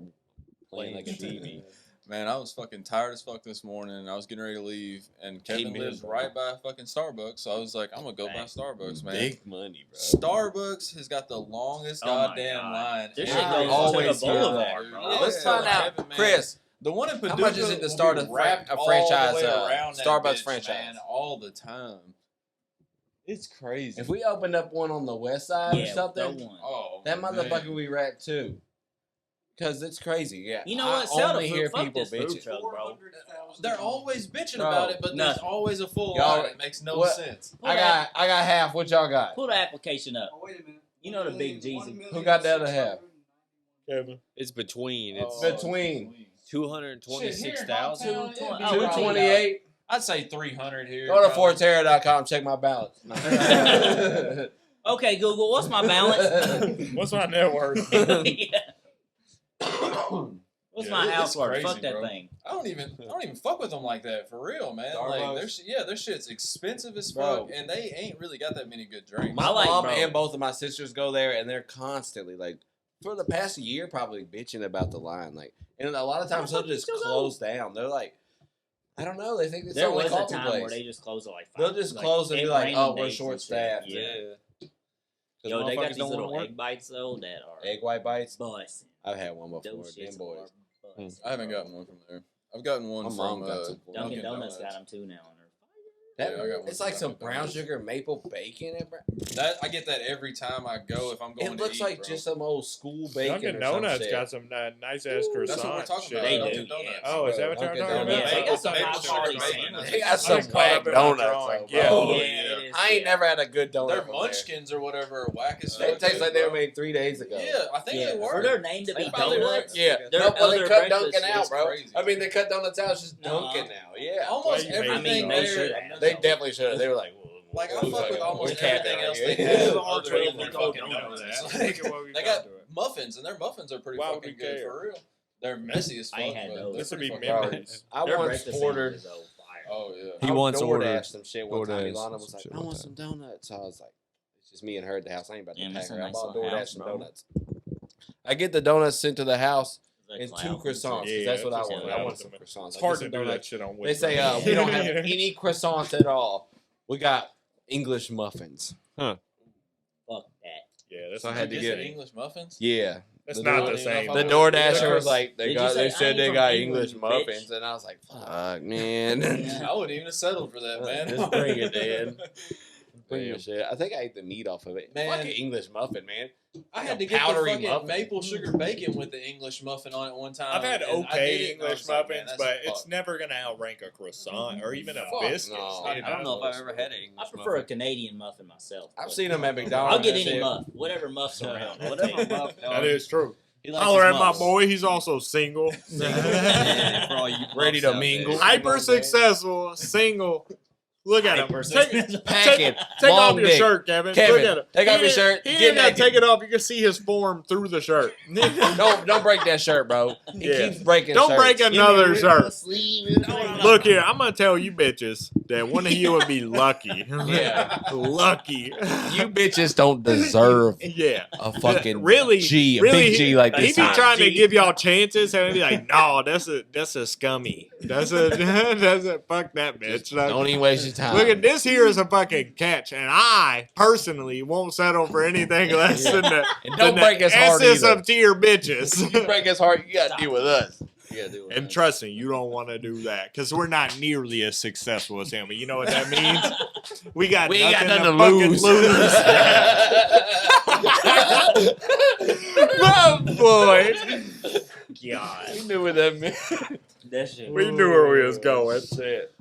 S3: playing like a TV.
S6: Man, I was fucking tired as fuck this morning. I was getting ready to leave, and Kevin
S3: minutes,
S6: lives
S3: bro.
S6: right by fucking Starbucks. So I was like, I'm gonna go by
S4: Thanks.
S6: Starbucks, man.
S3: Big money, bro.
S6: Starbucks has got the longest
S4: Oh my
S6: goddamn
S4: God.
S6: line.
S4: This
S3: shit
S6: ever.
S3: goes to the
S6: Always hear
S4: boulevard,
S6: that,
S4: bro.
S6: dude.
S3: Let's find out,
S6: Kevin, man.
S3: Chris.
S6: The one in Paducah
S3: How much is it to
S6: will
S3: start
S6: be
S3: a
S6: wrapped all
S3: franchise,
S6: the way around that
S3: Starbucks
S6: bitch,
S3: franchise?
S6: man, all the time. It's crazy.
S3: If we opened up one on the west side or
S4: Yeah,
S3: something,
S4: throw one.
S6: Oh,
S3: that
S6: man.
S3: motherfucker we wrapped too. Because it's crazy. Yeah.
S4: You know
S3: I
S4: what? Sell the
S3: only
S4: food.
S3: hear
S4: Fuck
S3: people
S4: this food
S3: bitching.
S4: truck, bro.
S6: They're always bitching
S3: Bro,
S6: about it, but there's
S4: nothing.
S6: always a full
S3: Y'all-
S6: line. It makes no
S3: what-
S6: sense.
S4: Pull
S3: I got half. What y'all got?
S4: Pull the application up.
S10: Oh, wait a minute.
S4: You know the big Jeezy.
S3: Who got the other half?
S2: Kevin.
S5: it's between. It's
S6: Oh,
S3: Between.
S5: 226,000.
S4: Oh,
S3: 228.
S6: I'd say 300 here.
S3: Go to
S6: probably.
S3: Forterra.com, check my balance.
S4: Okay, Google, what's my balance?
S2: What's my net worth?
S4: Yeah. What's
S6: Yeah,
S4: my
S6: it's
S4: house worth?
S6: crazy,
S4: Fuck that
S6: bro.
S4: thing.
S6: I don't even fuck with them like that for real, man. Like
S3: Starbucks.
S6: their shit's expensive as
S3: Bro.
S6: fuck, and they ain't really got that many good drinks.
S3: My
S4: I like,
S3: mom
S4: bro.
S3: and both of my sisters go there, and they're constantly like, for the past year, probably bitching about the line. Like, and a lot of times they'll just close down. They're like, I don't know. They think it's
S4: There
S3: only
S4: was a
S3: coffee
S4: time
S3: place.
S4: where they just closed at like 5.
S3: They'll just close and be like,
S4: random
S3: "Oh, we're
S4: days and
S3: short
S4: shit.
S3: staffed."
S4: Yeah.
S3: Because
S4: Yo, they got
S3: motherfuckers
S4: these
S3: don't wanna
S4: little
S3: work.
S4: egg bites though that are
S3: Egg white bites.
S4: bussin'.
S3: I've had one before.
S4: Those
S3: Them
S4: shits
S3: boys.
S4: are bussin'.
S6: I haven't gotten one from there. I've gotten one
S3: My
S6: from
S3: mom got some.
S4: Dunkin' Donuts got them too now. And
S3: That,
S6: Yeah, I got one
S3: it's
S6: from
S3: like some
S6: Dunkin'
S3: brown
S6: Donuts.
S3: sugar maple bacon.
S6: That I get that every time I go if I'm going.
S3: It
S6: to
S3: looks
S6: eat,
S3: like
S6: bro.
S3: just some old school bacon
S2: Dunkin'
S3: or some
S2: Donuts
S3: shit.
S2: got some nice ass croissants.
S6: That's what we're talking
S2: shit.
S6: about.
S4: They
S6: Dunkin'
S4: do,
S6: Donuts.
S4: yeah.
S2: Oh, is that what y'all
S3: Dunkin'
S2: talking
S3: Donuts.
S2: about?
S4: Yeah, they got some
S6: Maple
S4: high
S6: sugar
S4: quality
S6: bacon.
S4: sandwiches.
S3: They got
S2: I
S3: some
S2: just caught up
S3: whack
S2: in my
S3: donuts.
S2: drawing.
S3: though,
S2: Yeah.
S3: bro.
S6: Oh,
S4: Yeah,
S6: yeah.
S4: it is,
S3: I ain't
S4: yeah.
S3: never had a good donut.
S6: Their
S3: from
S6: munchkins or whatever are whack as
S3: there.
S6: fuck.
S3: They taste like they were
S6: bro.
S3: made 3 days ago.
S6: Yeah, I think
S4: Yeah,
S6: they were.
S4: for their name to
S6: They
S4: be
S6: probably
S4: donuts.
S6: were.
S3: Yeah,
S4: Their
S3: no, well, they
S4: other
S3: cut
S4: breakfast
S3: Dunkin' out,
S6: is
S3: bro.
S6: crazy.
S3: I mean, they cut donuts out. It's just
S4: Nuh-uh.
S3: Dunkin' now. Yeah,
S6: Almost
S2: Well, you made
S6: everything
S2: me
S4: they
S6: there.
S4: should have.
S3: they definitely should have. They were like,
S6: Like, I
S3: "Whoa,
S6: fuck with
S3: whoa,
S6: almost
S3: we can't
S6: everything
S3: do
S6: else
S3: it."
S6: they
S3: Yeah.
S6: have
S2: Our
S6: other
S2: trail
S6: than their
S2: don't
S6: fucking
S2: know
S6: donuts.
S2: that.
S6: Like,
S2: Look at what we
S6: they
S2: got
S6: got
S2: to it.
S6: muffins, and their muffins are pretty
S2: Why would
S6: fucking
S2: we
S6: good
S2: care?
S6: for real. They're messy as fuck.
S4: I ain't had
S6: but
S4: those.
S6: they're
S2: This would
S6: pretty
S2: be
S6: fucking
S3: Bro,
S2: memories.
S3: I
S4: Their
S3: once
S4: breakfast
S3: ordered.
S4: sandwiches, though, fire.
S6: Oh yeah.
S5: He wants
S3: DoorDash
S5: ordered
S3: some shit one time.
S5: DoorDash
S3: Ilana
S5: some
S3: was like,
S5: shit
S3: I
S5: one
S3: want
S5: time.
S3: some donuts. So I was like, it's just me and her at the house. I ain't about to
S4: Damn,
S3: pack
S4: that's a
S3: her. I
S4: nice
S3: bought
S4: little
S3: DoorDash
S4: house,
S3: some
S4: bro.
S3: donuts. I get the donuts sent to the house
S4: Like
S3: and
S4: cloud
S3: 2
S4: pizza.
S3: croissants. 'Cause
S2: Yeah,
S3: that's what I
S2: that's
S3: want.
S2: what
S3: I
S2: I
S3: want
S2: was
S3: some
S2: doing.
S3: croissants.
S2: It's
S3: I
S2: hard
S3: get
S2: to
S3: some
S2: do that
S3: donuts.
S2: shit on
S3: They say we don't have any croissants at all. We got English muffins.
S4: Fuck that.
S2: Yeah, that's
S3: So I
S2: not
S3: had to
S2: the
S3: get-
S2: same.
S6: English muffins.
S3: Yeah.
S2: That's
S3: The
S2: not
S3: Door-
S2: the same.
S3: The
S6: Yeah.
S3: DoorDasher was like,
S4: Did you
S3: they
S4: say,
S3: said
S4: "I
S3: they
S4: ain't
S3: got
S4: from
S3: English
S4: England, bitch"?
S3: muffins, and I was like, fuck, man.
S6: I wouldn't even have settled for that, man.
S3: Just bring it, man. Bring
S6: Damn.
S3: your shit. I think I ate the meat off of it.
S6: Man.
S3: Fucking English muffin, man.
S6: I
S3: Like
S6: had
S3: a
S6: to get the
S3: powdery
S6: fucking
S3: muffin.
S6: maple sugar bacon with the English muffin on it one time.
S2: I've had
S6: and I did
S2: okay
S6: it, and I
S2: English
S6: was like, man,
S2: muffins,
S6: that's
S2: but it's
S6: fucked.
S2: never gonna outrank a croissant or even a
S3: Fuck
S2: biscuit.
S3: no.
S5: I don't know if I've ever had an English
S4: I prefer a Canadian muffin myself.
S3: I've
S4: but
S3: seen them at McDonald's.
S4: I'll get
S3: That's
S4: any
S3: it.
S4: muff, whatever muff's around. I'll
S5: Whatever
S4: take.
S5: muff,
S2: That is true.
S5: He likes
S2: Holler
S5: his
S2: at my
S5: muffs.
S2: boy. He's also single.
S5: Yeah, for all you
S3: Ready
S5: muffs
S3: to
S5: out there.
S3: mingle.
S2: Hyper successful, single. Look at him. Take
S3: Packing.
S2: off
S3: Long
S2: your
S3: dick.
S2: shirt, Kevin.
S3: Kevin,
S2: Look at him.
S3: take off
S2: He
S3: your
S2: didn't-
S3: shirt,
S2: He
S3: get
S2: didn't have to
S3: naked.
S2: take it off. You can see his form through the shirt.
S3: Don't break that shirt, bro. He
S2: Yeah.
S3: keeps breaking
S2: Don't
S3: shirts.
S2: break another shirt.
S4: Sleeve.
S2: Look here, I'm gonna tell you bitches that one of you would be lucky.
S3: Yeah.
S2: Lucky.
S3: You bitches don't deserve
S2: Yeah.
S3: a fucking
S2: Really,
S3: G, a
S2: really,
S3: big G like
S2: He
S3: this.
S2: be
S3: here.
S2: trying to give y'all chances, and be like, "No, that's a scummy. That's a fuck that bitch." Like,
S3: Don't even waste your time.
S2: look at this here is a fucking catch, and I personally won't settle for anything less than the
S3: And
S2: than
S3: don't
S2: the
S3: break his heart
S2: S's
S3: either.
S2: of tier bitches.
S3: You break his heart, you gotta deal with us. You gotta deal with
S2: And
S3: us.
S2: trust me, you don't want to do that because we're not nearly as successful as him. You know what that means? We got
S3: We ain't
S2: nothing
S3: got
S2: to
S3: nothing to
S2: lose. Oh boy,
S4: God.
S3: We knew what that meant.
S4: That shit.
S2: we knew where we was going.
S3: Shit.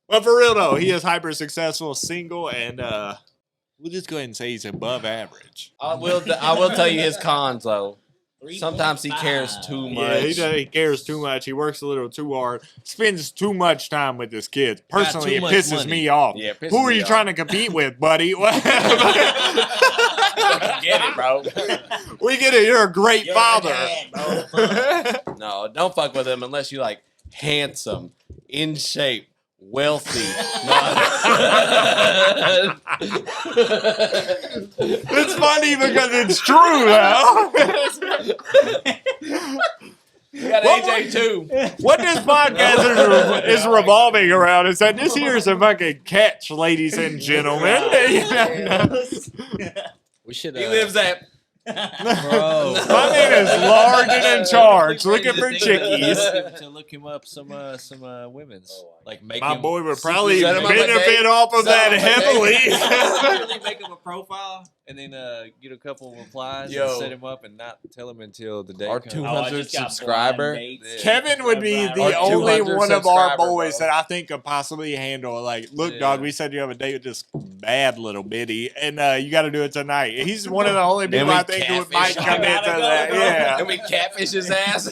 S2: But for real though, he is hyper successful, single, and we'll just go ahead and say he's above average.
S3: I will tell you his cons though. Sometimes he cares too
S2: Yeah,
S3: much.
S2: he cares too much. He works a little too hard. Spends too much time with his kids.
S5: Got
S2: Personally,
S5: too
S2: it
S5: much
S2: pisses
S5: money.
S2: me off.
S3: Yeah, pisses
S2: Who are
S3: me
S2: you
S3: off.
S2: trying to compete with, buddy?
S3: Fucking get it, bro.
S2: We get it. You're a great
S4: You're a
S2: father.
S4: dad, bro.
S3: No, don't fuck with him unless you like handsome, in shape, wealthy.
S2: It's funny because it's true now.
S3: You got
S2: What
S3: AJ too.
S2: What this podcast is revolving around is that this here is a fucking catch, ladies and gentlemen.
S5: We should.
S3: He lives at.
S5: Bro.
S2: My man is large and in charge, looking for chickies.
S5: To look him up some women's like make
S2: My
S5: him,
S2: boy would probably
S3: Set him up a
S2: benefit
S3: date.
S2: off of
S3: Set
S2: that
S3: him up a
S2: heavily.
S5: really make him a profile and then get a couple of replies
S3: Yo.
S5: and set him up and not tell him until the day
S3: Our
S5: comes.
S3: 200 subscriber.
S2: Kevin would be
S4: Our
S2: the only
S3: 200
S2: one of our
S3: subscriber,
S2: boys
S3: bro.
S2: that I think could possibly handle it. Like, look,
S5: Yeah.
S2: dog, we said you have a date with this bad little bitty, and you got to do it tonight. He's one of the only
S3: And
S2: people
S3: we
S2: I think who might
S3: catfish.
S2: come into
S4: Gotta go,
S2: that.
S4: bro.
S2: Yeah.
S3: And we catfish his ass.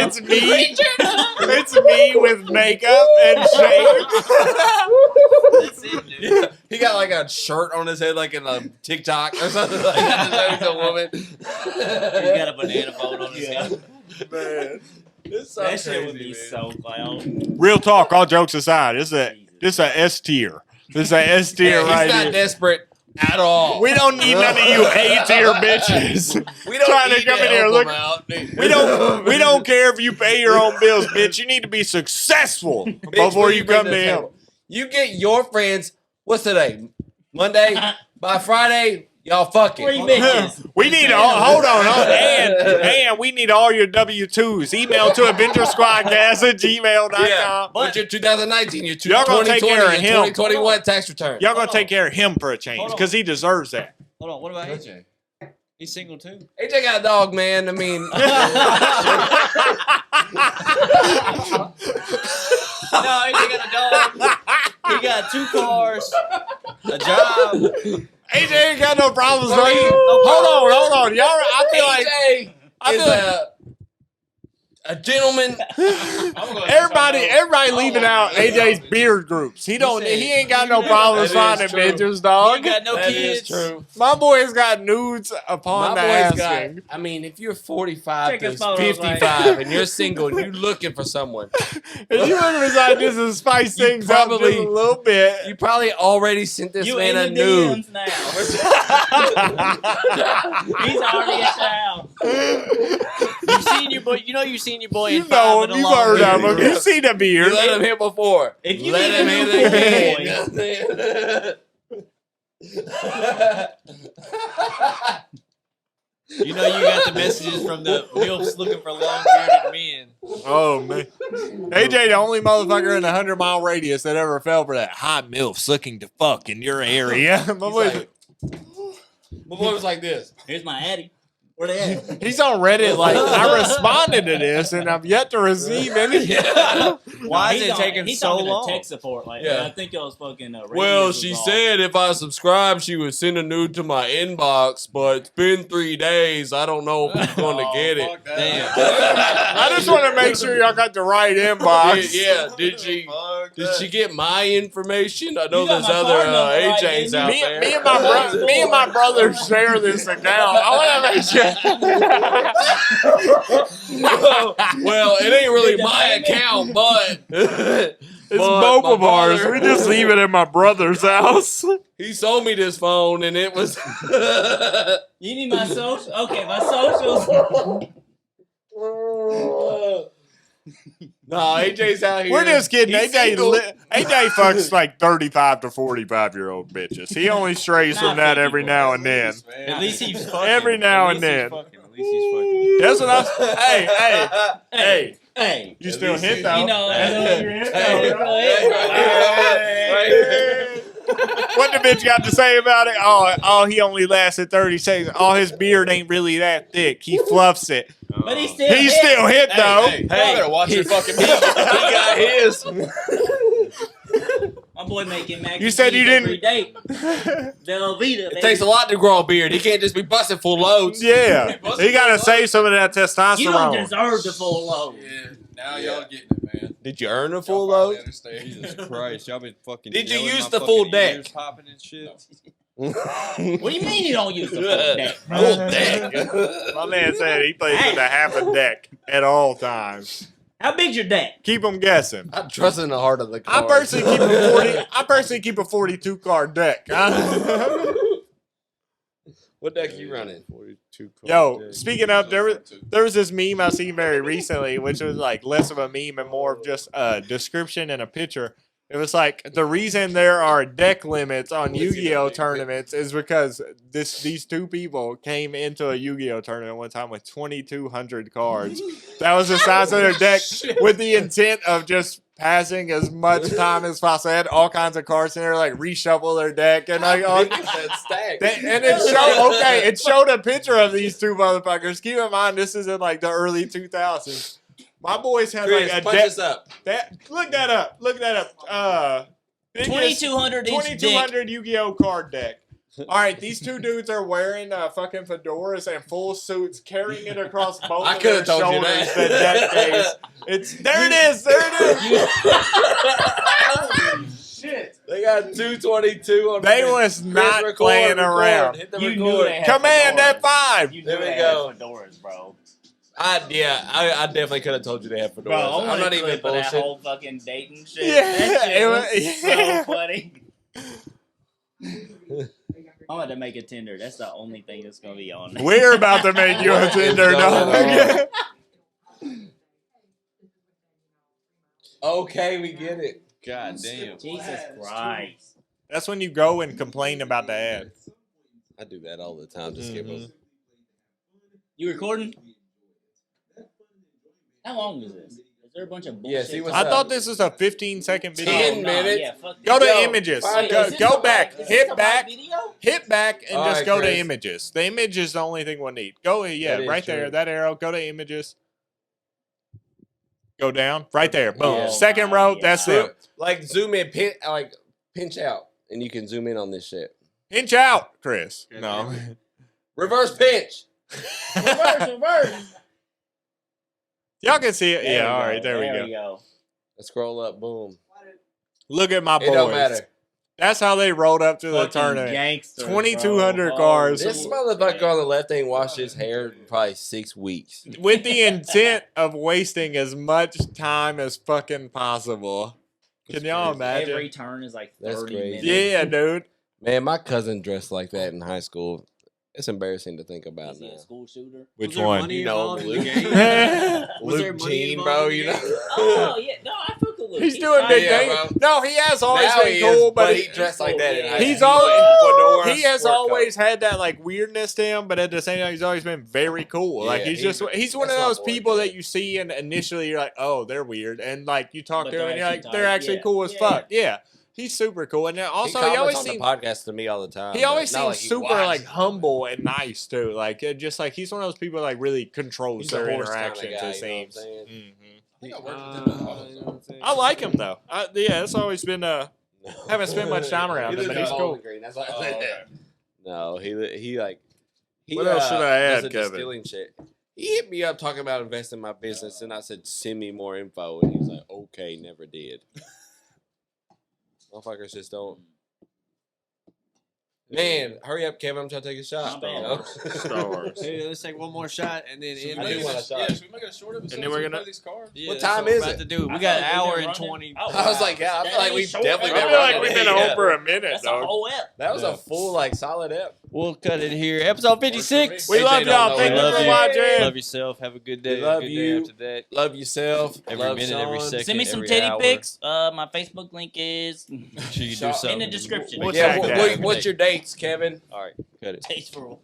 S2: It's me. It's me with makeup and shades.
S4: That's it, dude.
S3: He got like a shirt on his head, like in a TikTok or something like that. He's a woman.
S4: He's got a banana boat on his head.
S3: Man, it's so
S4: That shit would
S3: crazy,
S4: be
S3: man.
S4: so clown.
S2: Real talk, all jokes aside, this is a S tier. This is a S tier
S3: Yeah,
S2: right
S3: he's not
S2: here.
S3: desperate at all.
S2: We don't need none of you A tier bitches.
S3: We don't
S2: trying to
S3: need
S2: come in here,
S3: help
S2: look-
S3: him out.
S2: We don't care if you pay your own bills, bitch. You need to be successful before you come to him.
S3: You get your friends. What's today? Monday. By Friday, y'all fucking.
S4: 3 bitches.
S2: We need all. Hold on, and we need all your W-2s. Email to AvengerSquadcast@gmail.com.
S3: Yeah, but your 2019, your
S2: Y'all gonna
S3: 2020,
S2: take care of
S3: your
S2: him.
S3: 2021 tax return.
S2: Y'all gonna take care of him for a change
S5: Hold on.
S2: because he deserves that.
S5: Hold on, what about AJ? He's single too.
S3: AJ got a dog, man. I mean,
S5: No, AJ got a dog. He got 2 cars, a job.
S2: AJ ain't got no problems,
S3: Well,
S2: right?
S3: he-
S2: Hold on. Y'all, I feel like
S3: AJ
S2: I
S3: is
S2: feel
S3: a gentleman.
S2: everybody leaving out AJ's beard groups. He ain't got no problems
S3: That
S2: finding
S3: is true.
S2: bitches,
S5: You
S2: dog.
S5: got no
S3: That
S5: kids.
S3: is true.
S2: My boy's got nudes upon
S3: My
S2: the
S3: boy's got.
S2: asking.
S3: I mean, if you're 45
S4: Check
S3: to
S4: his photos,
S3: 55 and you're single and you're looking for someone,
S2: If you look at his like this is spice
S3: You
S2: things up
S3: probably-
S2: just a little bit.
S3: you probably already sent this
S4: You
S3: man a
S4: in the
S3: nude.
S4: DMs now. He's already at the house.
S5: You've seen your boy. You know you've seen your boy in
S2: You
S5: 5
S2: know
S5: and
S2: him.
S5: a
S2: You've
S5: long
S2: heard of
S5: beard.
S2: him. You see the
S3: You
S2: beard.
S3: let him hit before.
S4: If you
S3: Let
S4: need
S3: him
S4: a
S3: hit
S4: new
S3: again.
S5: You know you got the messages from the MILFs looking for long bearded men.
S2: Oh man, AJ the only motherfucker in a 100-mile radius that ever fell for that hot milfs looking to fuck in your area. My boy-
S3: My boy was like this.
S4: Here's my Addy. Where they at?
S2: he's on Reddit. Like I responded to this, and I've yet to receive any.
S5: Why is
S4: He's
S5: it
S4: on-
S5: taking
S4: he's
S5: so
S4: talking to
S5: long?
S4: tech support. Like,
S3: Yeah.
S4: I think y'all's fucking.
S3: Well,
S4: radius
S3: she
S4: is off.
S3: said if I subscribe, she would send a nude to my inbox, but it's been 3 days. I don't know if I'm going to get it.
S5: Damn.
S2: I just want to make sure y'all got the right inbox.
S3: Yeah, did she get my information? I know
S4: You got
S3: there's
S4: my
S3: other
S4: card number, right,
S3: AJs
S4: didn't
S3: out
S4: you?
S3: there.
S2: Me and my brother share this account. I want to make sure.
S3: Well, it ain't really my account, but
S2: It's both of ours. We just leave it at my brother's house.
S3: He sold me this phone, and it was.
S4: You need my social? Okay, my socials.
S3: No, AJ's out here.
S2: We're just kidding.
S3: He's
S2: AJ,
S3: single.
S2: AJ fucks like 35 to 45-year-old bitches. He only strays from that every now and then.
S5: At least he's fucking.
S2: Every now
S5: At
S2: and
S5: least he's
S2: then.
S5: fucking. At least he's fucking.
S2: That's what hey.
S4: Hey,
S2: You still hit though.
S4: you know, you're hit.
S2: What the bitch got to say about it? Oh, he only lasted 30 seconds. Oh, his beard ain't really that thick. He fluffs it.
S4: But he's still
S2: He's
S4: hit.
S2: still hit though.
S6: Hey, you better watch your fucking mouth.
S3: He got his.
S4: My boy making mac
S2: You
S4: and
S2: said
S4: cheese
S2: you didn't-
S4: every day. Velveeta,
S3: It takes a lot to grow a beard. He can't just be busting full loads.
S2: Yeah, he got to save some of that
S4: You don't
S2: testosterone.
S4: deserve the full load.
S6: Yeah, now y'all getting it, man.
S3: Did you earn a
S6: Y'all
S3: full
S6: finally
S3: load?
S6: understand.
S5: Jesus Christ, y'all been fucking.
S3: Did you
S5: yelling
S3: use
S5: my
S3: the full
S5: fucking
S3: deck?
S5: ears popping and shit.
S4: What do you mean you don't use the full deck?
S3: Full deck.
S2: My man said he plays with a half a deck at all times.
S4: How big's your deck?
S2: Keep them guessing.
S3: I trust in the heart of the car.
S2: I personally keep a 42 card deck.
S3: What deck you running?
S5: 42.
S2: Yo, speaking of, there was this meme I seen very recently, which was like less of a meme and more of just a description and a picture. It was like the reason there are deck limits on Yu-Gi-Oh tournaments is because these two people came into a Yu-Gi-Oh tournament one time with 2,200 cards. That was the size of their deck with the intent of just passing as much time as possible. They had all kinds of cards in there, like reshuffle their deck and like all.
S3: that stack.
S2: And it showed a picture of these two motherfuckers. Keep in mind, this is in like the early 2000s. My boys had
S3: Chris,
S2: like a
S3: punch
S2: deck.
S3: us up.
S2: Look that up.
S4: 2200 each
S2: 2200 Yu-Gi-Oh card deck. All right, these two dudes are wearing fucking fedoras and full suits, carrying it across both
S3: I
S2: of their
S3: coulda told you
S2: shoulders.
S3: that.
S2: The deck case. There it is.
S3: Holy shit! They got 222 on.
S2: They
S3: the
S2: was
S3: Chris,
S2: not
S3: record,
S2: playing
S3: record.
S2: around.
S3: Hit the
S4: You
S3: record.
S4: knew they had
S2: Command
S4: fedoras.
S2: F5.
S4: You knew
S3: There we
S4: they
S3: go.
S4: had fedoras, bro.
S3: I definitely could have told you they had fedoras.
S4: Bro, I
S3: I'm
S4: want
S3: not
S4: a
S3: even
S4: clip of that
S3: bullshit.
S4: whole fucking dating shit.
S2: Yeah,
S4: That shit
S2: it
S4: was
S2: was-
S4: so funny. I'm about to make a Tinder. That's the only thing that's gonna be on there.
S2: We're about to make you a Tinder dog.
S3: Okay, we get it.
S5: God damn.
S4: Jesus Christ.
S2: That's when you go and complain about the ad.
S3: I do that all the time. Just give them.
S4: You recording? How long is this? Is there a bunch of bullshit?
S3: Yeah, see what's
S2: I
S3: up.
S2: thought this was a 15-second video.
S3: 10 minutes?
S4: Yeah, fuck
S2: Go to
S4: this.
S2: images.
S3: fine.
S2: Go,
S4: Is this
S2: go
S4: the
S2: back.
S4: right- is this
S2: Hit
S4: the
S2: back.
S4: right video?
S2: Hit back and
S3: All
S2: just
S3: right,
S2: go to
S3: Chris.
S2: images. The image is the only thing we'll need. Go, yeah,
S3: That is
S2: right there.
S3: true.
S2: That arrow. Go to images. Go down. Right there. Boom.
S4: Oh
S2: Second
S4: my
S2: row.
S4: God.
S2: That's it.
S3: Like zoom in, pinch out, and you can zoom in on this shit.
S2: Pinch out, Chris. No.
S3: Reverse pinch.
S4: Reverse.
S2: Y'all can see it.
S4: There
S2: Yeah,
S4: we
S2: all
S4: go.
S2: right. There we
S4: There
S2: go.
S3: Let's scroll up. Boom.
S2: Look at my boys.
S3: It don't matter.
S2: That's how they rolled up to the
S4: Fucking
S2: tournament.
S4: gangster,
S2: 2,200
S4: bro.
S2: cars.
S3: This motherfucker on the left ain't washed his hair in probably 6 weeks.
S2: With the intent of wasting as much time as fucking possible. Can y'all imagine?
S4: Every turn is like 30
S3: That's crazy.
S4: minutes.
S2: Yeah, dude.
S3: Man, my cousin dressed like that in high school. It's embarrassing to think about
S4: Is he
S3: now.
S4: a school shooter?
S2: Which
S5: Was there
S2: one?
S5: money
S3: You know,
S5: involved in
S3: Luke.
S5: the game? Was there
S3: Luke
S5: money
S3: Jean,
S5: involved
S3: bro,
S5: in the
S3: you know.
S5: game?
S4: Oh, yeah. No, I fuck with Luke.
S2: He's doing
S4: fine.
S2: big
S3: Yeah,
S2: things.
S3: bro.
S2: No, he has always
S3: Now
S2: been
S3: he
S2: cool,
S3: is,
S2: but
S3: he dressed like that in high
S2: he's
S3: school.
S2: always
S3: Fedora,
S2: he has
S3: sport
S2: always
S3: coat.
S2: had that like weirdness to him, but at the same time he's always been very cool. Like
S3: Yeah,
S2: he's one of
S3: that's my
S2: those
S3: boy,
S2: people
S3: man.
S2: that you see and initially you're like, oh, they're weird, and like you talk
S4: But
S2: to him
S4: they're
S2: and you're like,
S4: actually
S2: they're
S4: tight.
S2: actually
S4: Yeah.
S2: cool as
S4: Yeah.
S2: fuck. Yeah, he's super cool, and then also he
S3: comments
S2: always
S3: on
S2: seems
S3: the podcast to me all the time.
S2: he always
S3: but not
S2: seems
S3: like he
S2: super
S3: watches.
S2: like humble and nice too. Like just like he's one of those people that, like really controls
S3: He's a
S2: their
S3: horse kinda
S2: interactions.
S3: guy,
S2: it
S3: you know what I'm
S2: seems.
S3: saying?
S2: Mhm.
S6: I think I worked with him all the time.
S2: I like him though. Yeah, it's always been haven't spent much time around
S3: He
S2: him, but
S3: lives
S2: he's
S3: in
S2: cool.
S3: Bowling Green, that's why I
S6: Oh,
S3: said
S6: okay.
S3: that. No, he like he
S2: What else should I add,
S3: does a
S2: Kevin?
S3: distilling shit. He hit me up talking about investing in my business, and I said, "Send me more info." And he was like, "Okay," never did. Motherfuckers just don't. Man, hurry up, Kevin! I'm trying to take a shot.
S4: Star
S3: You know?
S2: Stars.
S5: Hey, let's take one more shot and then end
S3: I do
S5: this.
S3: want a shot.
S6: Yeah, should we make it a short episode?
S2: And then we're
S6: so we
S2: gonna-
S6: play these cards?
S5: Yeah,
S3: What
S5: that's
S3: time
S5: we're
S3: is
S5: about
S3: it?
S5: to do.
S4: I
S5: We got an
S4: thought
S5: hour
S4: we've been
S5: and
S4: running.
S5: 20.
S4: Oh,
S3: I was like, yeah, I
S4: That
S3: feel like
S4: ain't
S3: we've
S4: short,
S3: definitely
S2: I
S3: been
S4: bro.
S2: feel like
S3: running.
S2: we've been
S3: Yeah.
S2: on for a minute,
S4: That's a
S2: dog.
S4: whole ep.
S3: That was a full, like, solid ep.
S5: We'll cut it here. Episode 56.
S2: We
S3: AJ
S2: love
S3: don't
S2: y'all.
S3: know
S2: Thank
S3: it.
S2: you
S5: Love
S2: for
S5: you.
S2: watching.
S5: Love yourself. Have a good day.
S3: We love
S5: good day
S3: you.
S5: after that.
S3: Love yourself.
S5: Every
S3: Love
S5: minute, every
S3: Sean.
S5: second.
S4: Send me some
S5: every
S4: titty
S5: hour.
S4: pics. My Facebook link is
S5: Sure you do
S3: Sean-
S5: something.
S4: in the description.
S2: We'll
S3: Yeah,
S2: tag
S3: what-
S2: that.
S3: what's your dates, Kevin?
S5: All right, cut it.
S4: Tasteful.